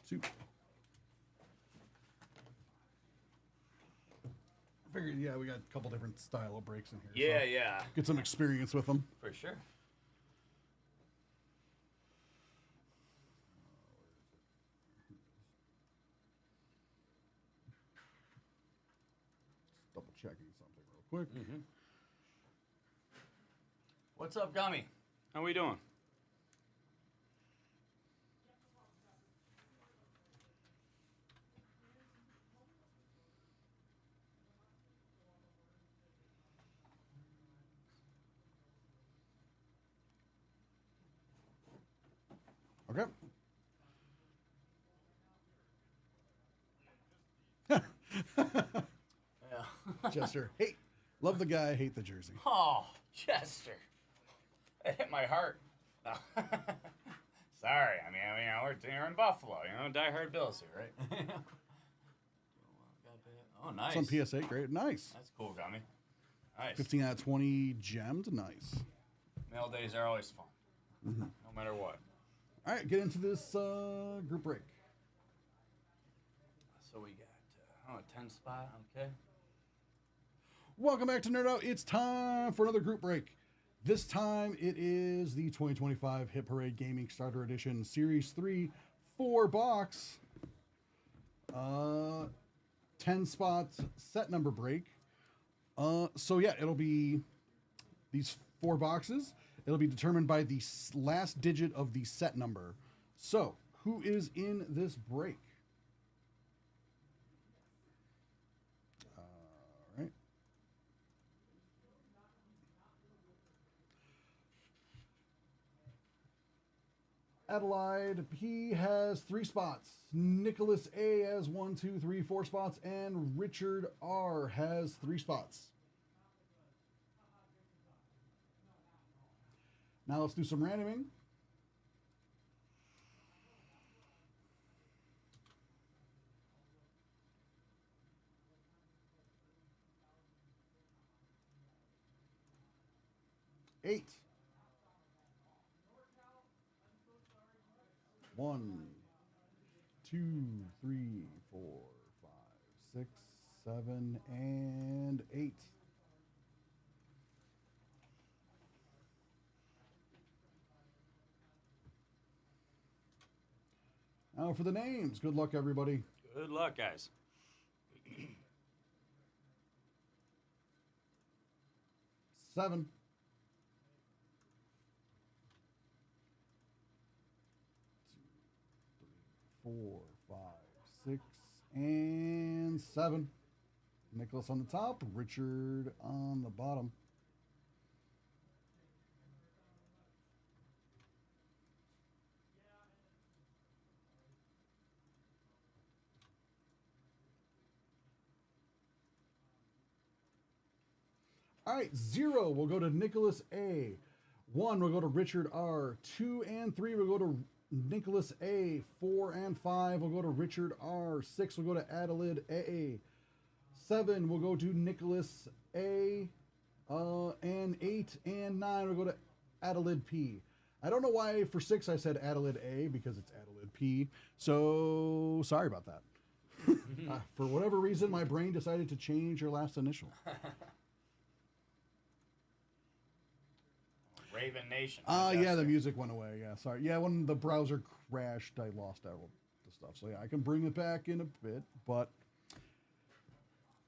2. I figured, yeah, we got a couple different style of breaks in here.
Yeah,
so
yeah.
get some experience with them.
For sure.
Double checking something real quick.
Mm-hmm. What's up, Gummy? How we doing?
Okay.
Yeah.
Jester, hey, love the guy, hate the jersey.
Oh, Chester. That hit my heart. No. Sorry. I mean, we're in Buffalo. Die-hard Bills here, right? Oh, nice.
It's on PSA, great, nice.
That's cool, Gummy. Nice.
15 out of 20 gemmed, nice.
Mail days are always fun.
Mm-hmm.
No matter what.
All right, get into this group break.
So we got, a 10 spot, okay.
Welcome back to Nerd Out. It's time for another group break. This time it is the 2025 Hit Parade Gaming Starter Edition Series 3 4-box 10 spots set number break. So yeah, it'll be these 4 boxes. It'll be determined by the last digit of the set number. So, who is in this break? All right. Adelaide, he has 3 spots. Nicholas A has 1, 2, 3, 4 spots, and Richard R has 3 spots. Now let's do some randoming. Eight. 1, 2, 3, 4, 5, 6, 7, and 8. Now for the names. Good luck, everybody.
Good luck, guys.
7. 2, 3, 4, 5, 6, and 7. Nicholas on the top, Richard on the bottom. All right, 0 will go to Nicholas A. 1 will go to Richard R. 2 and 3 will go to Nicholas A. 4 and 5 will go to Richard R. 6 will go to Adelaide A. 7 will go to Nicholas A. And 8 and 9 will go to Adelaide P. I don't know why for 6 I said Adelaide A because it's Adelaide P. So sorry about that. For whatever reason, my brain decided to change your last initial.
Raven Nation.
Yeah, the music went away. Yeah, sorry. Yeah, when the browser crashed, I lost all the stuff. So yeah, I can bring it back in a bit. But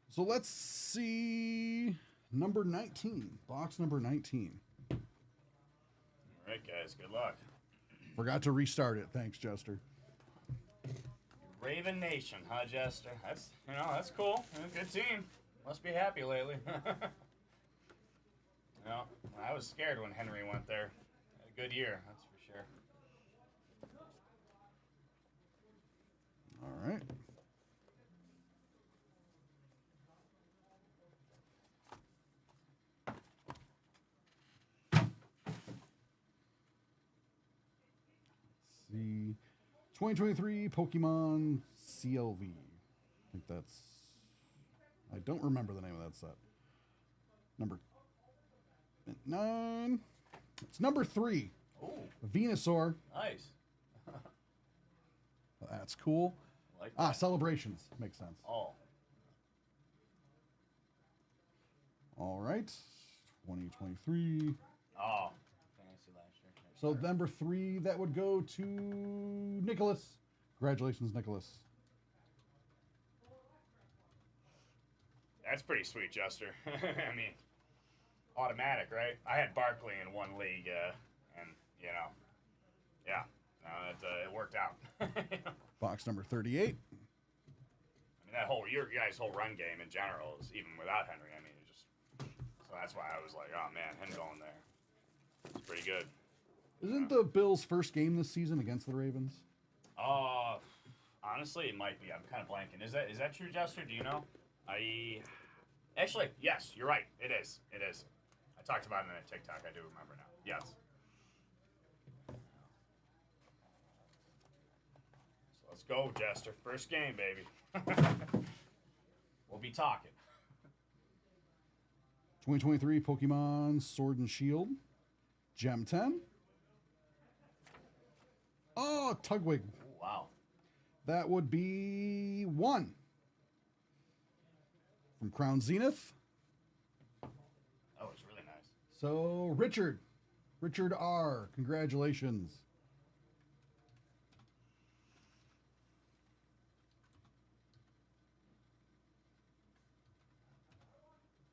so let's see number 19, box number 19.
All right, guys. Good luck.
Forgot to restart it. Thanks, Jester.
Raven Nation, huh, Jester? That's cool. Good team. Must be happy lately. No, I was scared when Henry went there. Had a good year, that's for sure.
All right. Let's see. 2023 Pokemon CLV. I think that's... I don't remember the name of that set. Number 9. It's number 3.
Ooh,
Venusaur.
nice.
That's cool.
Like that.
Celebrations. Makes sense.
Oh,
All right. 2023.
oh, fantasy last year.
So number 3, that would go to Nicholas. Congratulations, Nicholas.
That's pretty sweet, Jester. I mean, automatic, right? I had Barkley in one league, and yeah, it worked out.
Box number 38.
I mean, that whole your guys' whole run game in general is even without Henry. I mean, it just so that's why I was like, oh man, him going there, it's pretty good.
Isn't the Bills' first game this season against the Ravens?
Honestly, it might be. I'm kind of blanking. Is that true, Jester? Do you know? Actually, yes, you're right. It is. It is. I talked about it in a TikTok. I do remember now. Yes. So let's go, Jester. First game, baby. We'll be talking.
2023 Pokemon Sword and Shield. Gem 10. Oh, Tugwig.
Ooh, wow.
That would be 1. From Crown Zenith.
That was really nice.
So, Richard R. Congratulations.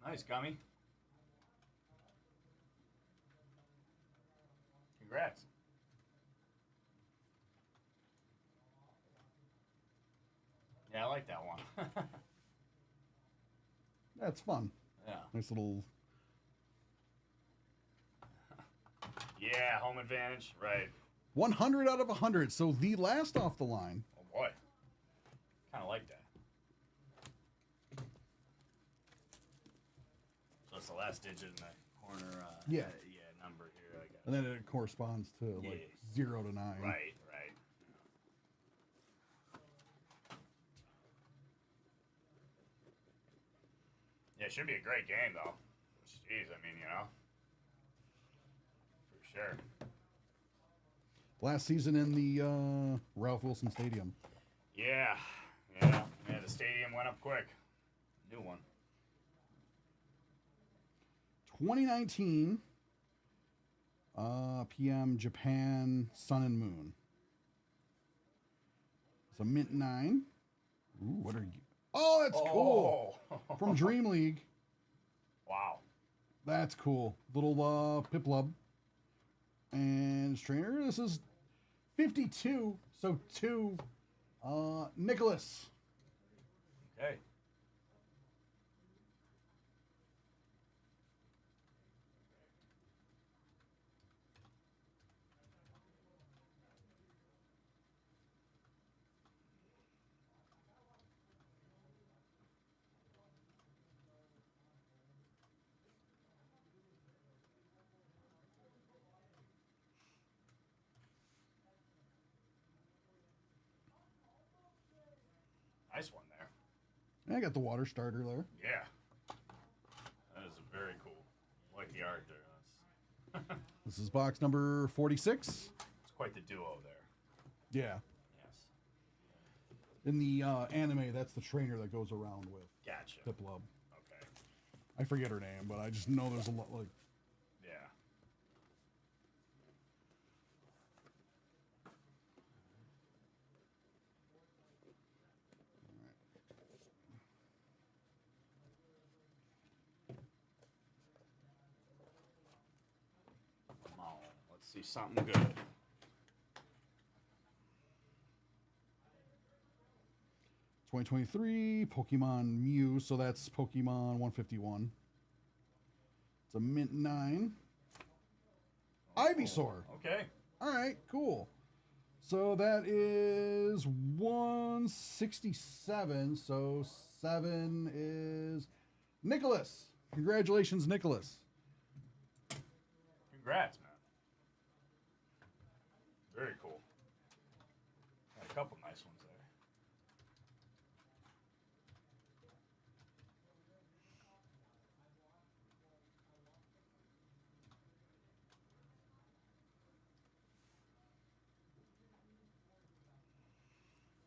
Nice, Gummy. Congrats. Yeah, I like that one.
That's fun.
Yeah.
Nice little...
Yeah, home advantage. Right.
100 out of 100. So the last off the line.
Oh, boy. Kind of like that. So it's the last digit in the corner.
Yeah.
Yeah, number here. I got
And then it corresponds to like 0 to 9.
Right, right. Yeah, it should be a great game, though. Jeez, I mean, for sure.
Last season in the Ralph Wilson Stadium.
Yeah, the stadium went up quick. New one.
2019, PM Japan Sun and Moon. It's a mint 9. Ooh, what are you? Oh, that's cool. From Dream League.
Wow.
That's cool. Little Piplub. And trainer, this is 52. So 2. Nicholas.
Okay. Nice one there.
I got the water starter there.
Yeah. That is very cool. I like the art there.
This is box number 46.
It's quite the duo there.
Yeah.
Yes.
In the anime, that's the trainer that goes around with
Gotcha.
Piplub.
Okay.
I forget her name, but I just know there's a lot like.
Yeah. Come on. Let's see something good.
$2023 Pokemon Mew, so that's Pokemon 151. It's a mint 9. Ivysaur.
Okay.
All right, cool. So that is 167. So 7 is Nicholas. Congratulations, Nicholas.
Congrats, man. Very cool. Got a couple nice ones there.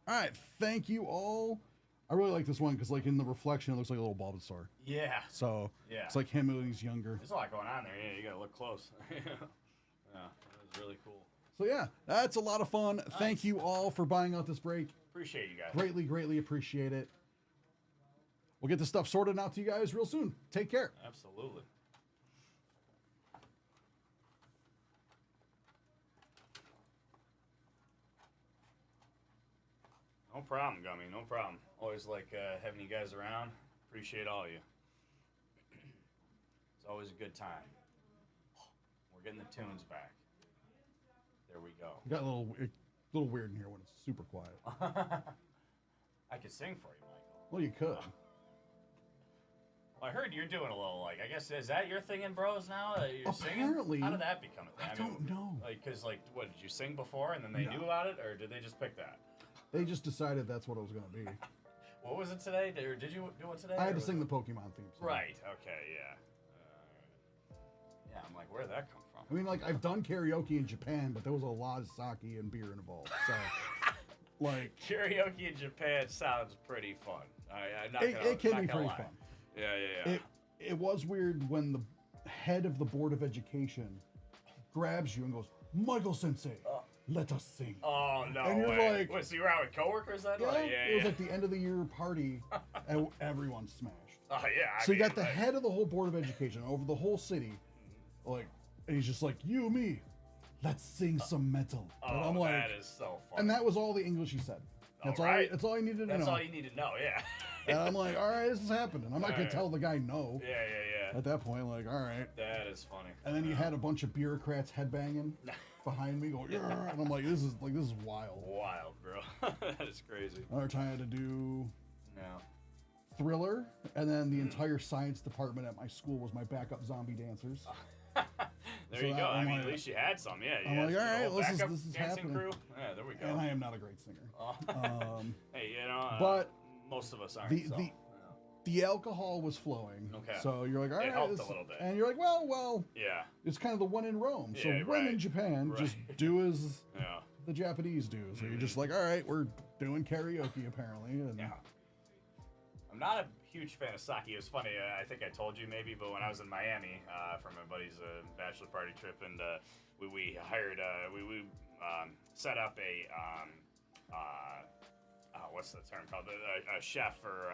All right, thank you all. I really like this one because, like, in the reflection, it looks like a little Bulbasaur.
Yeah.
So
Yeah.
it's like him when he's younger.
There's a lot going on there. Yeah, you gotta look close. Yeah, that was really cool.
So yeah, that's a lot of fun. Thank you all for buying out this break.
Appreciate you guys.
Greatly, greatly appreciate it. We'll get this stuff sorted out to you guys real soon. Take care.
Absolutely. No problem, Gummy. No problem. Always like having you guys around. Appreciate all of you. It's always a good time. We're getting the tunes back. There we go.
It got a little weird in here when it's super quiet.
I could sing for you, Michael.
Well, you could.
Well, I heard you're doing a little, like, I guess, is that your thing in Bros now? You're
Apparently.
singing? How did that become a thing?
I don't know.
Like, because, like, what, did you sing before and then they
No.
knew about it? Or did they just pick that?
They just decided that's what it was going to be.
What was it today? Or did you do it today?
I had
or
to
was
sing
it-
the Pokemon theme song.
Right, okay, yeah. Yeah, I'm like, where'd that come from?
I mean, like, I've done karaoke in Japan, but there was a lot of sake and beer involved. So, like,
Karaoke in Japan sounds pretty fun. I'm not
it
gonna,
can
not
be
gonna
pretty
lie.
fun.
Yeah.
It was weird when the head of the Board of Education grabs you and goes, Michael Sensei, let us sing.
Oh, no
And you're
way.
like-
What, so you were out with coworkers then?
Yeah,
Like,
it was like the end of the year party, and everyone smashed.
Oh, yeah.
So you got the head of the whole Board of Education over the whole city, like, and he's just like, you, me, let's sing some metal. And I'm like,
that is so fun.
and that was all the English he said. That's all.
right.
That's all I needed to
That's
know.
all you need to know, yeah.
And I'm like, all right, this is happening. I'm not gonna
Alright.
tell the guy no.
Yeah.
At that point, like, all right.
That is funny.
And then you had a bunch of bureaucrats headbanging behind me, going, "Yeah," and I'm like, this is wild.
Wild, bro. That is crazy.
Another time I had to do
Yeah.
Thriller, and then the entire science department at my school was my backup zombie dancers.
There
So
you
that-
go. I
I'm
mean,
like-
at least you had some. Yeah.
I'm
yeah.
like,
So
all
the
right,
whole
this is
backup
dancing
dancing
happening.
crew. Yeah, there we go.
And I am not a great singer.
Oh.
Um,
Hey, you know,
but
most of us aren't.
the
so,
the
you know.
the alcohol was flowing.
Okay.
So you're like, all right,
helped a
this-
little bit.
and you're like, well,
Yeah.
it's kind of the one in Rome. So
Yeah,
when
right.
in Japan, just
Right.
do as
Yeah.
the Japanese do. So you're just like, all right, we're doing karaoke apparently. And
Yeah. I'm not a huge fan of sake. It was funny. I think I told you maybe, but when I was in Miami for my buddy's bachelor party trip, and we hired we set up a what's the term called, a chef or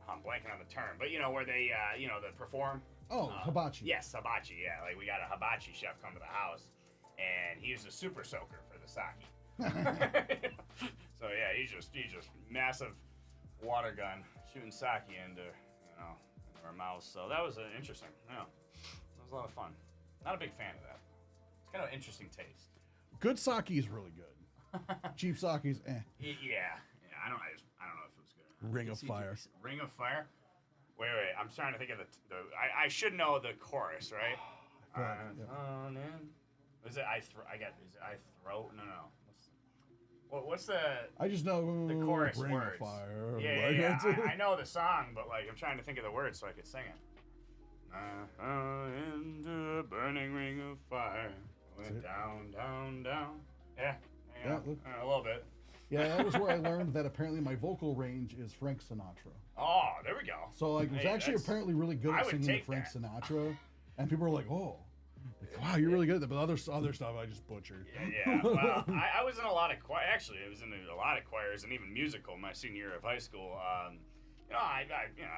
I'm blanking on the term, but you know where they they perform.
Oh, hibachi.
Yes, hibachi. Yeah, like we got a hibachi chef come to the house, and he was a super soaker for the sake. So yeah, he's just massive water gun shooting sake into into our mouths. So that was interesting. Yeah, that was a lot of fun. Not a big fan of that. It's kind of an interesting taste.
Good sake is really good. Cheap sake is
Yeah. I don't know if it was good.
Ring of Fire.
Ring of Fire. Wait. I'm trying to think of I should know the chorus, right? Is it I throw? No. What's the
I just know
the chorus
Ring
words?
of Fire.
Yeah.
Like,
I know the song, but like I'm trying to think of the words so I could sing it. In the burning ring of fire, went down. Yeah. A little bit.
Yeah, that was where I learned that apparently my vocal range is Frank Sinatra.
Oh, there we go.
So like, I was
Hey,
actually
that's-
apparently really good
I
at
would
singing
take
Frank
that.
Sinatra, and people were like, "Oh, like, wow, you're really good at that." But other stuff I just butchered.
Yeah. Well, I was in a lot of actually, I was in a lot of choirs and even musical my senior year of high school. I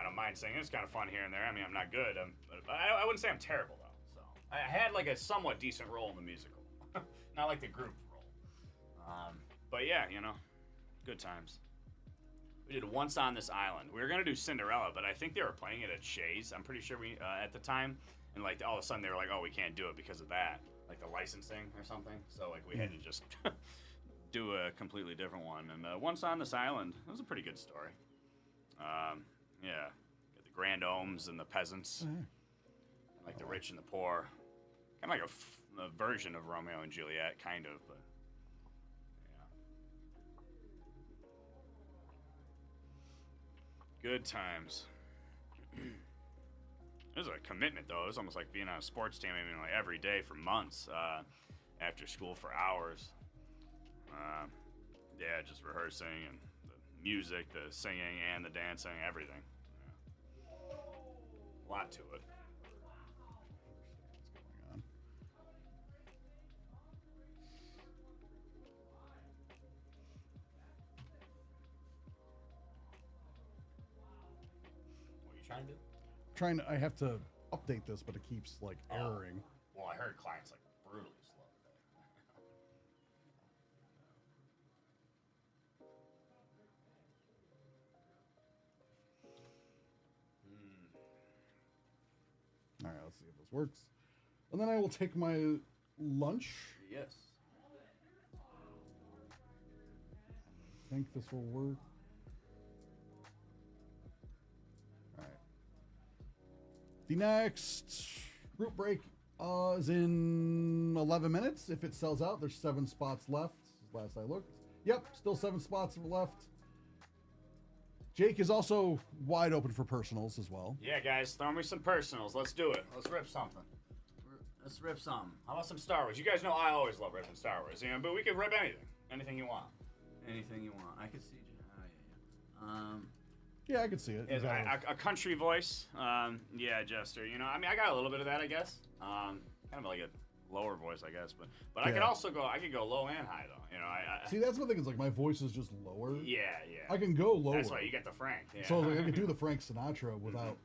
don't mind singing. It's kind of fun here and there. I mean, I'm not good, but I wouldn't say I'm terrible though. So I had like a somewhat decent role in the musical, not like the group role. But yeah, good times. We did Once on This Island. We were gonna do Cinderella, but I think they were playing it at Shays. I'm pretty sure we at the time, and like all of a sudden they were like, "Oh, we can't do it because of that, like the licensing or something." So like we had to just do a completely different one. And Once on This Island, it was a pretty good story. Yeah, got the grand ohms and the peasants, and like the rich and the poor, kind of like a version of Romeo and Juliet, kind of, but. Good times. It was a commitment, though. It was almost like being on a sports team, I mean, like every day for months, after school for hours. Yeah, just rehearsing and the music, the singing, and the dancing, everything. Yeah. A lot to it.
What's going on?
What are you trying to do?
I have to update this, but it keeps like erroring.
Well, I heard clients like brutally slow today.
All right, let's see if this works. And then I will take my lunch.
Yes.
I think this will work. All right. The next group break is in 11 minutes. If it sells out, there's 7 spots left. Last I looked. Yep, still 7 spots left. Jake is also wide open for personals as well.
Yeah, guys, throw me some personals. Let's do it. Let's rip something. Let's rip something. How about some Star Wars? You guys know I always love ripping Star Wars, but we could rip anything. Anything you want.
Anything you want. I can see you. Oh,
Yeah, I could see it.
Is
You got
a country voice. Yeah, Jester. I mean, I got a little bit of that, I guess. Kind of like a lower voice, I guess, but I could
Yeah.
also go. I could go low and high though.
See, that's the thing. Is like my voice is just lower.
Yeah.
I can go lower.
That's why you get the Frank. Yeah.
So like, I can do the Frank Sinatra without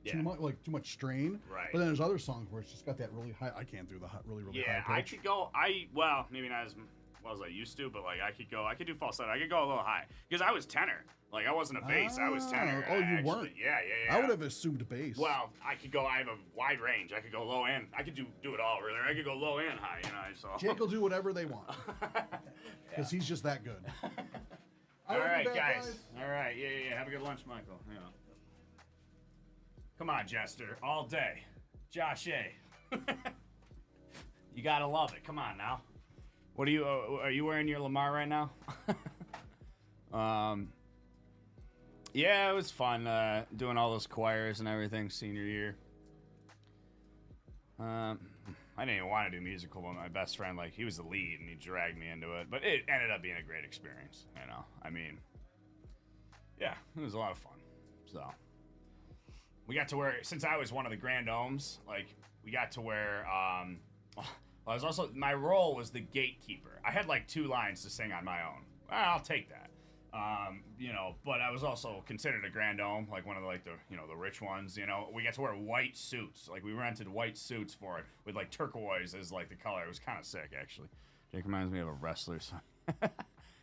Yeah.
too much strain.
Right.
But then there's other songs where it's just got that really high. I can't do the really
Yeah,
high
I
pitch.
could go. Well, maybe not as well as I used to, but like I could do falsetto. I could go a little high because I was tenor. Like I wasn't a bass. I was tenor.
Oh, you
actually.
weren't?
Yeah.
I would have assumed bass.
Well, I could go. I have a wide range. I could go low and I could do it all really. I could go low and high. So.
Jake will do whatever they want because he's just that good.
All right, guys. All right. Yeah. Have a good lunch, Michael. Come on, Jester. All day. Josh A. You gotta love it. Come on now. What are you wearing your Lamar right now? Yeah, it was fun doing all those choirs and everything senior year. I didn't even want to do musical, but my best friend, like, he was the lead and he dragged me into it. But it ended up being a great experience, you know. I mean, yeah, it was a lot of fun. So we got to wear, since I was one of the grand ohms, like, we got to wear, I was also, my role was the gatekeeper. I had like 2 lines to sing on my own. Well, I'll take that. You know, but I was also considered a grand dome, like one of the, like the, you know, the rich ones, you know. We got to wear white suits. Like, we rented white suits for it with like turquoise as like the color. It was kind of sick, actually. Jake reminds me of a wrestler. So.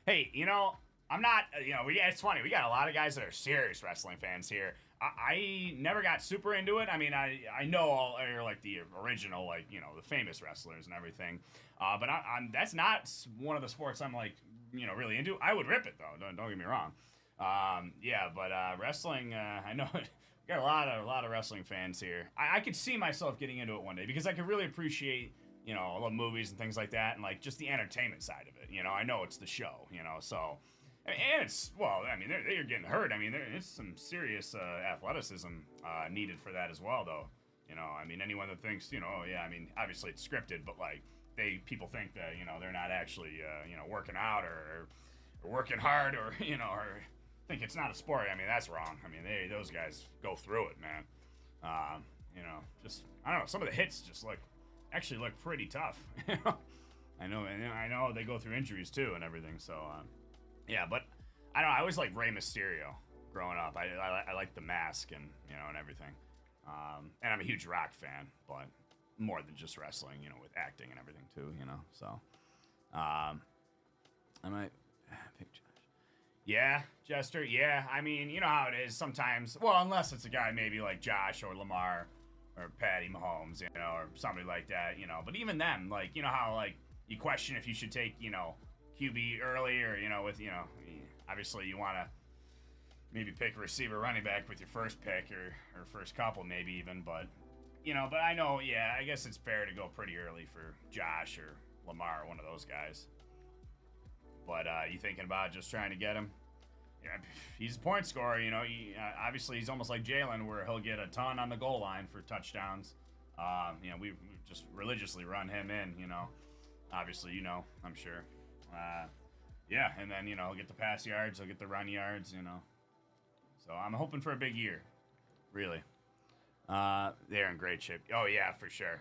Hey, you know, I'm not, you know, it's funny. We got a lot of guys that are serious wrestling fans here. I never got super into it. I mean, I know all, or like the original, like, you know, the famous wrestlers and everything. But I'm that's not one of the sports I'm like, you know, really into. I would rip it though. Don't get me wrong. Yeah, but wrestling, I know we got a lot of wrestling fans here. I could see myself getting into it one day because I could really appreciate, you know, all the movies and things like that, and like just the entertainment side of it. You know, I know it's the show, you know, so. And it's, well, I mean, they're getting hurt. I mean, it's some serious athleticism needed for that as well, though. You know, I mean, anyone that thinks, you know, oh, yeah, I mean, obviously it's scripted, but, like, people think that, you know, they're not actually, you know, working out or working hard or, you know, or think it's not a sport. I mean, that's wrong. I mean, those guys go through it, man. You know, just, I don't know, some of the hits just actually look pretty tough. I know they go through injuries, too, and everything, so, yeah, but I don't know. I always liked Rey Mysterio growing up. I like the mask and, you know, and everything. And I'm a huge Rock fan, but more than just wrestling, you know, with acting and everything too, you know. So, I might pick Josh. Yeah, Jester. Yeah, I mean, you know how it is sometimes. Well, unless it's a guy maybe like Josh or Lamar or Patty Mahomes, you know, or somebody like that, you know. But even them, like, you know how like you question if you should take, you know, QB early, or, you know, with, you know, obviously you want to maybe pick a receiver, running back with your first pick or first couple maybe even, but, you know, but I know, yeah, I guess it's fair to go pretty early for Josh or Lamar, one of those guys. But you thinking about just trying to get him? Yeah, he's a point scorer, you know. Obviously he's almost like Jalen, where he'll get a ton on the goal line for touchdowns. You know, we just religiously run him in, you know. Obviously, you know, I'm sure. Yeah, and then, you know, he'll get the pass yards, he'll get the run yards, you know. So I'm hoping for a big year, really. They're in great shape. Oh, yeah, for sure.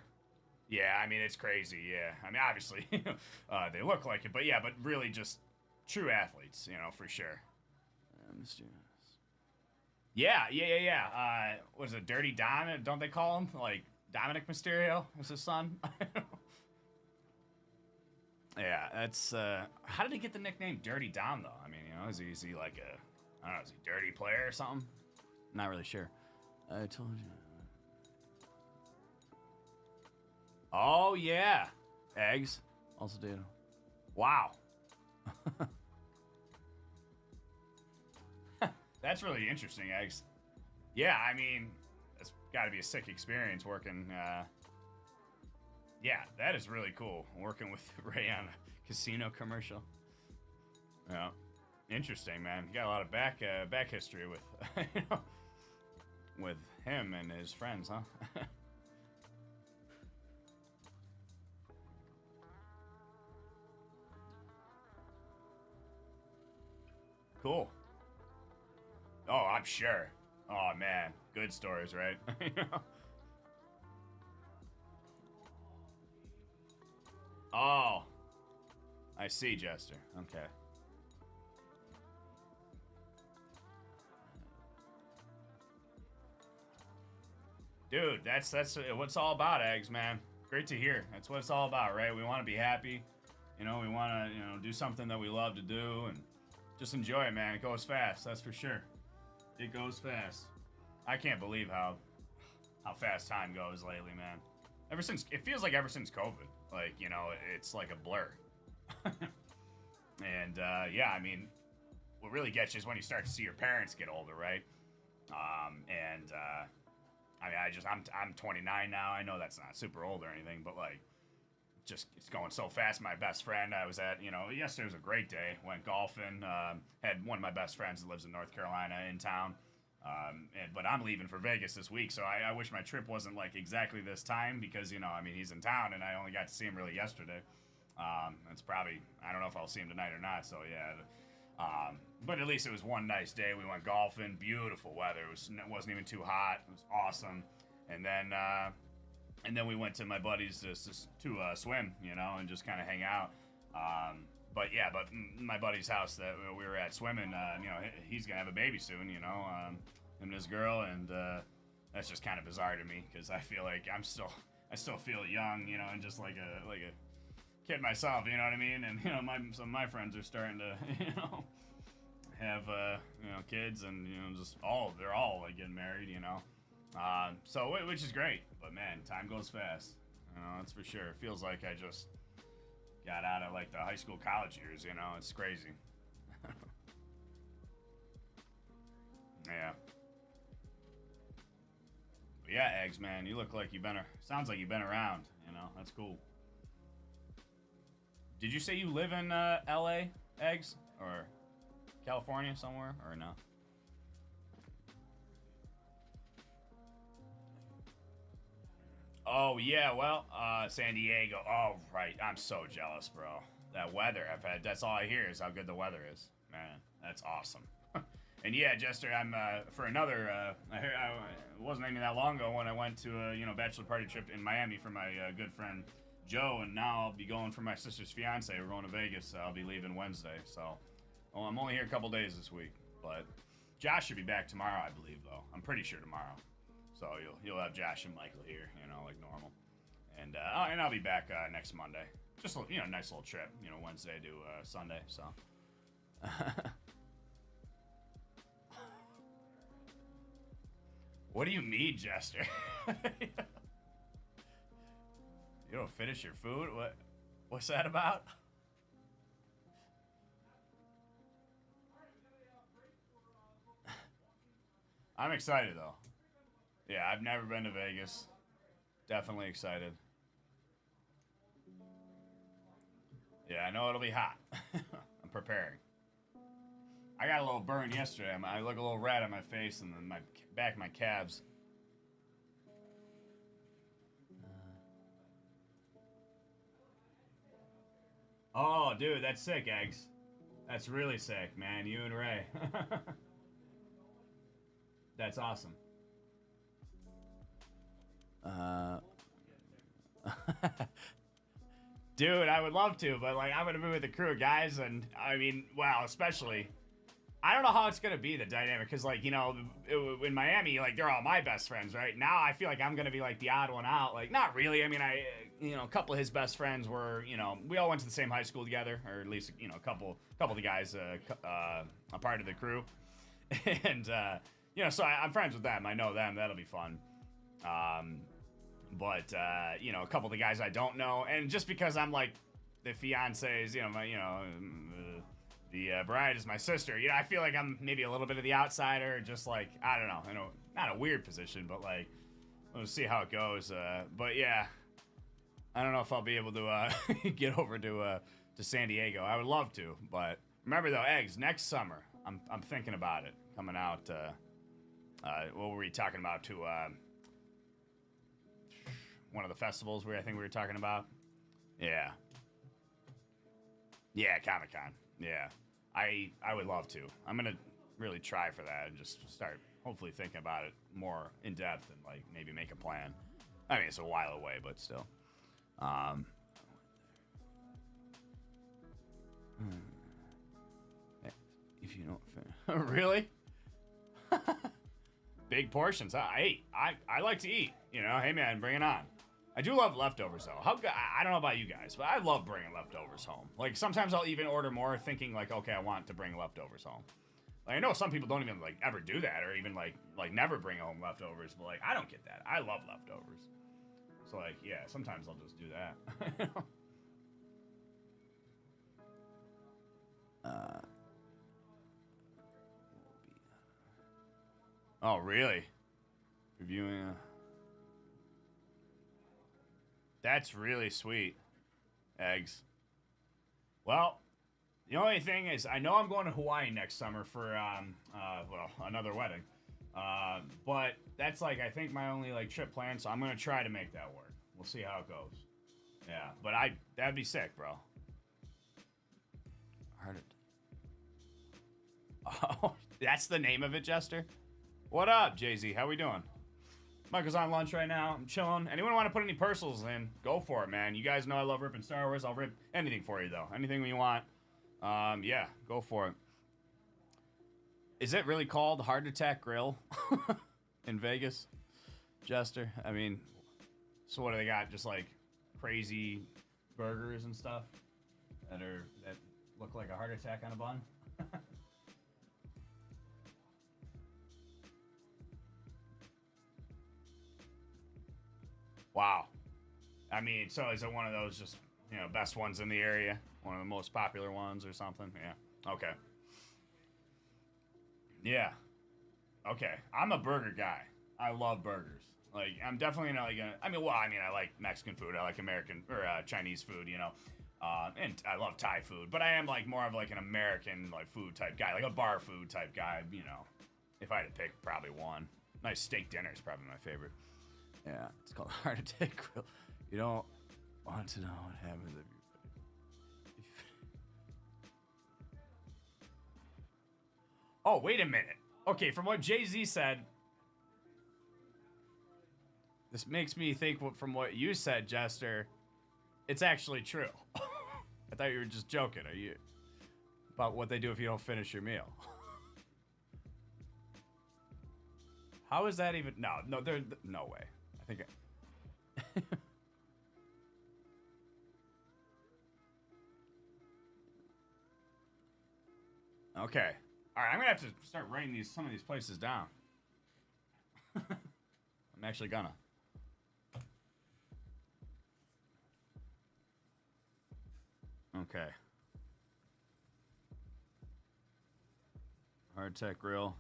Yeah, I mean, it's crazy, yeah. I mean, obviously, they look like it, but yeah, but really just true athletes, you know, for sure. Yeah. Was it Dirty Dom? Don't they call him? Like, Dominic Mysterio was his son? Yeah, that's, how did he get the nickname Dirty Dom, though? I mean, you know, is he like a, I don't know, is he a dirty player or something? Not really sure. I told you. Oh, yeah. Eggs. Also did. Wow. That's really interesting, Eggs. Yeah, I mean, it's got to be a sick experience working, yeah, that is really cool, working with Ray on a casino commercial. Yeah, interesting, man. You got a lot of back history with, you know, with him and his friends, huh? Cool. Oh, I'm sure. Oh, man. Good stories, right? Oh. I see, Jester. Okay. Dude, that's what it's all about, Eggs, man. Great to hear. That's what it's all about, right? We want to be happy. You know, we want to, you know, do something that we love to do and just enjoy it, man. It goes fast, that's for sure. It goes fast. I can't believe how fast time goes lately, man. It feels like ever since COVID. Like, you know, it's like a blur. And, yeah, I mean, what really gets you is when you start to see your parents get older, right? I mean, I'm 29 now. I know that's not super old or anything, but like, just it's going so fast. My best friend, I was at, yesterday was a great day. Went golfing. Had one of my best friends that lives in North Carolina in town. But I'm leaving for Vegas this week, so I wish my trip wasn't like exactly this time because I mean, he's in town and I only got to see him really yesterday. It's probably, I don't know if I'll see him tonight or not. So yeah. But at least it was one nice day. We went golfing. Beautiful weather. It wasn't even too hot. It was awesome. And then we went to my buddies to swim, and just kind of hang out. But my buddy's house that we were at swimming, he's gonna have a baby soon, him and his girl, and that's just kind of bizarre to me because I feel like I still feel young, and just like a kid myself, you know what I mean? And some of my friends are starting to, have kids, and they're all like getting married, so which is great. But man, time goes fast, that's for sure. It feels like I just got out of like the high school, college years, it's crazy. Yeah. But yeah, Eggs, man, you look like sounds like you've been around, that's cool. Did you say you live in LA, Eggs? Or California somewhere, or no? Oh, yeah, well, San Diego. Oh, right. I'm so jealous, bro. That weather that's all I hear is how good the weather is. Man, that's awesome. And yeah, Jester, I'm, for another, it wasn't even that long ago when I went to a, bachelor party trip in Miami for my good friend Joe, and now I'll be going for my sister's fiance. We're going to Vegas. I'll be leaving Wednesday, so. Well, I'm only here a couple days this week, but Josh should be back tomorrow, I believe, though. I'm pretty sure tomorrow. So you'll have Josh and Michael here, like normal. And I'll be back next Monday. Just a nice little trip, Wednesday to Sunday. So. What do you mean, Jester? You don't finish your food? What's that about? I'm excited though. Yeah, I've never been to Vegas. Definitely excited. Yeah, I know it'll be hot. I'm preparing. I got a little burn yesterday. I look a little red on my face and then my back of my calves. Oh, dude, that's sick, Eggs. That's really sick, man. You and Ray. That's awesome. Dude, I would love to, but like I'm gonna be with the crew of guys, and I mean, wow, especially, I don't know how it's gonna be the dynamic, because like in Miami, like they're all my best friends, right? Now I feel like I'm gonna be like the odd one out. Like not really. I mean, a couple of his best friends were, we all went to the same high school together, or at least a couple of the guys a part of the crew, and. So I'm friends with them. I know them. That'll be fun. But a couple of the guys I don't know, and just because I'm like the fiance's, the bride is my sister. I feel like I'm maybe a little bit of the outsider. Just like I don't know, not a weird position, but like we'll see how it goes. But yeah, I don't know if I'll be able to get over to San Diego. I would love to, but remember though, Eggs next summer. I'm thinking about it coming out. What were we talking about to one of the festivals I think we were talking about? Yeah, Comic-Con. Yeah, I would love to. I'm gonna really try for that and just start hopefully thinking about it more in depth and like maybe make a plan. I mean, it's a while away, but still. If you don't really. Big portions. I like to eat. Hey man, bring it on. I do love leftovers though. I don't know about you guys, but I love bringing leftovers home. Like sometimes I'll even order more, thinking like, okay, I want to bring leftovers home. Like I know some people don't even like ever do that, or even like never bring home leftovers. But like I don't get that. I love leftovers. So like yeah, sometimes I'll just do that. Oh really? Reviewing. That's really sweet. Eggs. Well, the only thing is, I know I'm going to Hawaii next summer for, well, another wedding. But that's like, I think my only like trip plan, so I'm going to try to make that work. We'll see how it goes. Yeah, but that'd be sick, bro.
Heard it.
Oh, that's the name of it, Jester? What up, Jay-Z? How we doing? Michael's on lunch right now. I'm chilling. Anyone want to put any personals in? Go for it, man. You guys know I love ripping Star Wars. I'll rip anything for you, though. Anything you want. Yeah, go for it. Is it really called Heart Attack Grill in Vegas, Jester? I mean, so what do they got? Just like crazy burgers and stuff that look like a heart attack on a bun? Wow. I mean, so is it one of those just, you know, best ones in the area? One of the most popular ones or something? Yeah. Okay. Yeah. Okay. I'm a burger guy. I love burgers. Like, I'm definitely not like I like Mexican food. I like American or Chinese food, you know. And I love Thai food, but I am like more of like an American like food type guy, like a bar food type guy, you know. If I had to pick probably one. Nice steak dinner is probably my favorite.
Yeah, it's called Heart Attack Grill. You don't want to know what happens if you...
Oh, wait a minute. Okay, from what Jay-Z said, this makes me think from what you said, Jester, it's actually true. I thought you were just joking. Are you about what they do if you don't finish your meal? How is that even? No, there's no way. I think. Okay. All right. I'm gonna have to start writing some of these places down. I'm actually gonna. Okay. Hard Tech Grill.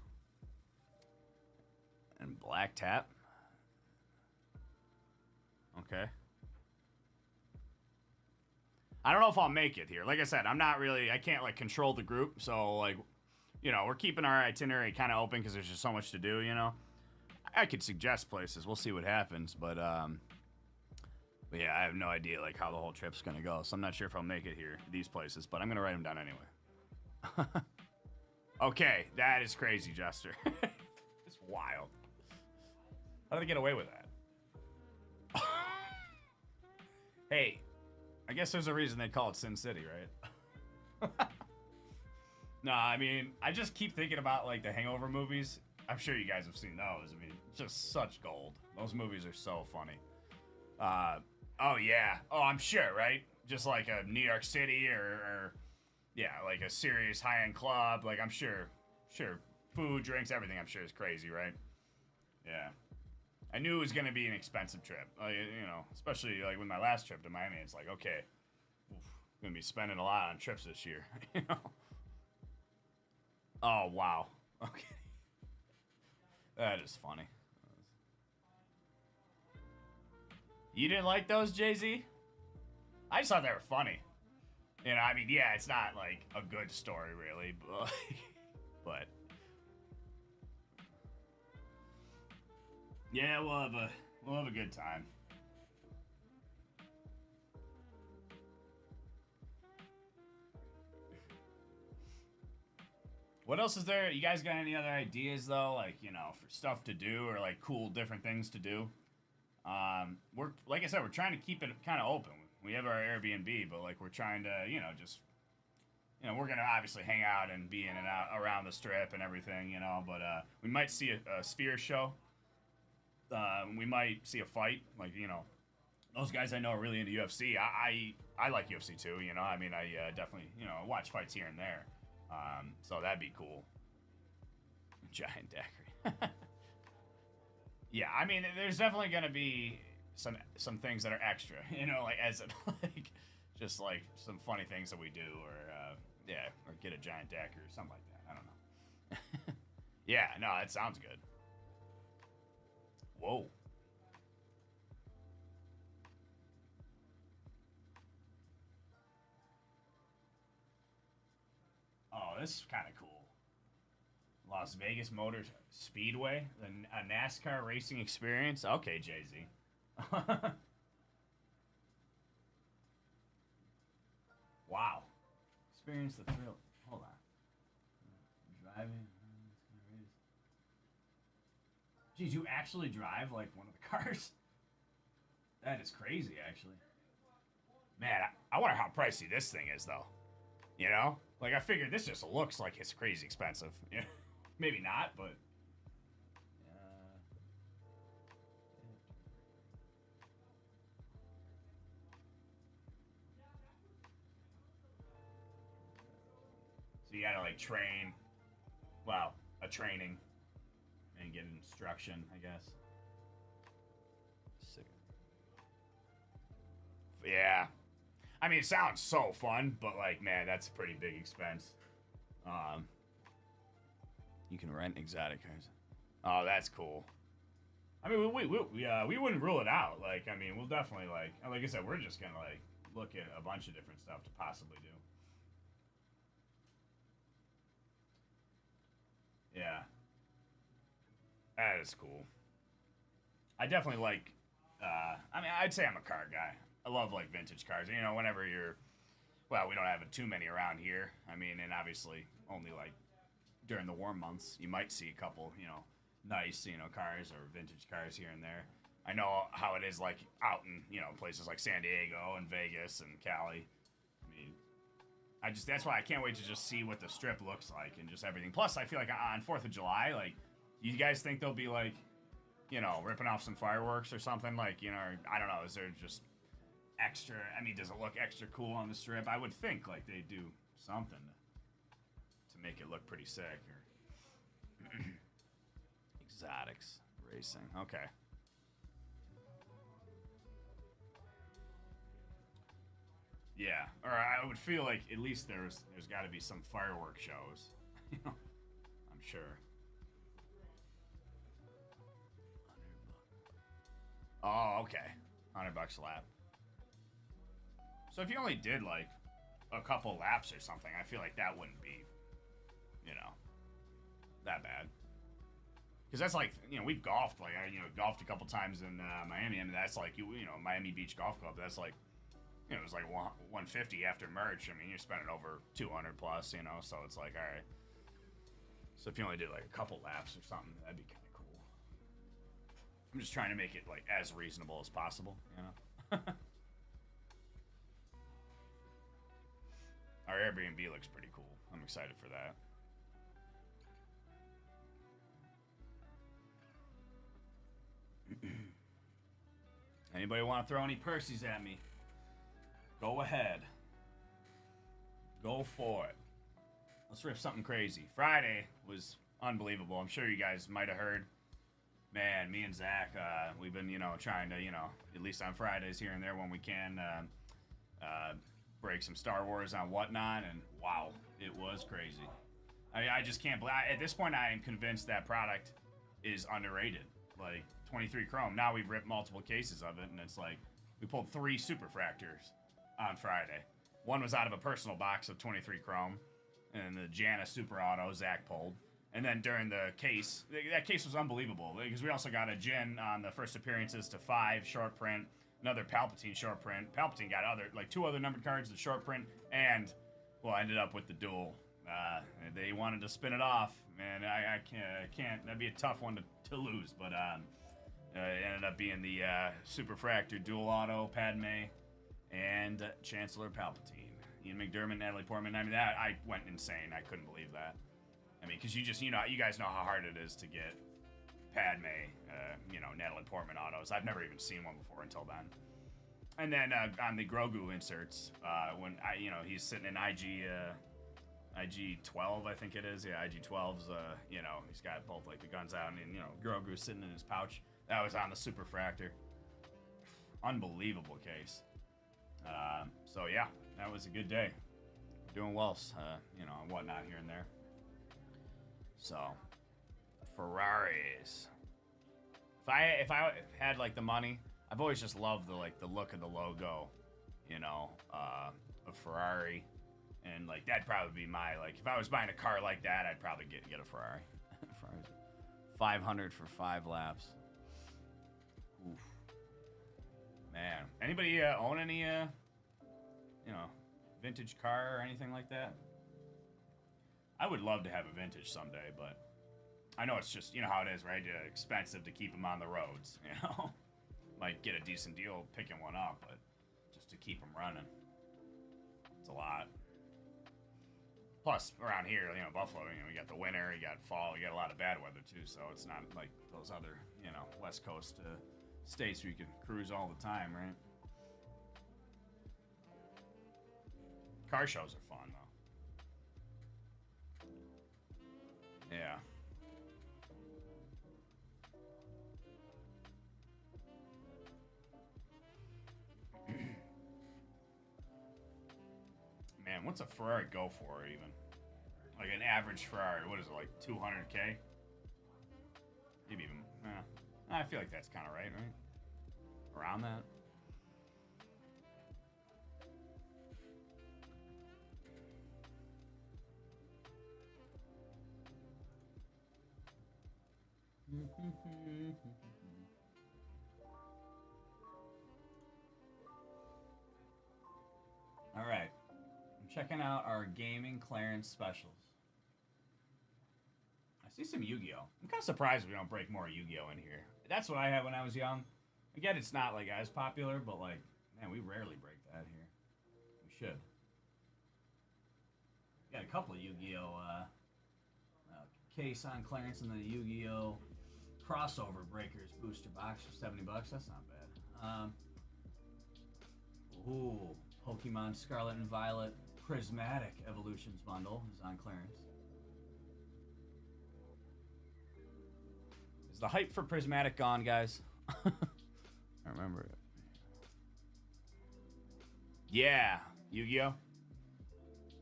And Black Tap. Okay. I don't know if I'll make it here. Like I said, I can't like control the group. So like, you know, we're keeping our itinerary kind of open because there's just so much to do, you know. I could suggest places. We'll see what happens. But yeah, I have no idea like how the whole trip's going to go. So I'm not sure if I'll make it here, these places, but I'm going to write them down anyway. Okay, that is crazy, Jester. It's wild. How did they get away with that? Hey, I guess there's a reason they call it Sin City, right? No, I mean, I just keep thinking about, like, the Hangover movies. I'm sure you guys have seen those. I mean, just such gold. Those movies are so funny. Oh, yeah. Oh, I'm sure, right? Just like a New York City or yeah, like a serious high-end club. Like, I'm sure. Food, drinks, everything I'm sure is crazy, right? Yeah. I knew it was going to be an expensive trip. You know, especially like with my last trip to Miami. It's like, okay, I'm going to be spending a lot on trips this year. You know? Oh, wow. Okay. That is funny. You didn't like those, Jay-Z? I just thought they were funny. You know, I mean, yeah, it's not like a good story, really, but yeah, we'll have a good time. What else is there? You guys got any other ideas though, like, you know, for stuff to do or like cool different things to do? We're like I said, we're trying to keep it kind of open. We have our Airbnb, but like we're trying to, you know, just, you know, we're gonna obviously hang out and be in and out around the strip and everything, you know. But we might see a Sphere show. We might see a fight, like, you know, those guys I know are really into UFC. I like UFC too, you know. I mean, I definitely, you know, watch fights here and there. So that'd be cool. Giant daiquiri. Yeah, I mean, there's definitely gonna be some things that are extra, you know, like as like just like some funny things that we do, or yeah, or get a giant daiquiri or something like that. I don't know. Yeah, no, that sounds good. Whoa. this is kind of cool. Las Vegas Motor Speedway, a NASCAR racing experience. Okay, Jay-Z. Wow. Experience the thrill. Hold on. Driving. Geez, you actually drive like one of the cars? That is crazy, actually. Man, I wonder how pricey this thing is, though. You know? Like, I figured this just looks like it's crazy expensive. Yeah. Maybe not, but... So you gotta, like, train... Well, a training. And get instruction, I guess. Sick. Yeah. I mean, it sounds so fun, but, like, man, that's a pretty big expense. You can rent exotic cars. Oh, that's cool. I mean, we wouldn't rule it out. Like, I mean, we'll definitely, like I said, we're just gonna, like, look at a bunch of different stuff to possibly do. Yeah. That is cool. I definitely like, I mean, I'd say I'm a car guy. I love, like, vintage cars. You know, whenever you're, well, we don't have too many around here. I mean, and obviously only, like, during the warm months, you might see a couple, you know, nice, you know, cars or vintage cars here and there. I know how it is, like, out in, you know, places like San Diego and Vegas and Cali. I mean, that's why I can't wait to just see what the strip looks like and just everything. Plus, I feel like on 4th of July, like, you guys think they'll be, like, you know, ripping off some fireworks or something? Like, you know, I don't know. Is there just extra? I mean, does it look extra cool on the strip? I would think, like, they do something to make it look pretty sick. Or exotics racing. Okay. Yeah. Or I would feel like at least there's got to be some firework shows. You know, I'm sure. Oh, okay. $100 a lap. So if you only did, like, a couple laps or something, I feel like that wouldn't be, you know, that bad. Because that's like, you know, we've golfed, like, golfed a couple times in Miami. I mean, that's like, you know, Miami Beach Golf Club. That's like, you know, it was like 150 after merch. I mean, you're spending over 200 plus, you know, so it's like, all right. So if you only did, like, a couple laps or something, that'd be kind of cool. I'm just trying to make it, like, as reasonable as possible, you know? Our Airbnb looks pretty cool. I'm excited for that. Anybody want to throw any Percy's at me? Go ahead. Go for it. Let's rip something crazy. Friday was unbelievable. I'm sure you guys might have heard. Man, me and Zach, we've been, you know, trying to, you know, at least on Fridays here and there when we can, break some Star Wars on Whatnot, and wow, it was crazy. I just can't believe. At this point, I am convinced that product is underrated. Like, 23 Chrome. Now we've ripped multiple cases of it, and it's like, we pulled 3 Superfractors on Friday. One was out of a personal box of 23 Chrome, and the Janus Super Auto Zach pulled. And then during the case, that case was unbelievable, because we also got a Jin on the first appearances to 5 short print, another Palpatine short print. Palpatine got 2 other numbered cards, the short print, and, well, ended up with the dual. They wanted to spin it off, man. I can't. That'd be a tough one to lose, but it ended up being the Superfractor Dual Auto Padme and Chancellor Palpatine. Ian McDermott, Natalie Portman. I mean, that, I went insane. I couldn't believe that. I mean, because you guys know how hard it is to get Padme, Natalie Portman autos. I've never even seen one before until then. And then on the Grogu inserts, when he's sitting in IG 12, I think it is. Yeah, IG 12's. He's got both like the guns out, and Grogu's sitting in his pouch. That was on the Superfractor. Unbelievable case. So yeah, that was a good day. We're doing well, and whatnot here and there. So, Ferraris. If I had like the money, I've always just loved the look of the logo, of Ferrari, And like that'd probably be my like if I was buying a car like that, I'd probably get a Ferrari. Ferrari. 500 for 5 laps. Oof. Man, anybody own any vintage car or anything like that? I would love to have a vintage someday, but I know it's just how it is, right? Expensive to keep them on the roads. Might get a decent deal picking one up, but just to keep them running, it's a lot. Plus, around here, Buffalo, we got the winter, you got fall, you got a lot of bad weather too, so it's not like those other, West Coast states where you can cruise all the time, right? Car shows are fun, though. Yeah. Man, what's a Ferrari go for, even? Like an average Ferrari, what is it, like 200K? Maybe even, I feel like that's kind of right? Around that. All right. I'm checking out our gaming clearance specials. I see some Yu-Gi-Oh! I'm kind of surprised we don't break more Yu-Gi-Oh! In here. That's what I had when I was young. Again, it's not like as popular, but like, man, we rarely break that here. We should. Got a couple of Yu-Gi-Oh! Case on clearance and then a Yu-Gi-Oh! Crossover Breakers booster box for $70. That's not bad. Ooh, Pokemon Scarlet and Violet Prismatic Evolutions bundle is on clearance. Is the hype for Prismatic gone, guys? I remember it. Yeah, Yu-Gi-Oh!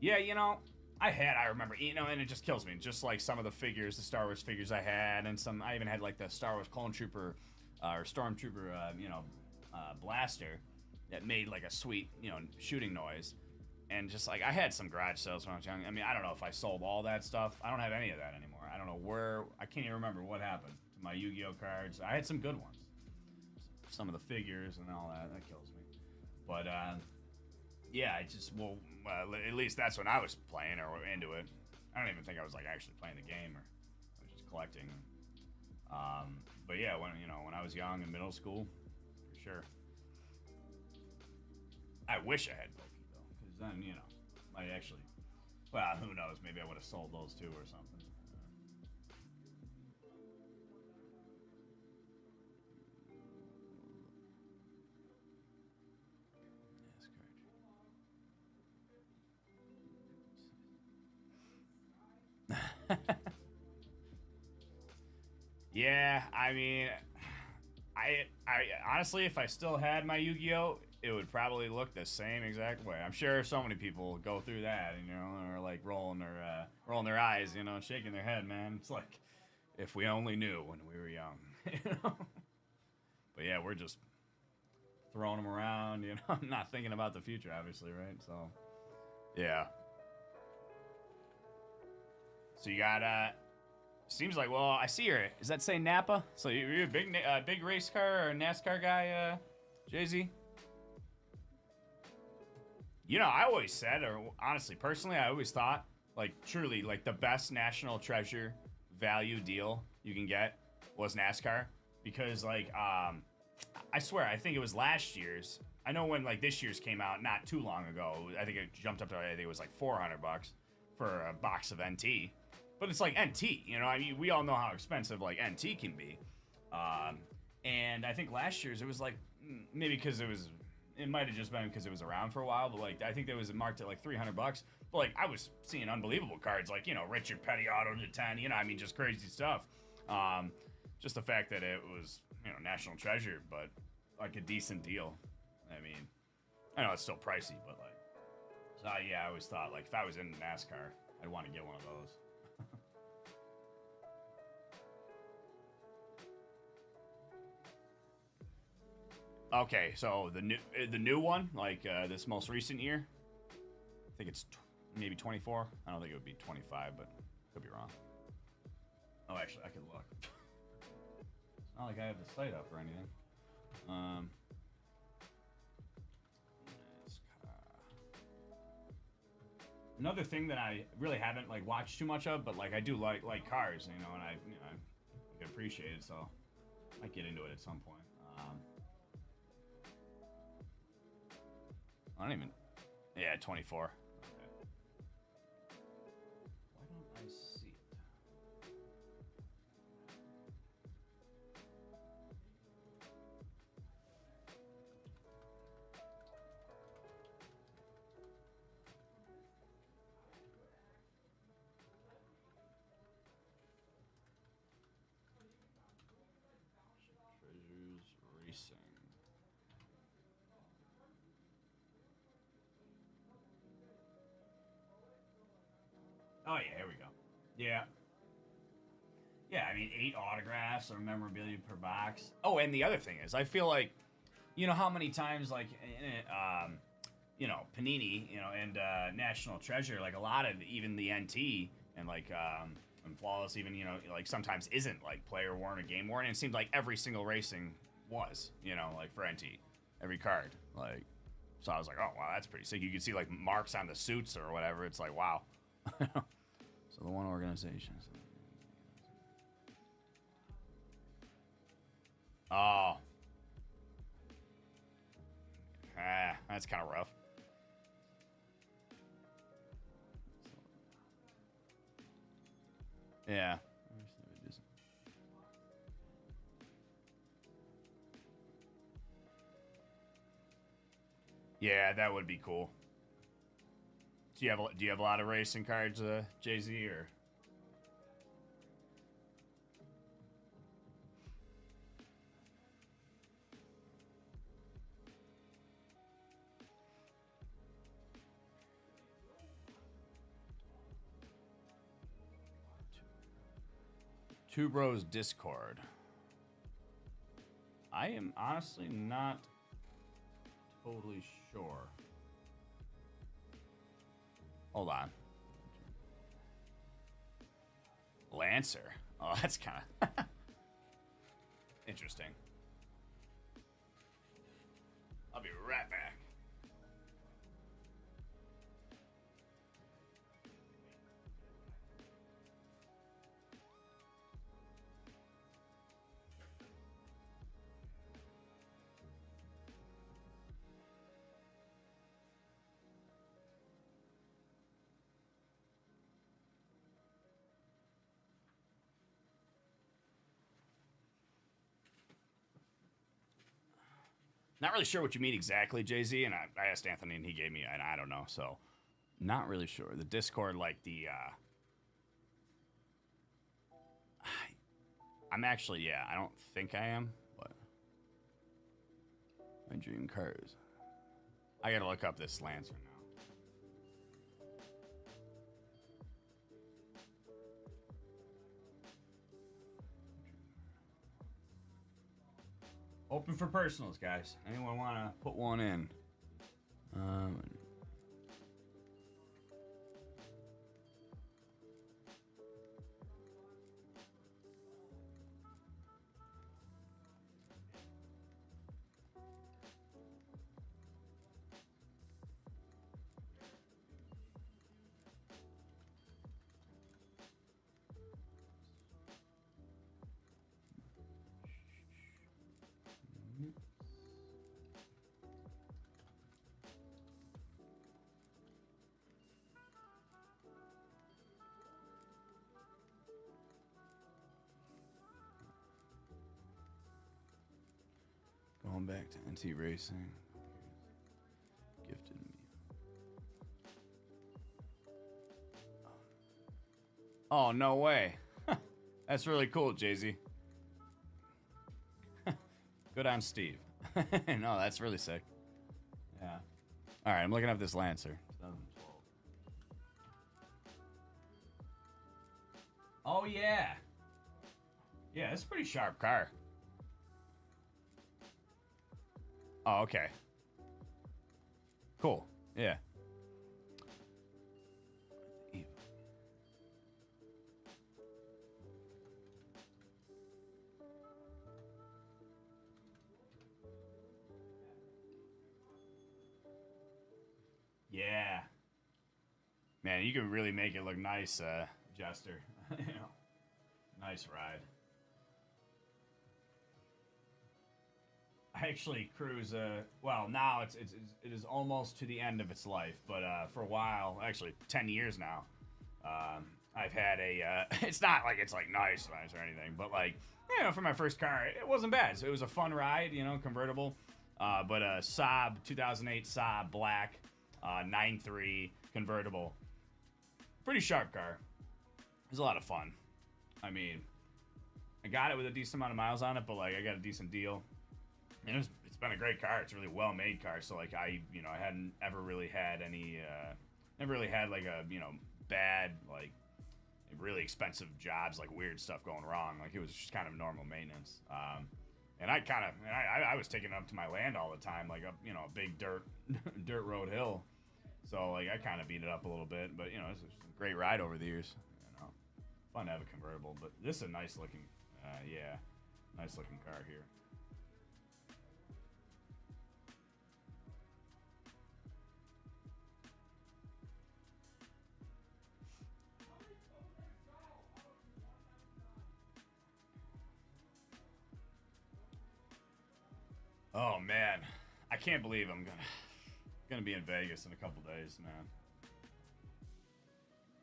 Yeah, I remember, and it just kills me. Just like some of the figures, the Star Wars figures I had, and I even had like the Star Wars Clone Trooper, or Stormtrooper, blaster that made like a sweet, shooting noise. And just like, I had some garage sales when I was young. I mean, I don't know if I sold all that stuff. I don't have any of that anymore. I don't know where, I can't even remember what happened to my Yu-Gi-Oh! Cards. I had some good ones. Some of the figures and all that. That kills me. But, yeah, at least that's when I was playing or into it. I don't even think I was like actually playing the game, or I was just collecting. But yeah, when I was young in middle school, for sure. I wish I had Pokey though, because then might actually. Well, who knows? Maybe I would have sold those too or something. Yeah, I mean, I honestly, if I still had my Yu-Gi-Oh, it would probably look the same exact way. I'm sure so many people go through that, or like rolling their eyes, shaking their head, man. It's like, if we only knew when we were young, But yeah, we're just throwing them around, not thinking about the future, obviously, right? So, yeah. So you got, seems like, well, I see here. Does that say Napa? So you're a big race car or NASCAR guy, Jay-Z? I always said, or honestly, personally, I always thought, like, truly, like, the best national treasure value deal you can get was NASCAR. Because, like, I swear, I think it was last year's. I know when, like, this year's came out not too long ago. I think it jumped up to, I think it was, like, $400 for a box of NT. But it's like NT, I mean, we all know how expensive, like, NT can be. And I think last year's, it was, like, maybe because it might have just been because it was around for a while, but, like, I think it was marked at, like, $300. But, like, I was seeing unbelievable cards, like, Richard Petty auto to 10, I mean, just crazy stuff. Just the fact that it was, national treasure, but, like, a decent deal. I mean, I know it's still pricey, but, like, so, yeah, I always thought, like, if I was in NASCAR, I'd want to get one of those. Okay, so the new one, like this most recent year, I think it's maybe 24. I don't think it would be 25, but could be wrong. Oh, actually, I could look. It's not like I have the site up or anything. Another thing that I really haven't like watched too much of, but like I do like cars, you know, and I can appreciate it, so I might get into it at some point. I don't even. Yeah, 24. Okay. Why don't I see it? Treasures Racing. Oh yeah, here we go. Yeah. Yeah, I mean 8 autographs or memorabilia per box. Oh, and the other thing is, I feel like, you know how many times like, you know, Panini, you know, and National Treasure, like a lot of even the NT and like and Flawless, even, you know, like sometimes isn't like player worn or game worn. And it seemed like every single racing was, you know, like for NT, every card, like. So I was like, oh wow, that's pretty sick. You can see like marks on the suits or whatever. It's like wow. So the one organization. Oh. That's kind of rough. Yeah. Yeah, that would be cool. Do you have a lot of racing cards, Jay-Z, or? Two Bros Discord. I am honestly not totally sure. Hold on. Lancer. Oh, that's kind of interesting. I'll be right back. Not really sure what you mean exactly, Jay-Z, and I asked Anthony, and he gave me, and I don't know, so not really sure. The Discord, like the, I'm actually, yeah, I don't think I am, but my dream cars. I gotta look up this Lancer now. Open for personals, guys. Anyone want to put one in? Going back to NT Racing. Gifted me. Oh, no way. That's really cool, Jay-Z. Good on Steve. No, that's really sick. Yeah. All right, I'm looking up this Lancer. 2012. Oh, yeah. Yeah, it's a pretty sharp car. Oh, okay. Cool. Yeah. Man, you could really make it look nice, Jester. You know, nice ride. I actually cruise. Well, now it is almost to the end of its life, but for a while, actually 10 years now, I've had a. It's not like it's like nice or anything, but like you know, for my first car, it wasn't bad. So it was a fun ride, you know, convertible. But a Saab 2008 Saab black 9.3 convertible, pretty sharp car. It was a lot of fun. I mean, I got it with a decent amount of miles on it, but like I got a decent deal. And it's been a great car. It's a really well-made car. So like I hadn't ever really had any, never really had like a bad like really expensive jobs, like weird stuff going wrong. Like it was just kind of normal maintenance. And I was taking it up to my land all the time, like a a big dirt road hill. So like I kind of beat it up a little bit, but it's a great ride over the years. Fun to have a convertible, but this is a nice looking, nice looking car here. Oh man, I can't believe I'm gonna be in Vegas in a couple days, man.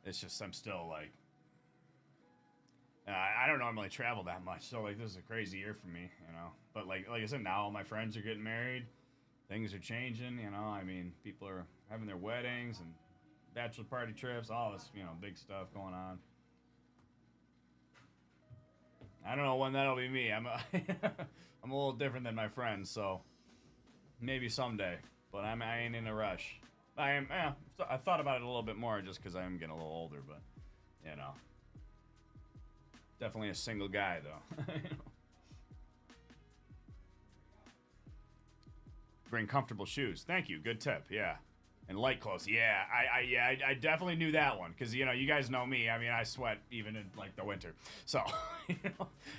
It's just I'm still like I don't normally travel that much, so like this is a crazy year for me, But like I said, now all my friends are getting married, things are changing, I mean, people are having their weddings and bachelor party trips, all this big stuff going on. I don't know when that'll be me. I'm I'm a little different than my friends, so maybe someday. But I ain't in a rush. I thought about it a little bit more just because I am getting a little older, but definitely a single guy though. Bring comfortable shoes. Thank you. Good tip. Yeah. And light clothes. Yeah. I definitely knew that one because you guys know me. I mean, I sweat even in like the winter. So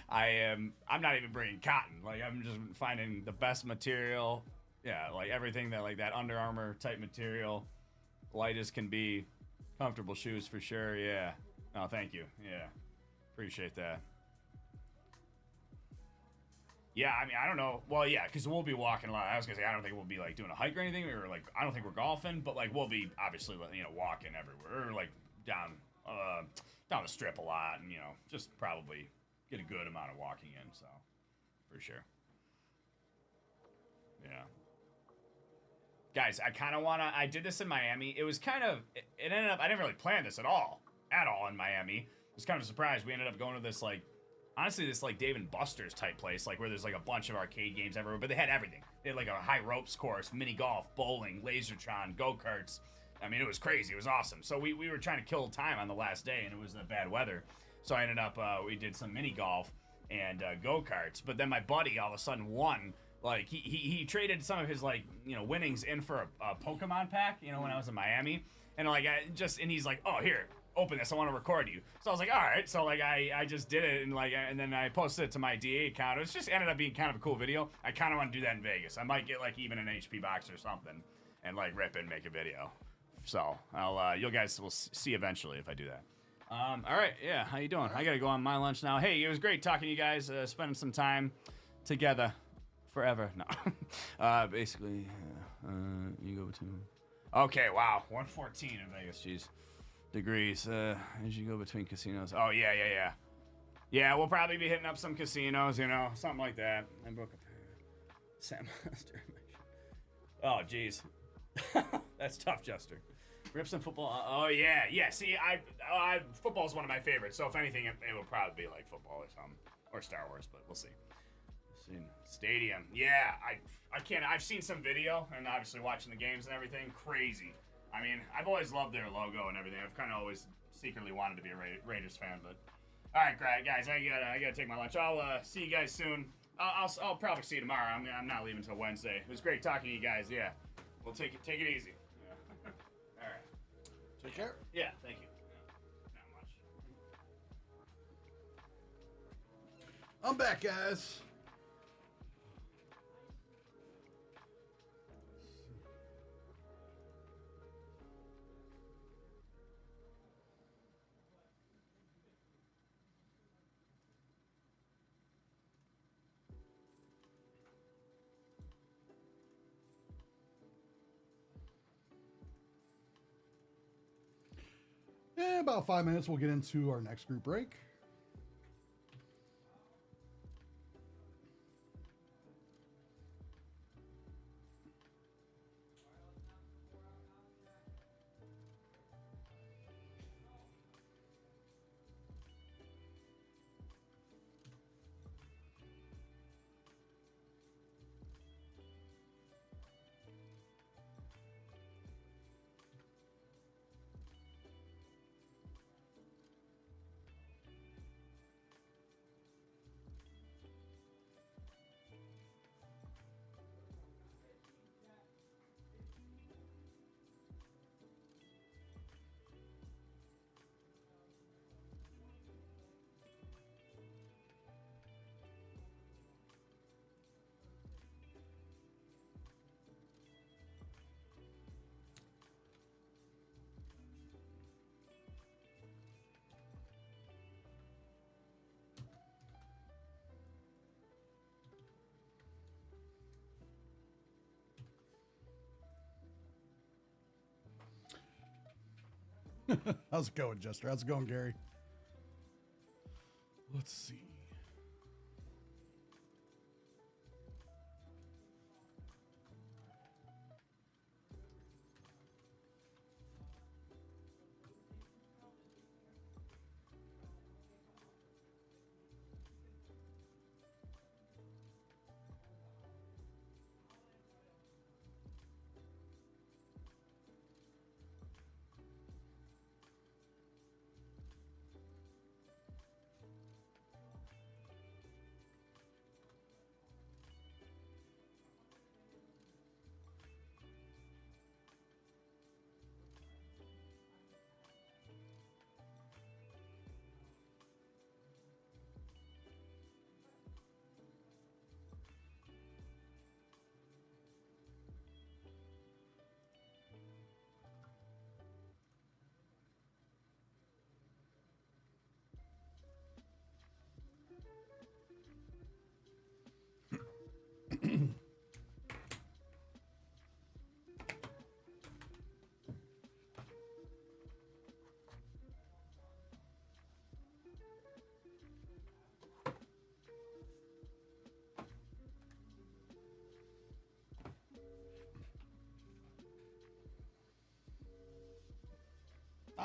I'm not even bringing cotton. Like I'm just finding the best material. Yeah, like everything that like that Under Armour type material, light as can be, comfortable shoes for sure. Yeah. Oh, thank you. Yeah, appreciate that. Yeah, I mean, I don't know. Well, yeah, because we'll be walking a lot. I was gonna say I don't think we'll be like doing a hike or anything, or like I don't think we're golfing, but like we'll be obviously walking everywhere, or like down the strip a lot, and just probably get a good amount of walking in. So for sure. Yeah. Guys, I kind of I did this in Miami. It was kind of, it ended up, I didn't really plan this at all in Miami. It was kind of a surprise. We ended up going to this honestly, this Dave and Buster's type place, where there's a bunch of arcade games everywhere, but they had everything. They had a high ropes course, mini golf, bowling, lasertron, go-karts. I mean, it was crazy. It was awesome. So we were trying to kill time on the last day, and it was bad weather. So I ended up, we did some mini golf and go-karts, but then my buddy all of a sudden won. Like he traded some of his winnings in for a Pokemon pack, when I was in Miami, and and he's like, oh, here, open this, I want to record you. So I was like, all right. So I just did it, and then I posted it to my DA account. It just ended up being kind of a cool video. I kind of want to do that in Vegas. I might get even an HP box or something and rip it and make a video. So you guys will see eventually if I do that. All right, yeah, how you doing? I gotta go on my lunch now. Hey, it was great talking to you guys, spending some time together. Forever. No. Basically, you go between. Okay, wow. 114 in Vegas. Jeez. Degrees. As you go between casinos. Oh, yeah. Yeah, we'll probably be hitting up some casinos, something like that. I broke a pair. Sam Master. Oh, jeez. That's tough, Jester. Rips and football. Oh, yeah. Yeah, see, football is one of my favorites, so if anything, it will probably be football or something. Or Star Wars, but we'll see. Stadium. Yeah, I can't. I've seen some video and obviously watching the games and everything. Crazy. I mean, I've always loved their logo and everything. I've kind of always secretly wanted to be a Raiders fan, but all right, great guys. I gotta take my lunch. I'll see you guys soon. I'll probably see you tomorrow. I'm not leaving until Wednesday. It was great talking to you guys. Yeah, we'll take it easy. Yeah. All right.
Take care.
Yeah, thank you. Yeah, not much.
I'm back, guys. In about 5 minutes, we'll get into our next group break. How's it going, Jester? How's it going, Gary? Let's see.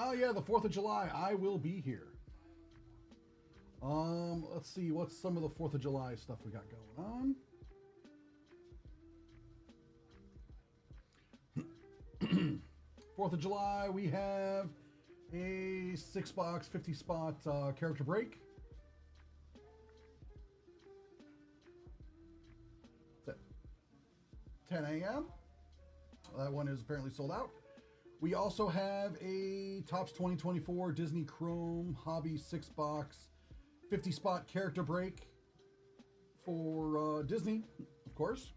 Oh yeah, the 4th of July. I will be here. Let's see, what's some of the 4th of July stuff we got going on? 4th of July, we have a 6-box, 50-spot character break. It's at 10 a.m. That one is apparently sold out. We also have a Topps 2024 Disney Chrome Hobby 6-box 50-spot character break for Disney, of course.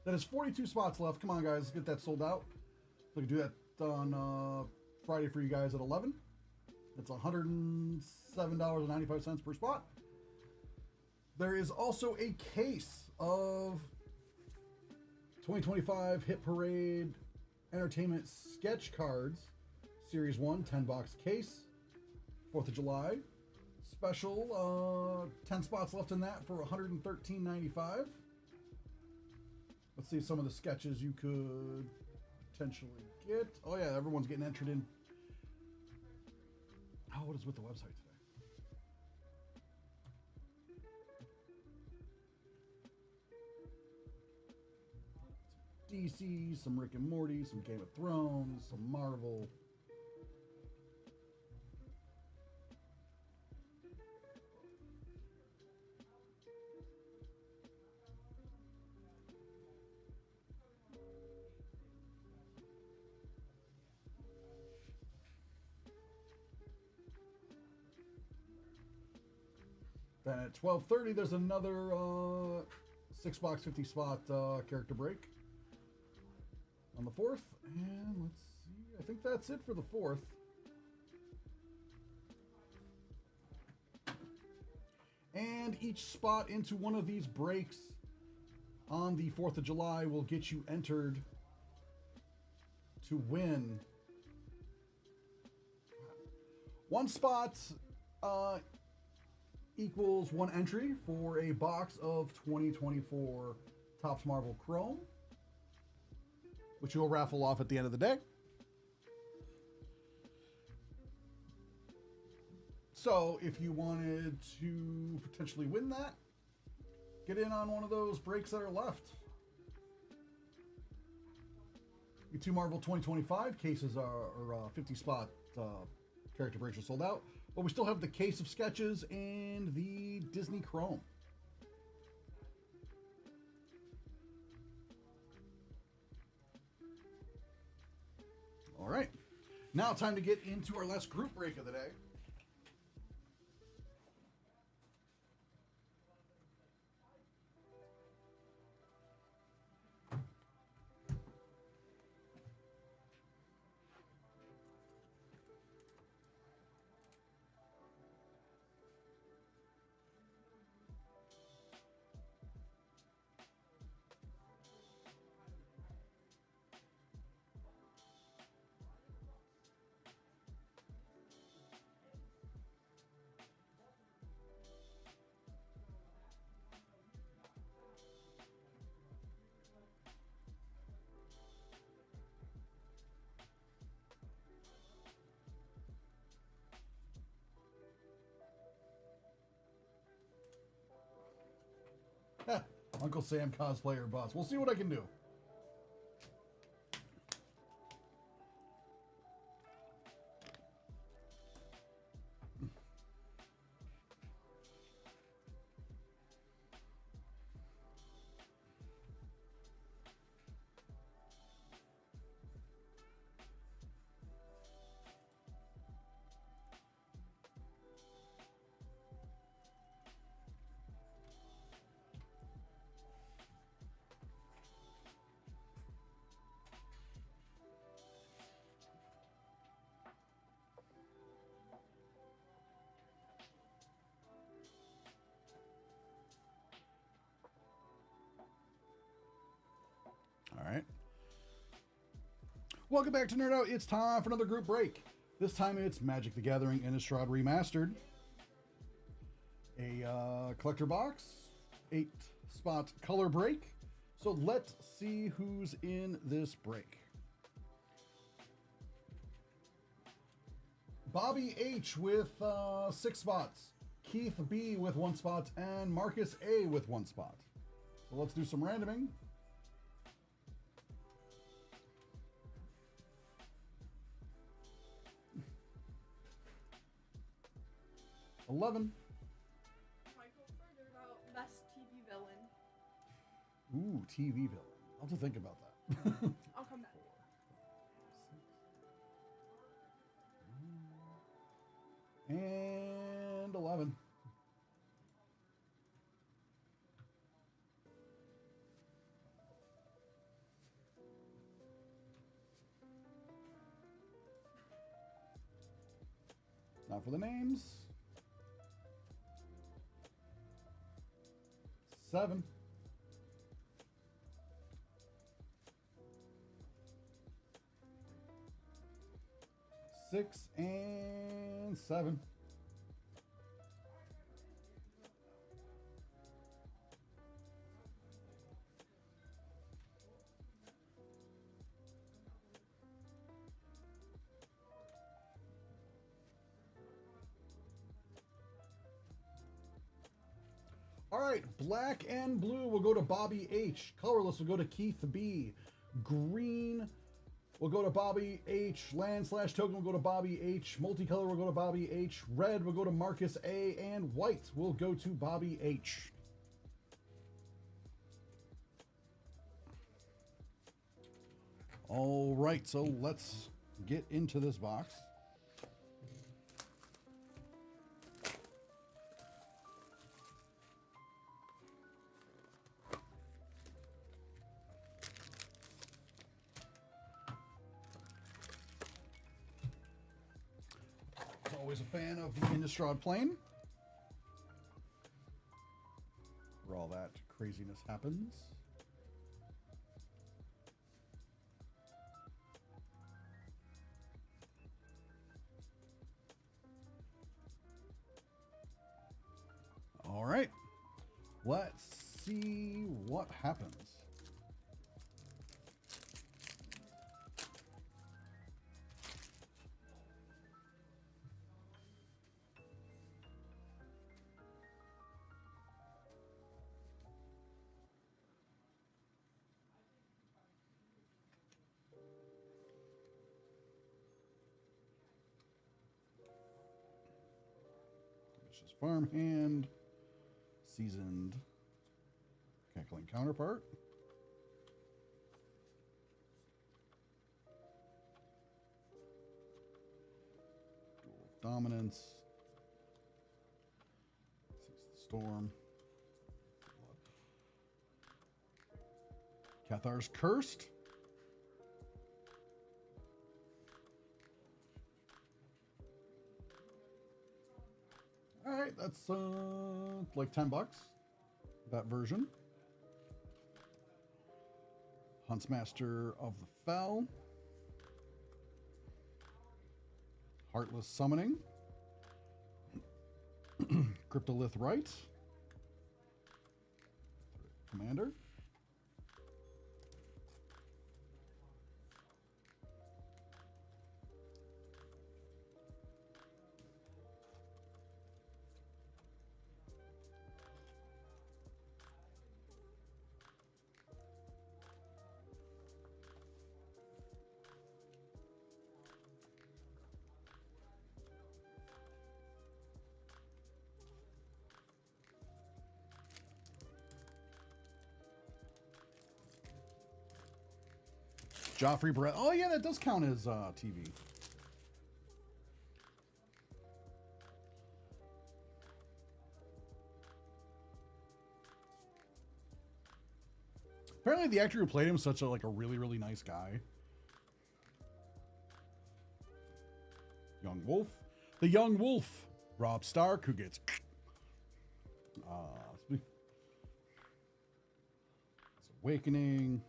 That is 42 spots left. Come on, guys, let's get that sold out. We can do that on Friday for you guys at 11. It's $107.95 per spot. There is also a case of 2025 Hit Parade Entertainment Sketch Cards, Series 1, 10-box case, 4th of July. Special, 10 spots left in that for $113.95. Let's see some of the sketches you could potentially get. Oh yeah, everyone's getting entered in. Oh, what is with the website today? DC, some Rick and Morty, some Game of Thrones, some Marvel. Then at 12:30, there's another 6-box, 50-spot character break on the 4th. And let's see, I think that's it for the 4th. And each spot into one of these breaks on the 4th of July will get you entered to win 1 spot equals 1 entry for a box of 2024 Topps Marvel Chrome, which you'll raffle off at the end of the day. So if you wanted to potentially win that, get in on one of those breaks that are left. The 2 Marvel 2025 cases are 50 spot character breaks are sold out, but we still have the case of sketches and the Disney Chrome. All right, now time to get into our last group break of the day. Uncle Sam cosplayer boss. We'll see what I can do. All right. Welcome back to Nerd Out. It's time for another group break. This time it's Magic the Gathering Innistrad Remastered. A collector box, 8 spot color break. So let's see who's in this break. Bobby H with 6 spots. Keith B with 1 spot. And Marcus A with 1 spot. So let's do some randoming. $11.
Michael further about best TV villain.
Ooh, TV villain. I'll have to think about that.
I'll come back.
And 11. Now for the names. 7. 6 and 7. All right, black and blue will go to Bobby H. Colorless will go to Keith B. Green will go to Bobby H. Land/token will go to Bobby H. Multicolor will go to Bobby H. Red will go to Marcus A. And white will go to Bobby H. All right, so let's get into this box. Always a fan of the Innistrad plane, where all that craziness happens. what happens? Vicious Farmhand, Seasoned Cackling Counterpart. Dual Dominance. Seize the Storm. Cathar's Cursed. All right, that's like $10. That version. Huntsmaster of the Fell. Heartless Summoning. Cryptolith Rite. Commander. Joffrey Brett. Oh yeah, that does count as TV. Apparently, the actor who played him is such a really nice guy. Young Wolf, the Young Wolf, Rob Stark, who gets Awakening.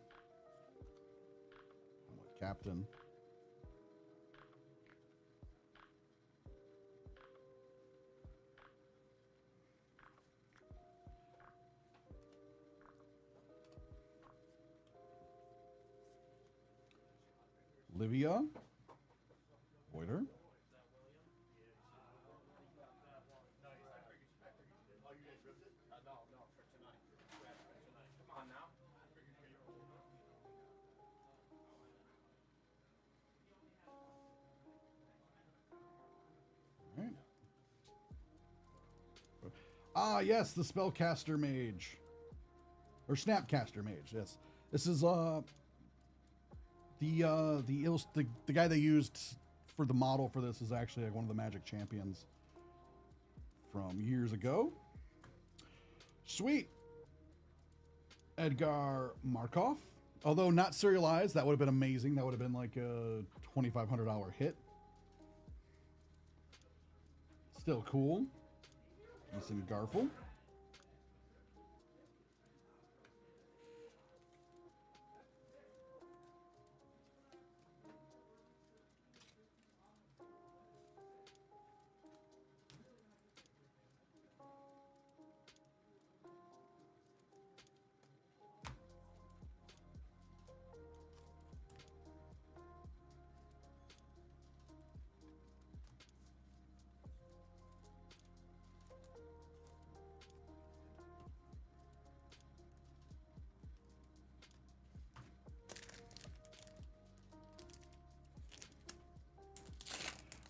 Captain. Livia. Voider. Ah, yes, the Spellcaster Mage. Or Snapcaster Mage, yes. This is the guy they used for the model for this is actually like one of the Magic champions from years ago. Sweet. Edgar Markov. Although not serialized, that would have been amazing. That would have been like a $2,500 hit. Still cool. Ethan Garfel.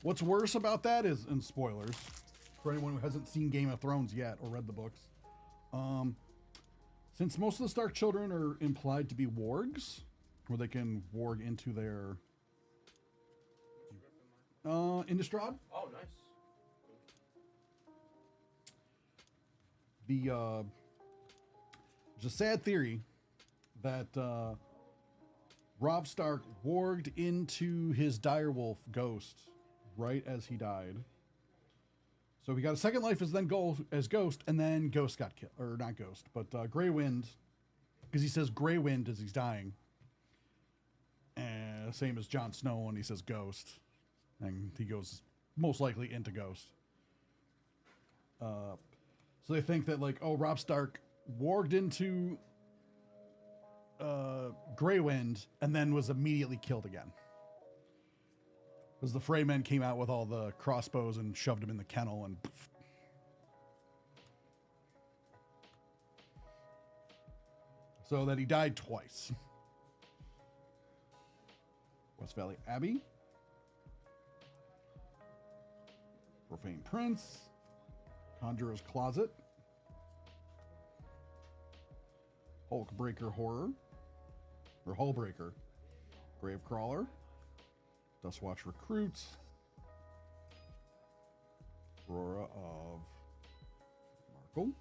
What's worse about that is, and spoilers, for anyone who hasn't seen Game of Thrones yet or read the books, since most of the Stark children are implied to be wargs, where they can warg into their Innistrad.
Oh, nice.
There's a sad theory that Robb Stark warged into his direwolf ghost right as he died. So he got a second life as Ghost, and then Ghost got killed. Or not Ghost, but Grey Wind, because he says Grey Wind as he's dying. And same as Jon Snow when he says Ghost. And he goes most likely into Ghost. So they think that, like, oh, Robb Stark warged into Greywind and then was immediately killed again. Because the Freymen came out with all the crossbows and shoved him in the kennel and poof. So that he died twice. West Valley Abbey. Profane Prince. Conjurer's Closet. Hulkbreaker Horror. Or Hullbreaker. Gravecrawler. Dustwatch Recruit. Aurora of Markle.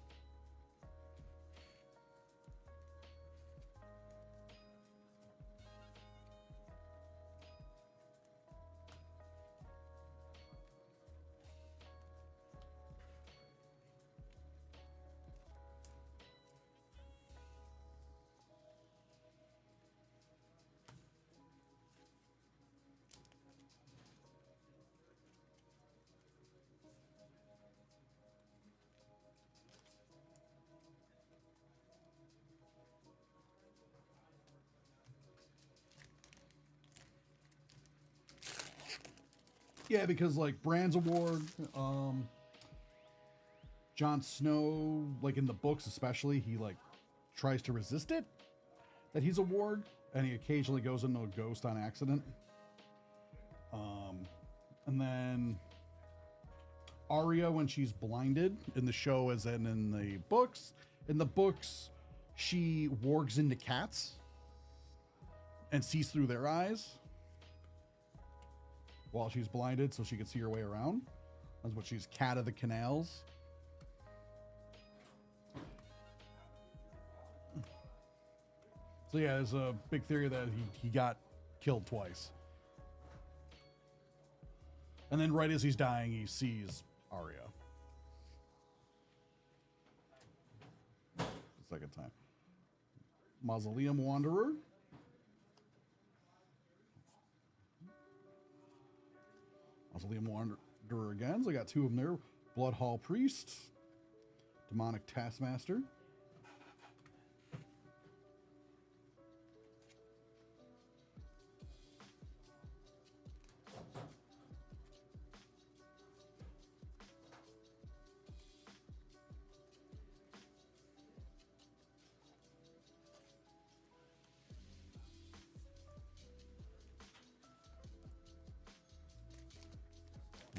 Yeah, because like Bran's Award, Jon Snow, like in the books especially, he like tries to resist it, that he's a warg, and he occasionally goes into a ghost on accident. And then Arya, when she's blinded in the show as in the books, she wargs into cats and sees through their eyes while she's blinded so she can see her way around. That's what she's Cat of the Canals. So yeah, there's a big theory that he got killed twice. And then right as he's dying, he sees Arya. The second time. Mausoleum Wanderer. Mausoleum Wanderer again. So I got two of them there. Blood Hall Priest. Demonic Taskmaster.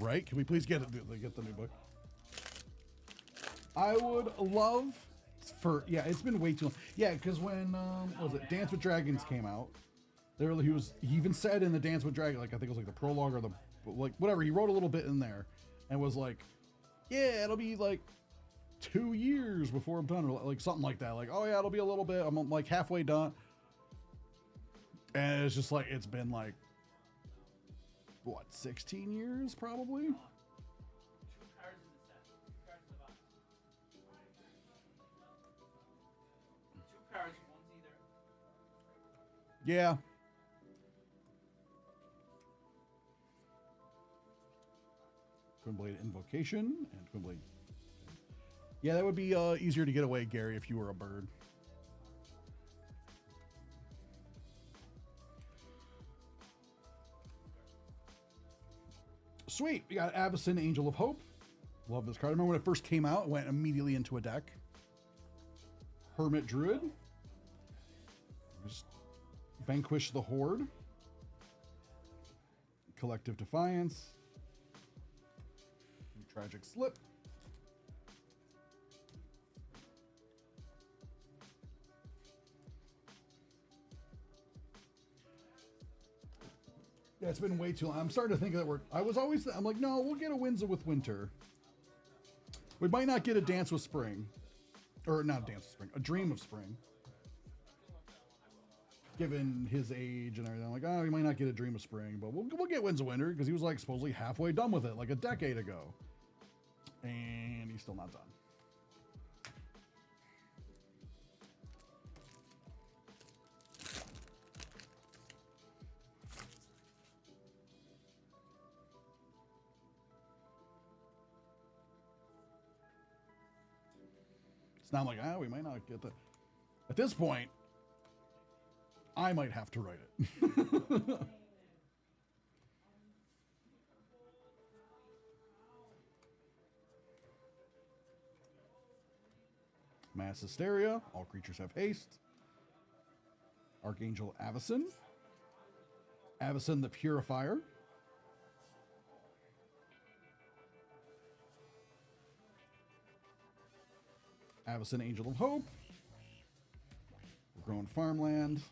Right? Can we please get the new book? I would love yeah, it's been way too long. Yeah, because when what was it, Dance with Dragons came out, he even said in the Dance with Dragons, like I think it was like the prologue or the like whatever, he wrote a little bit in there and was like, yeah, it'll be like 2 years before I'm done, or like something like that. Like, oh yeah, it'll be a little bit. I'm like halfway done. And it's just like it's been like what, 16 years probably?
2 cards in the set. 2 cards in the box. 2 cards, one's either.
Yeah. Twin Blade Invocation and Twin Blade. Yeah, that would be easier to get away, Gary, if you were a bird. Sweet. We got Avacyn, Angel of Hope. Love this card. I remember when it first came out, it went immediately into a deck. Hermit Druid. Just Vanquish the Horde. Collective Defiance. Tragic Slip. Yeah, it's been way too long. I'm starting to think that I'm like, no, we'll get a Winds with Winter. We might not get a Dance with Spring. Or not Dance with Spring, a Dream of Spring. Given his age and everything. I'm like, oh, we might not get a Dream of Spring, but we'll get Winds of Winter because he was like supposedly halfway done with it, like a decade ago. And he's still not done. So now I'm like, we might not get that. At this point, I might have to write it. Mass Hysteria. All creatures have haste. Archangel Avacyn. Avacyn the Purifier. Avacyn Angel of Hope. We're growing farmland.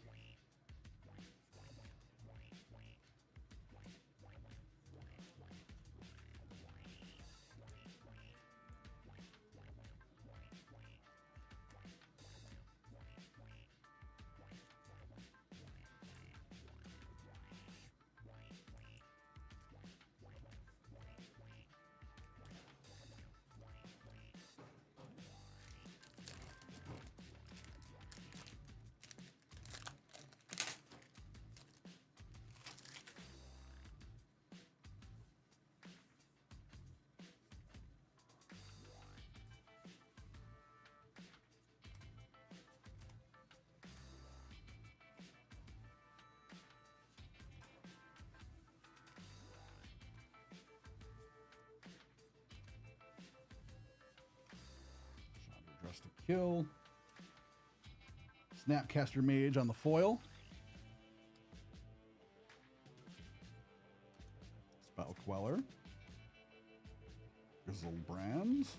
Dress to kill. Snapcaster Mage on the foil. Spell Queller. Grizzle Brands.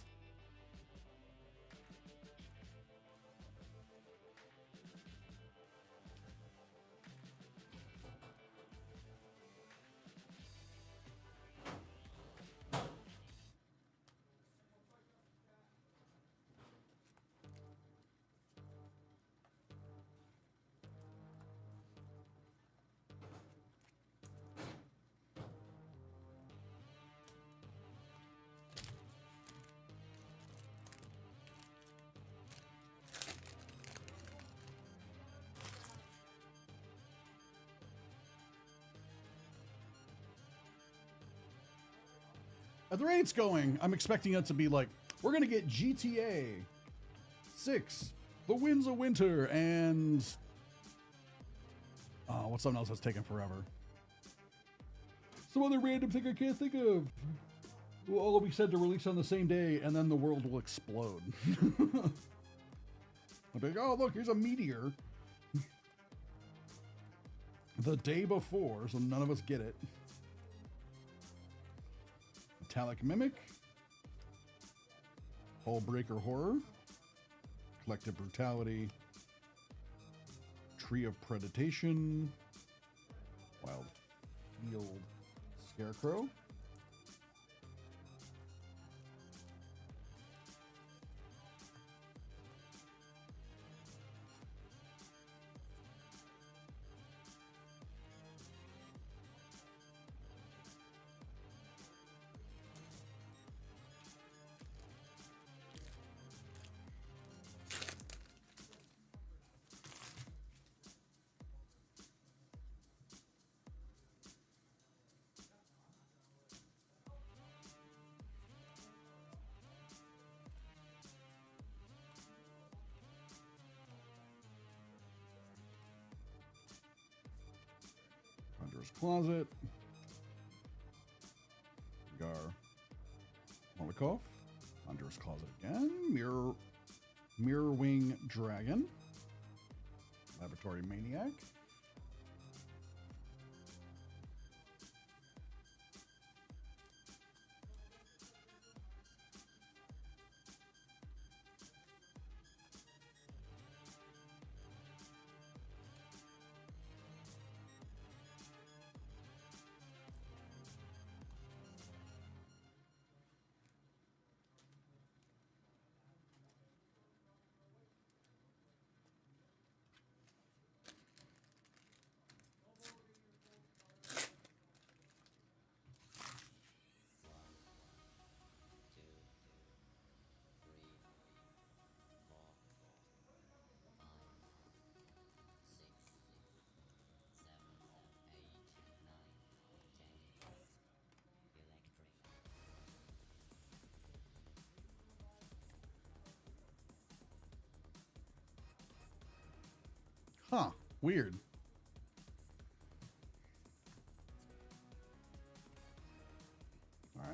At the rate it's going, I'm expecting it to be like, we're going to get GTA 6, The Winds of Winter, and what's something else that's taken forever? Some other random thing I can't think of. Will all be said to release on the same day, and then the world will explode. I'll be like, oh, look, here's a meteor. The day before, so none of us get it. Metallic Mimic. Hullbreaker Horror. Collective Brutality. Tree of Predation. Wild Field Scarecrow. Conjurer's Closet. Gar Molikov. Conjurer's Closet again. Mirrorwing Dragon. Laboratory Maniac. Huh. Weird.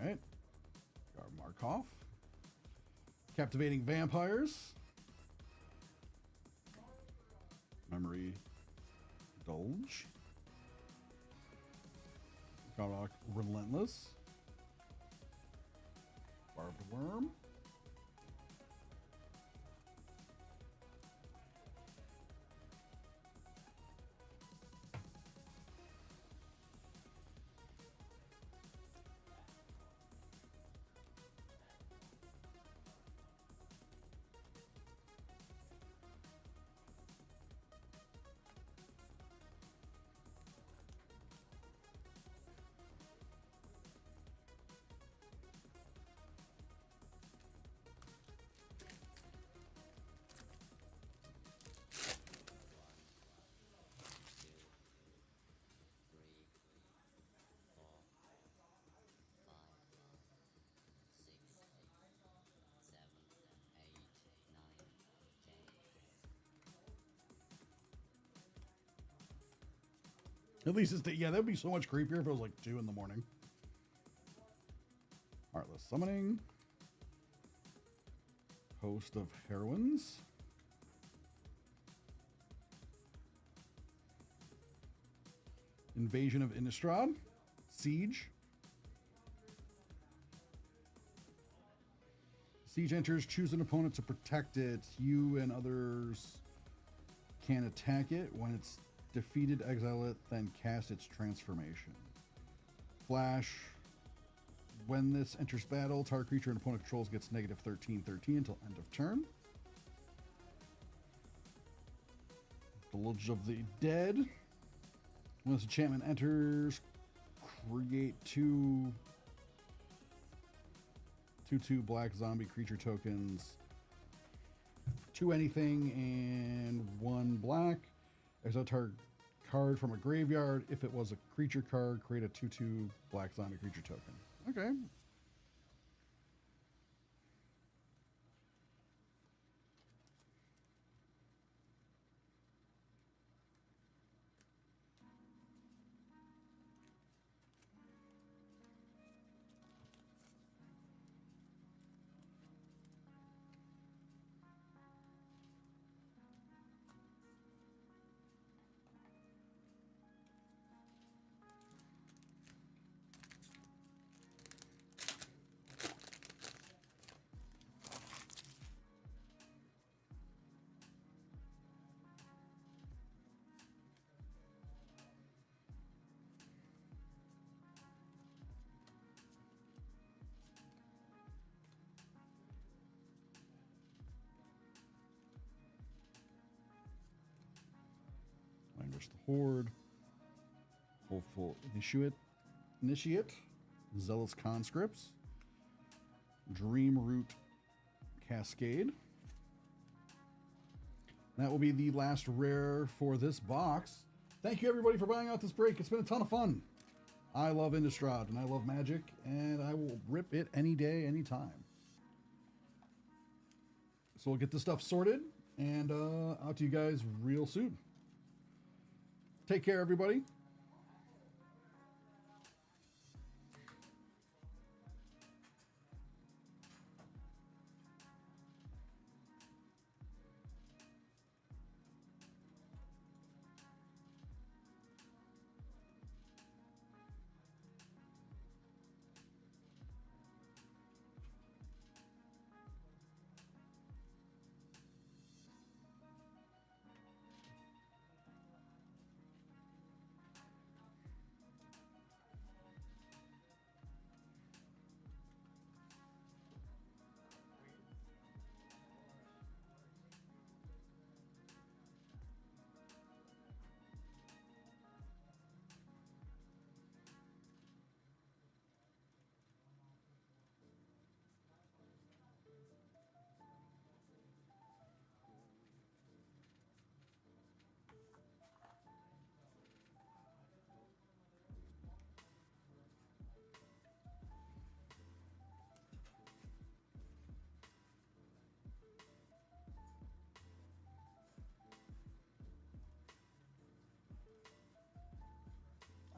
right. Got Markov. Captivating Vampires. Memory Dulge. Got Relentless. Barbed Worm. At least it's yeah, that'd be so much creepier if it was like 2 in the morning. Heartless Summoning. Host of Heroines. Invasion of Innistrad. Siege. Siege enters, choose an opponent to protect it. You and others can attack it. When it's defeated, exile it, then cast its transformation. Flash. When this enters battle, target creature an opponent controls gets -13/13 until end of turn. Village of the Dead. When this enchantment enters, create 2/2 black zombie creature tokens. 2 anything and 1 black. Exile target card from a graveyard. If it was a creature card, create a 2/2 black zombie creature token. Okay. Languish the Horde. Hopeful Initiate. Zealous Conscripts. Dream Root Cascade. That will be the last rare for this box. Thank you everybody for buying out this break. It's been a ton of fun. I love Innistrad and I love Magic, and I will rip it any day, anytime. So we'll get this stuff sorted and out to you guys real soon. Take care, everybody.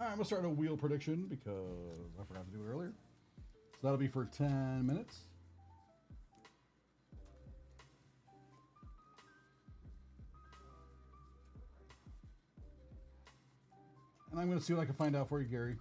All right, I'm gonna start a wheel prediction because I forgot to do it earlier. that'll be for 10 minutes. And I'm going to see what I can find out for you, Gary.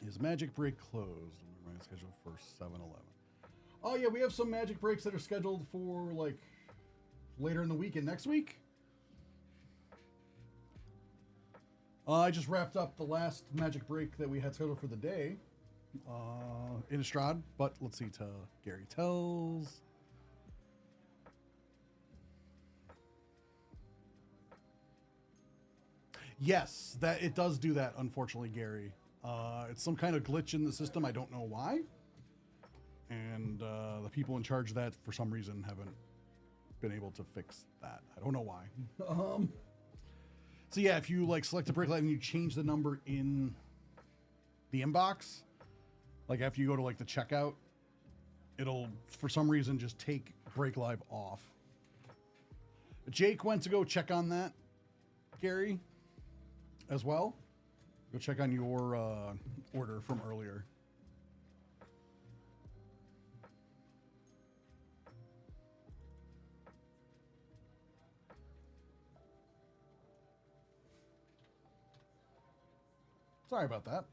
Is Magic Break closed? I'm scheduled for 7-Eleven. Oh yeah, we have some Magic Breaks that are scheduled for like later in the week and next week. I just wrapped up the last Magic Break that we had scheduled for the day. Innistrad, but let's see. Gary tells. Yes, that it does do that. Unfortunately, Gary. It's some kind of glitch in the system. I don't know why. And the people in charge of that, for some reason, haven't been able to fix that. I don't know why. So yeah, if you like select a break live and you change the number in the inbox, like after you go to like the checkout, it'll for some reason just take break live off. Jake went to go check on that, Gary, as well. Go check on your order from earlier. Sorry about that.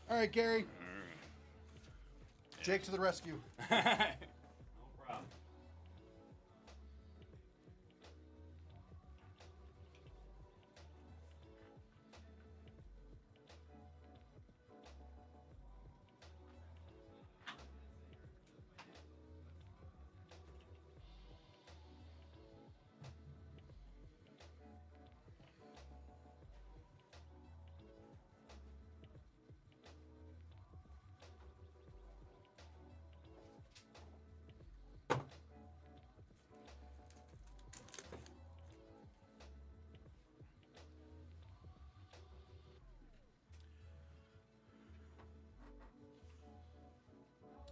All right, Gary. Jake to the rescue.
No problem.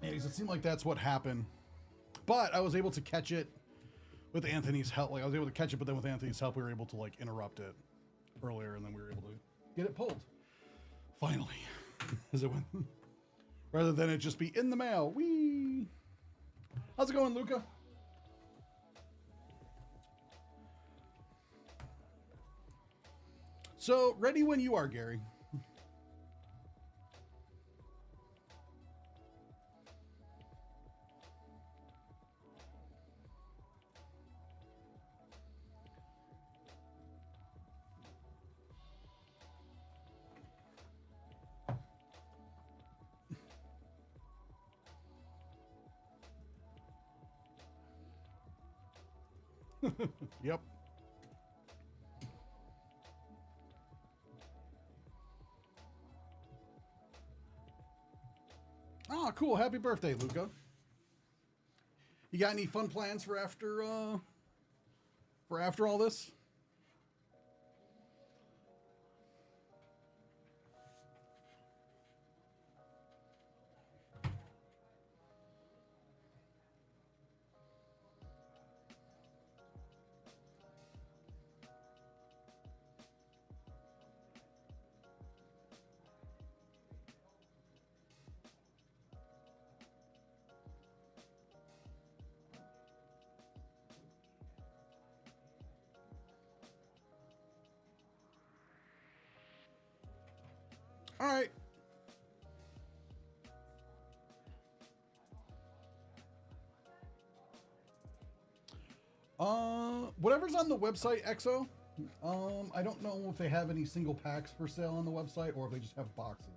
Yeah, 'cause it seemed like that's what happened. But I was able to catch it with Anthony's help. Like I was able to catch it, but then with Anthony's help, we were able to like interrupt it earlier, and then we were able to get it pulled. Finally, as it went, rather than it just be in the mail. Whee! How's it going, Luca? So ready when you are, Gary. Yep. Oh, cool. Happy birthday, Luca. You got any fun plans for after all this? All right. Whatever's on the website, EXO. I don't know if they have any single packs for sale on the website or if they just have boxes.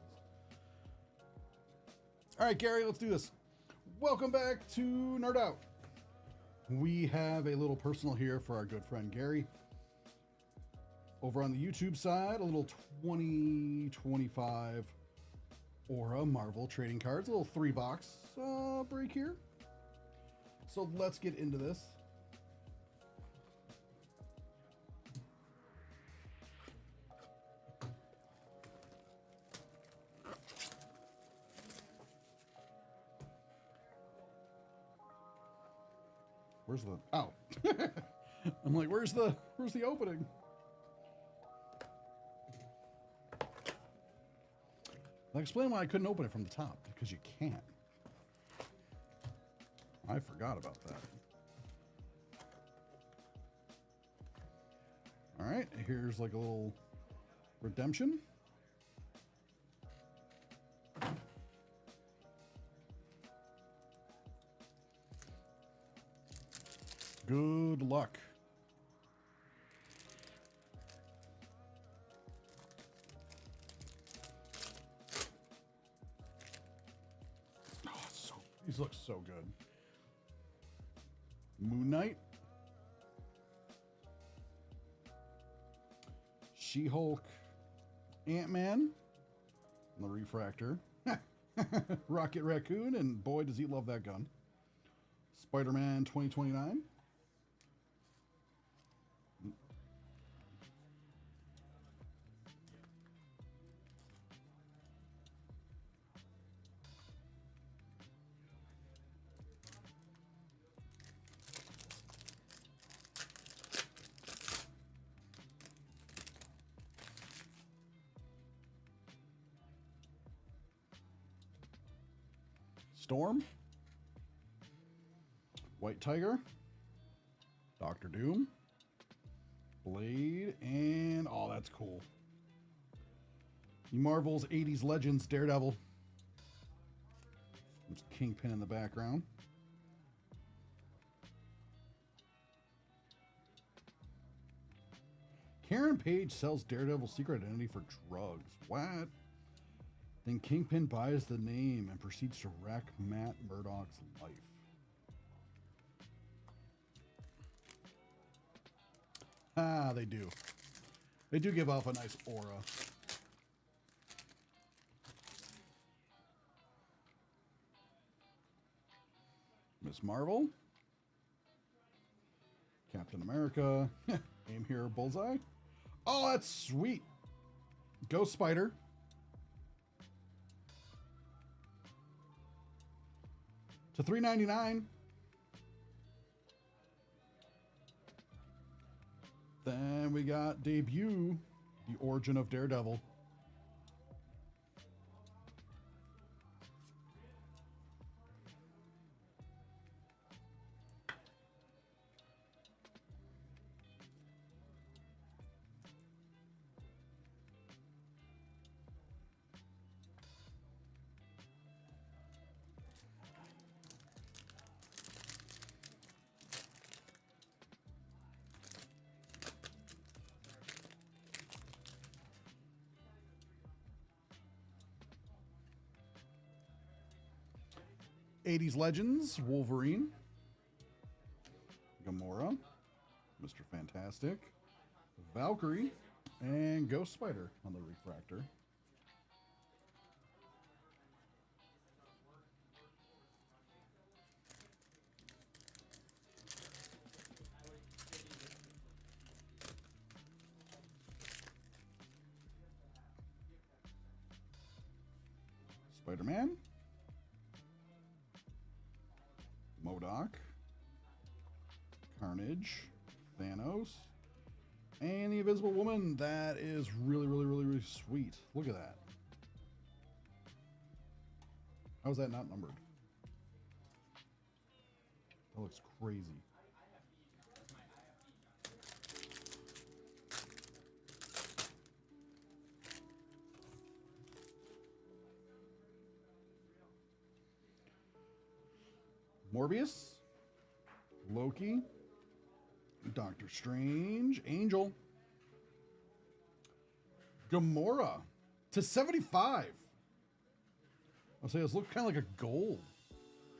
All right, Gary, let's do this. Welcome back to Nerd Out. We have a little personal here for our good friend Gary. Over on the YouTube side, a little 2025 Aura Marvel trading cards, a little 3-box break here. So let's get into this. Where's the I'm like, where's the opening? I'll explain why I couldn't open it from the top, because you can't. I forgot about that. All right, here's like a little redemption. Good luck. Oh, these look so good. Moon Knight. She-Hulk. Ant-Man. And the Refractor. Rocket Raccoon, and boy, does he love that gun. Spider-Man 2029. Storm, White Tiger, Doctor Doom, Blade, and oh, that's cool. Marvel's 80s Legends Daredevil. There's Kingpin in the background. Karen Page sells Daredevil's secret identity for drugs. What? Then Kingpin buys the name and proceeds to wreck Matt Murdock's life. Ah, they do. They do give off a nice aura. Miss Marvel. Captain America. Aim here, Bullseye. Oh, that's sweet. Ghost Spider. To $3.99. Then we got Debut, The Origin of Daredevil. '80s Legends, Wolverine, Gamora, Mr. Fantastic, Valkyrie, and Ghost Spider on the refractor. Spider-Man, MODOK, Carnage, Thanos, and the Invisible Woman. That is really sweet. Look at that. How is that not numbered? That looks crazy. Morbius, Loki, Doctor Strange, Angel, Gamora to 75. I'll say this looks kind of like a gold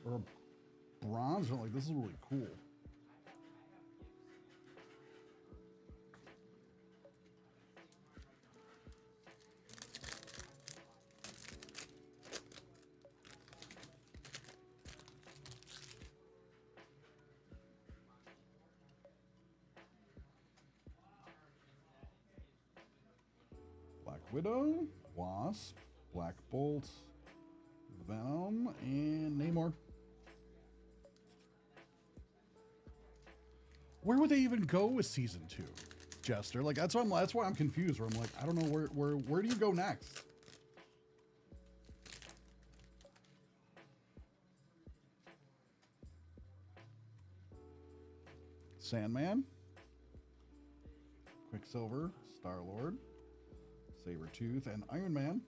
or a bronze. I'm like, this is really cool. Widow, Wasp, Black Bolt, Venom, and Namor. Where would they even go with season 2, Jester? Like that's why I'm confused. Where I'm like, I don't know where do you go next? Sandman, Quicksilver, Star-Lord, Sabretooth, and Iron Man.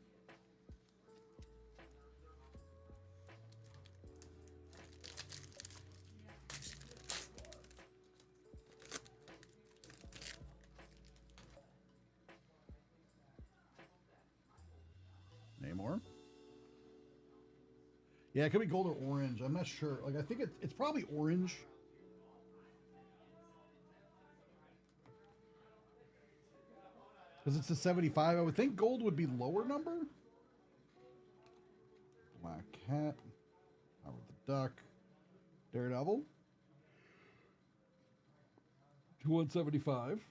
Namor. Yeah, it could be gold or orange. I'm not sure. Like, I think it's probably orange. Because it's a 75. I would think gold would be lower number. Black Cat. Howard the Duck. Daredevil. To 175.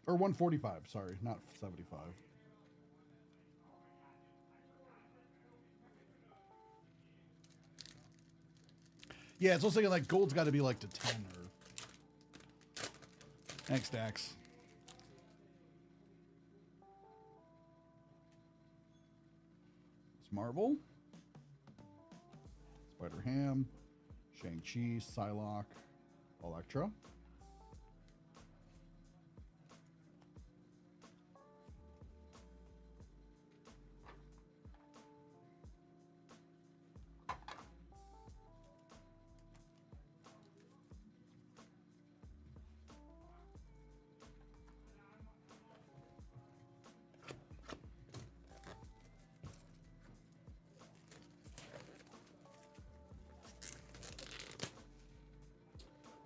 Or 145, sorry, not 75. Yeah, it's also thinking like gold's got to be like to 10 or... Thanks, Dax. Marvel, Spider-Ham, Shang-Chi, Psylocke, Elektra.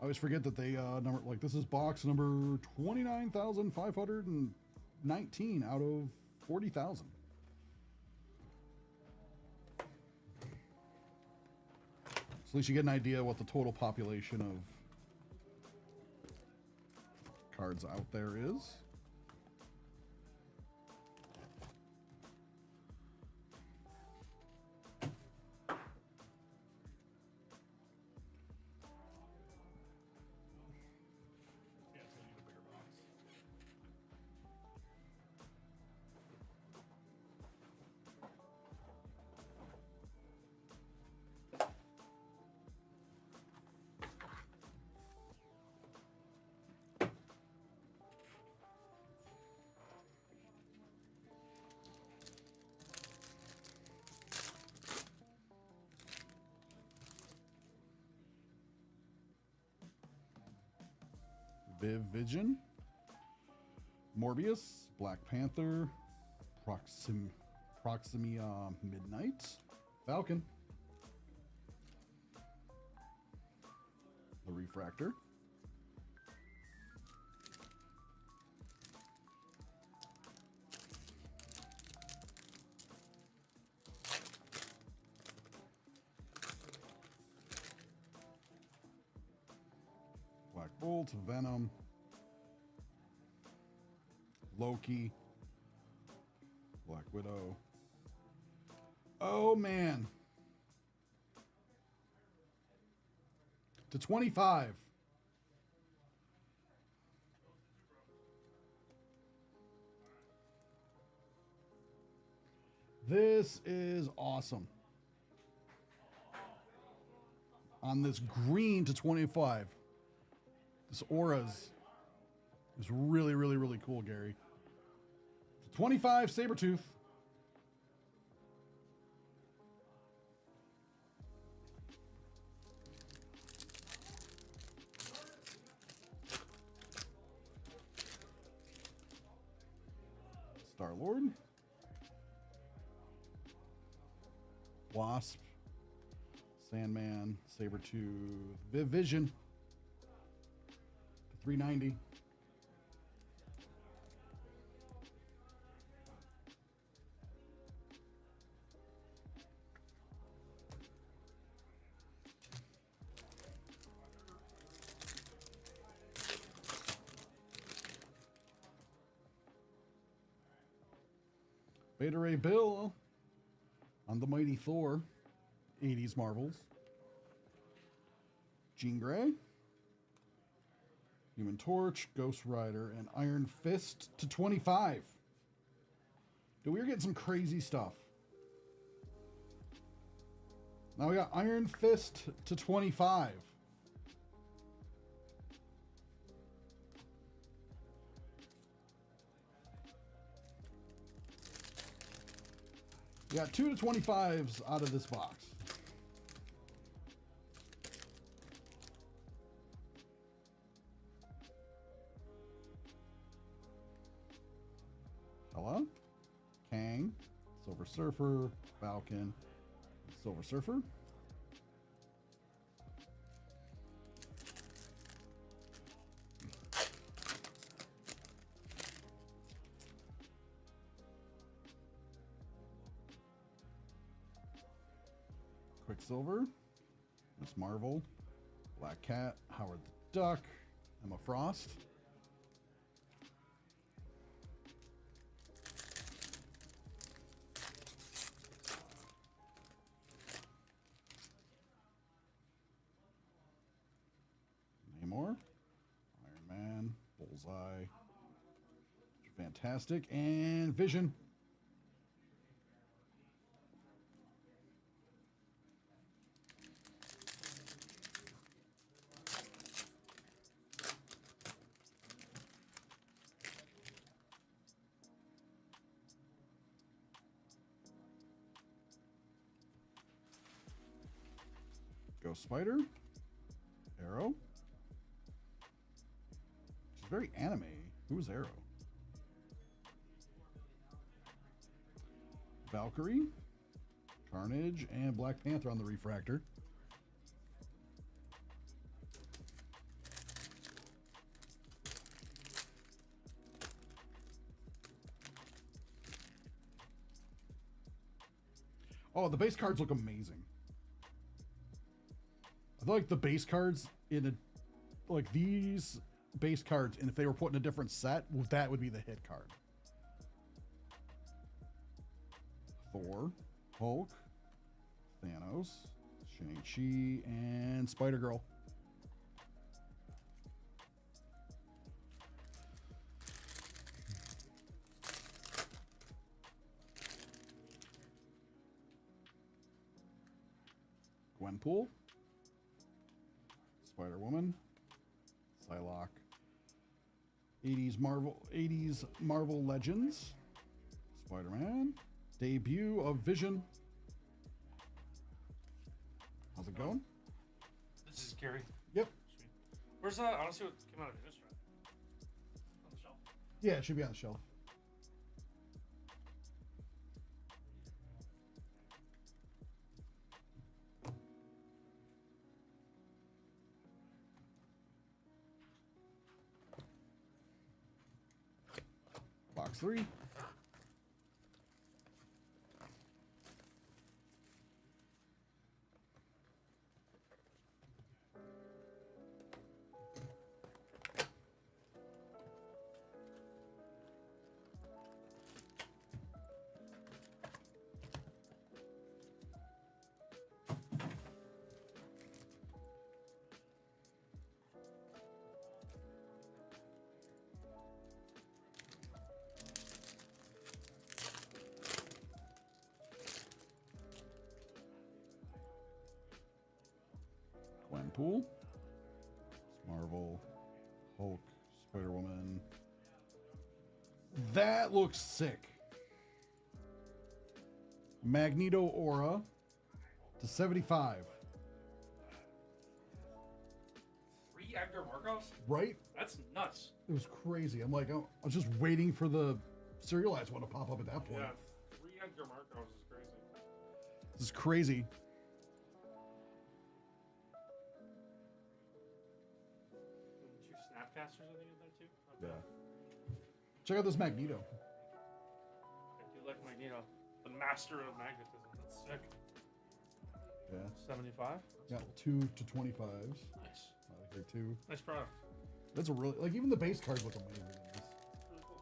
always forget that they number like this is box number 29,519 out of 40,000. So at least you get an idea what the total population of cards out there is. Vision, Morbius, Black Panther, Proximia Midnight, Falcon, the Refractor, Black Bolt, Venom, Loki, Black Widow. Oh man. To 25. This is awesome. On this green to 25. This Auras is really, really, really cool, Gary. 25 Sabretooth. Star-Lord. Wasp. Sandman. Sabretooth. Vision. 390. Beta Ray Bill on the Mighty Thor, 80s Marvels. Jean Grey, Human Torch, Ghost Rider, and Iron Fist to 25. Dude, we're getting some crazy stuff. Now we got Iron Fist to 25. We got 2 to 25s out of this box. Hello? Kang, Silver Surfer, Falcon, Silver Surfer. Quicksilver, Miss Marvel, Black Cat, Howard the Duck, Emma Frost. Namor, Iron Man, Bullseye, Fantastic, and Vision. Ghost Spider, Arrow. She's very anime. Who's Arrow? Valkyrie, Carnage, and Black Panther on the Refractor. Oh, the base cards look amazing. I feel like the base cards in a like these base cards, and if they were put in a different set, well, that would be the hit card. Thor, Hulk, Thanos, Shang-Chi, and Spider-Girl. Gwenpool, Spider-Woman, Psylocke, 80s Marvel Legends, Spider-Man, debut of Vision. How's it going?
This is Gary.
Yep.
Sweet. Where's I want to see what came out of Innistrad. On the shelf.
Yeah, it should be on the shelf. Box 3. Gwenpool, Marvel, Hulk, Spider-Woman. That looks sick. Magneto Aura to 75.
3 Edgar Markovs?
Right?
That's nuts.
It was crazy. I'm like, I was just waiting for the serialized one to pop up at that point.
Yeah, 3 Edgar Markovs is crazy.
This is crazy.
And 2 Snapcasters, I think, in there too.
Yeah. Check out this Magneto.
I do like Magneto. The master of magnetism. That's sick.
Yeah.
75.
Got 2 to 25s.
Nice.
I like her too.
Nice product.
That's a really, like, even the base cards look amazing in this.
Really cool.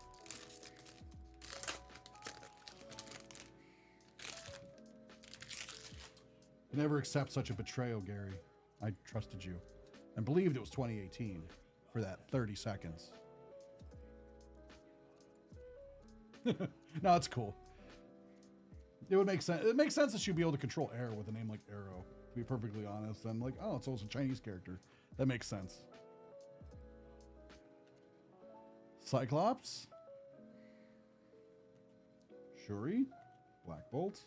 Never accept such a betrayal, Gary. I trusted you and believed it was 2018 for that 30 seconds. No, it's cool. It would make sense. It makes sense that she'd be able to control air with a name like Arrow, to be perfectly honest. And like, oh, it's also a Chinese character. That makes sense. Cyclops. Shuri. Black Bolt.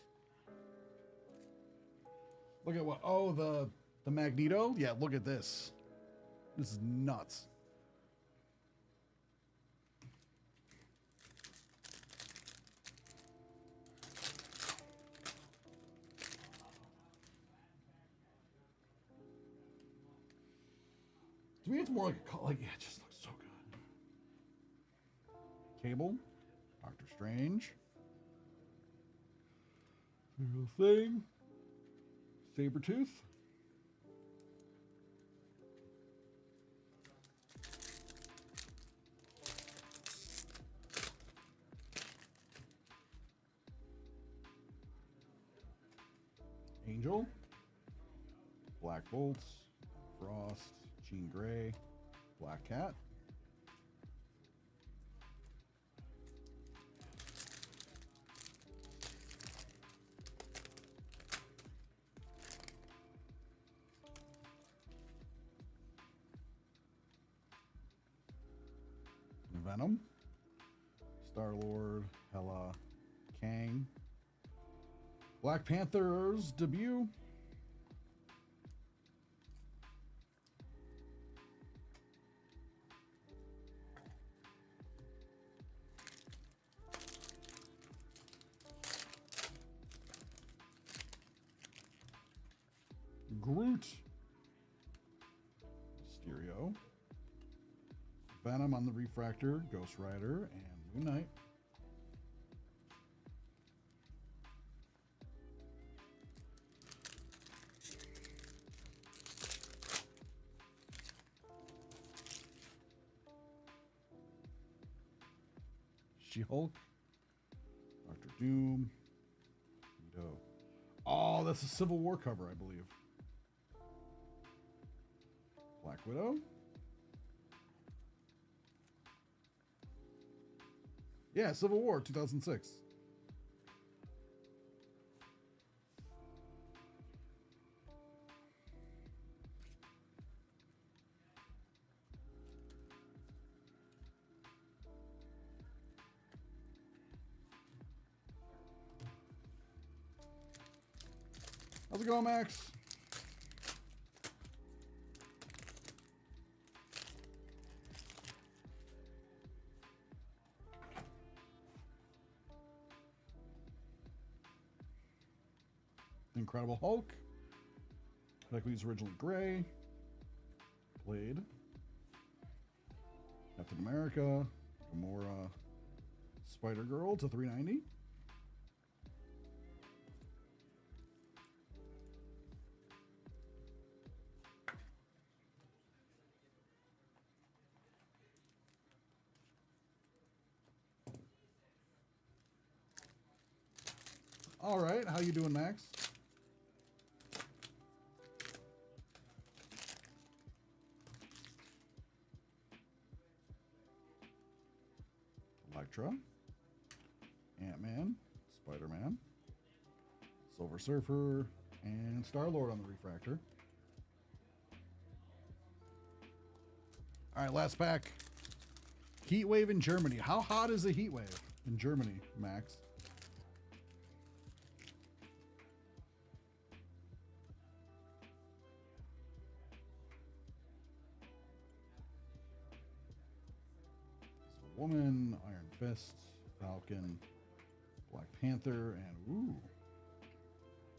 Look at what? Oh, the Magneto? Yeah, look at this. This is nuts. To me, it's more like yeah, it just looks so good. Cable, Doctor Strange, Little Thing, Sabretooth. Angel, Black Bolt, Frost, Jean Grey, Black Cat. Venom, Star-Lord, Hela, Kang, Black Panther's debut. Groot, Mysterio, Venom on the Refractor, Ghost Rider, and Moon Knight. She-Hulk, Doctor Doom, Neato. Oh, that's a Civil War cover, I believe. Black Widow. Yeah, Civil War 2006. How's it going, Max? Incredible Hulk. Beckley's originally gray. Blade. Captain America. Gamora. Spider-Girl to 390. All right, how you doing, Max? Elektra, Ant-Man, Spider-Man, Silver Surfer, and Star-Lord on the refractor. All right, last pack. Heat wave in Germany. How hot is a heat wave in Germany, Max? Woman, Iron Fist, Falcon, Black Panther, and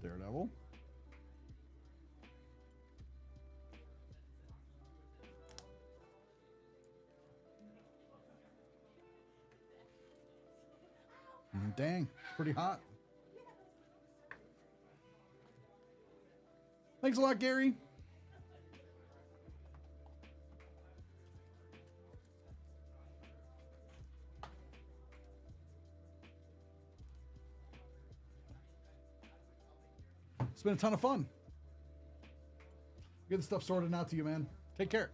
Daredevil. Dang, pretty hot. Thanks a lot, Gary. It's been a ton of fun. Get the stuff sorted out to you, man. Take care.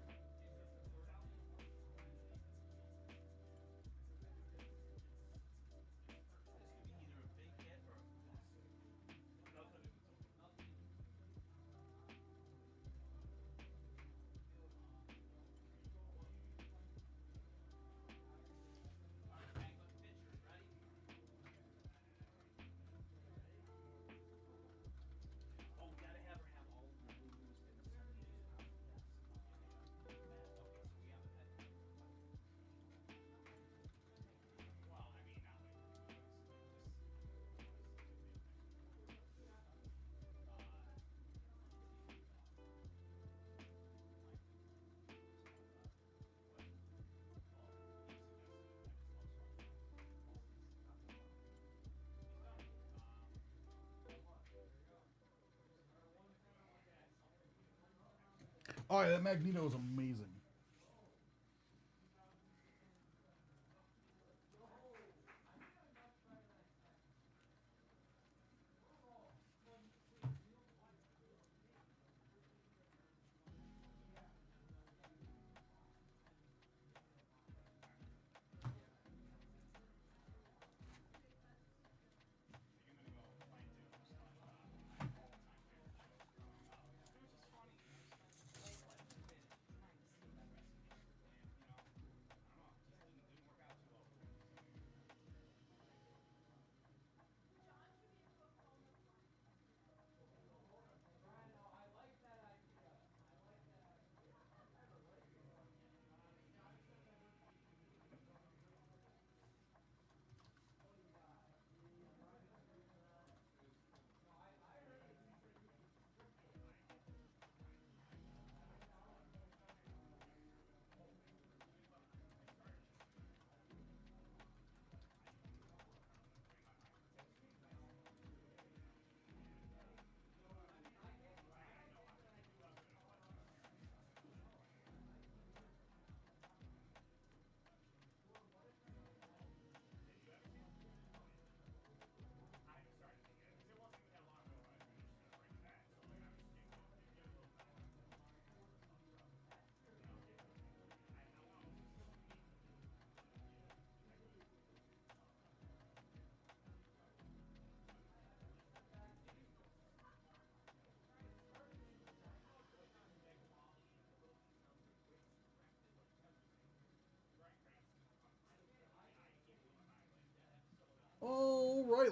Oh, yeah, that Magneto is amazing.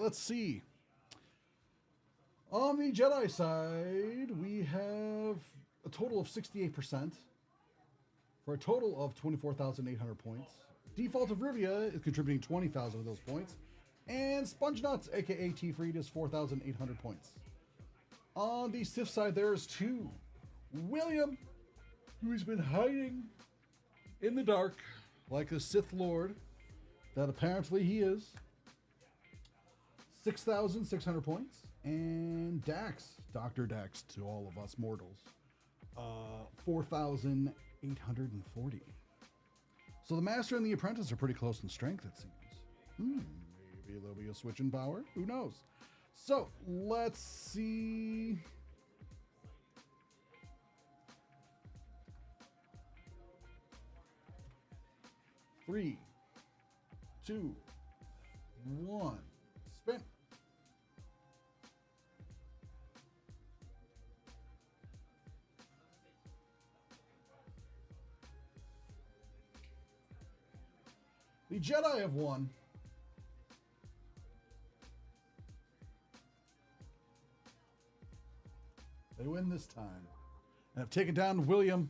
let's see. On the Jedi side, we have a total of 68% for a total of 24,800 points. Default of Rivia is contributing 20,000 of those points. And Sponge Nuts, aka T-Freed, is 4,800 points. On the Sith side, there's two. William, who's been hiding in the dark like a Sith Lord that apparently he is. 6,600 points. And Dax, Dr. Dax to all of us mortals, 4,840. So the Master and the Apprentice are pretty close in strength, it seems. Maybe there'll be a switch in power. Who knows? So let's see. Three, two, one, spin. The Jedi have won. They win this time. And have taken down William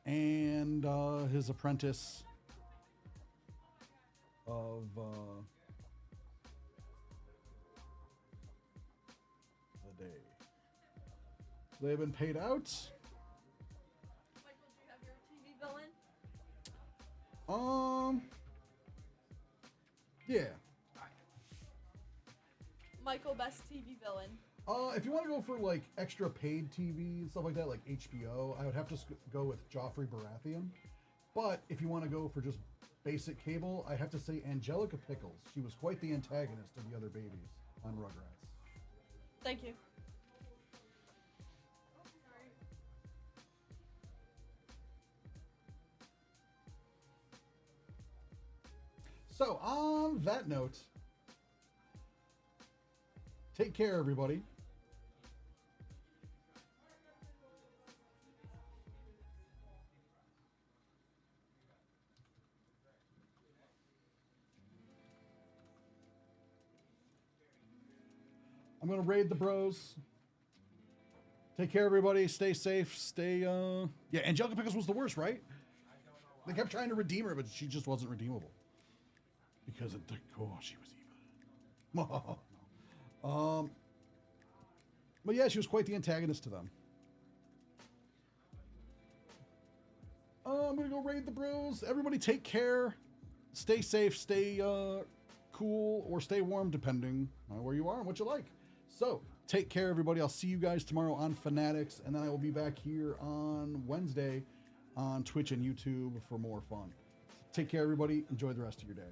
and his apprentice of the day. They've been paid out.
Michael, do you have your TV villain?
Yeah.
Michael, best TV villain.
If you want to go for like extra paid TV and stuff like that, like HBO, I would have to go with Joffrey Baratheon. But if you want to go for just basic cable, I have to say Angelica Pickles. She was quite the antagonist of the other babies on Rugrats.
Thank you.
So, on that note, take care, everybody. I'm going to raid the bros. Take care, everybody. Stay safe. Stay, Yeah, Angelica Pickles was the worst, right? They kept trying to redeem her, but she just wasn't redeemable. Because of the... Oh, she was evil. But yeah, she was quite the antagonist to them. I'm going to go raid the bros. Everybody take care. Stay safe. Stay cool or stay warm, depending on where you are and what you like. So, take care, everybody. I'll see you guys tomorrow on Fanatics, and then I will be back here on Wednesday on Twitch and YouTube for more fun. Take care, everybody. Enjoy the rest of your day.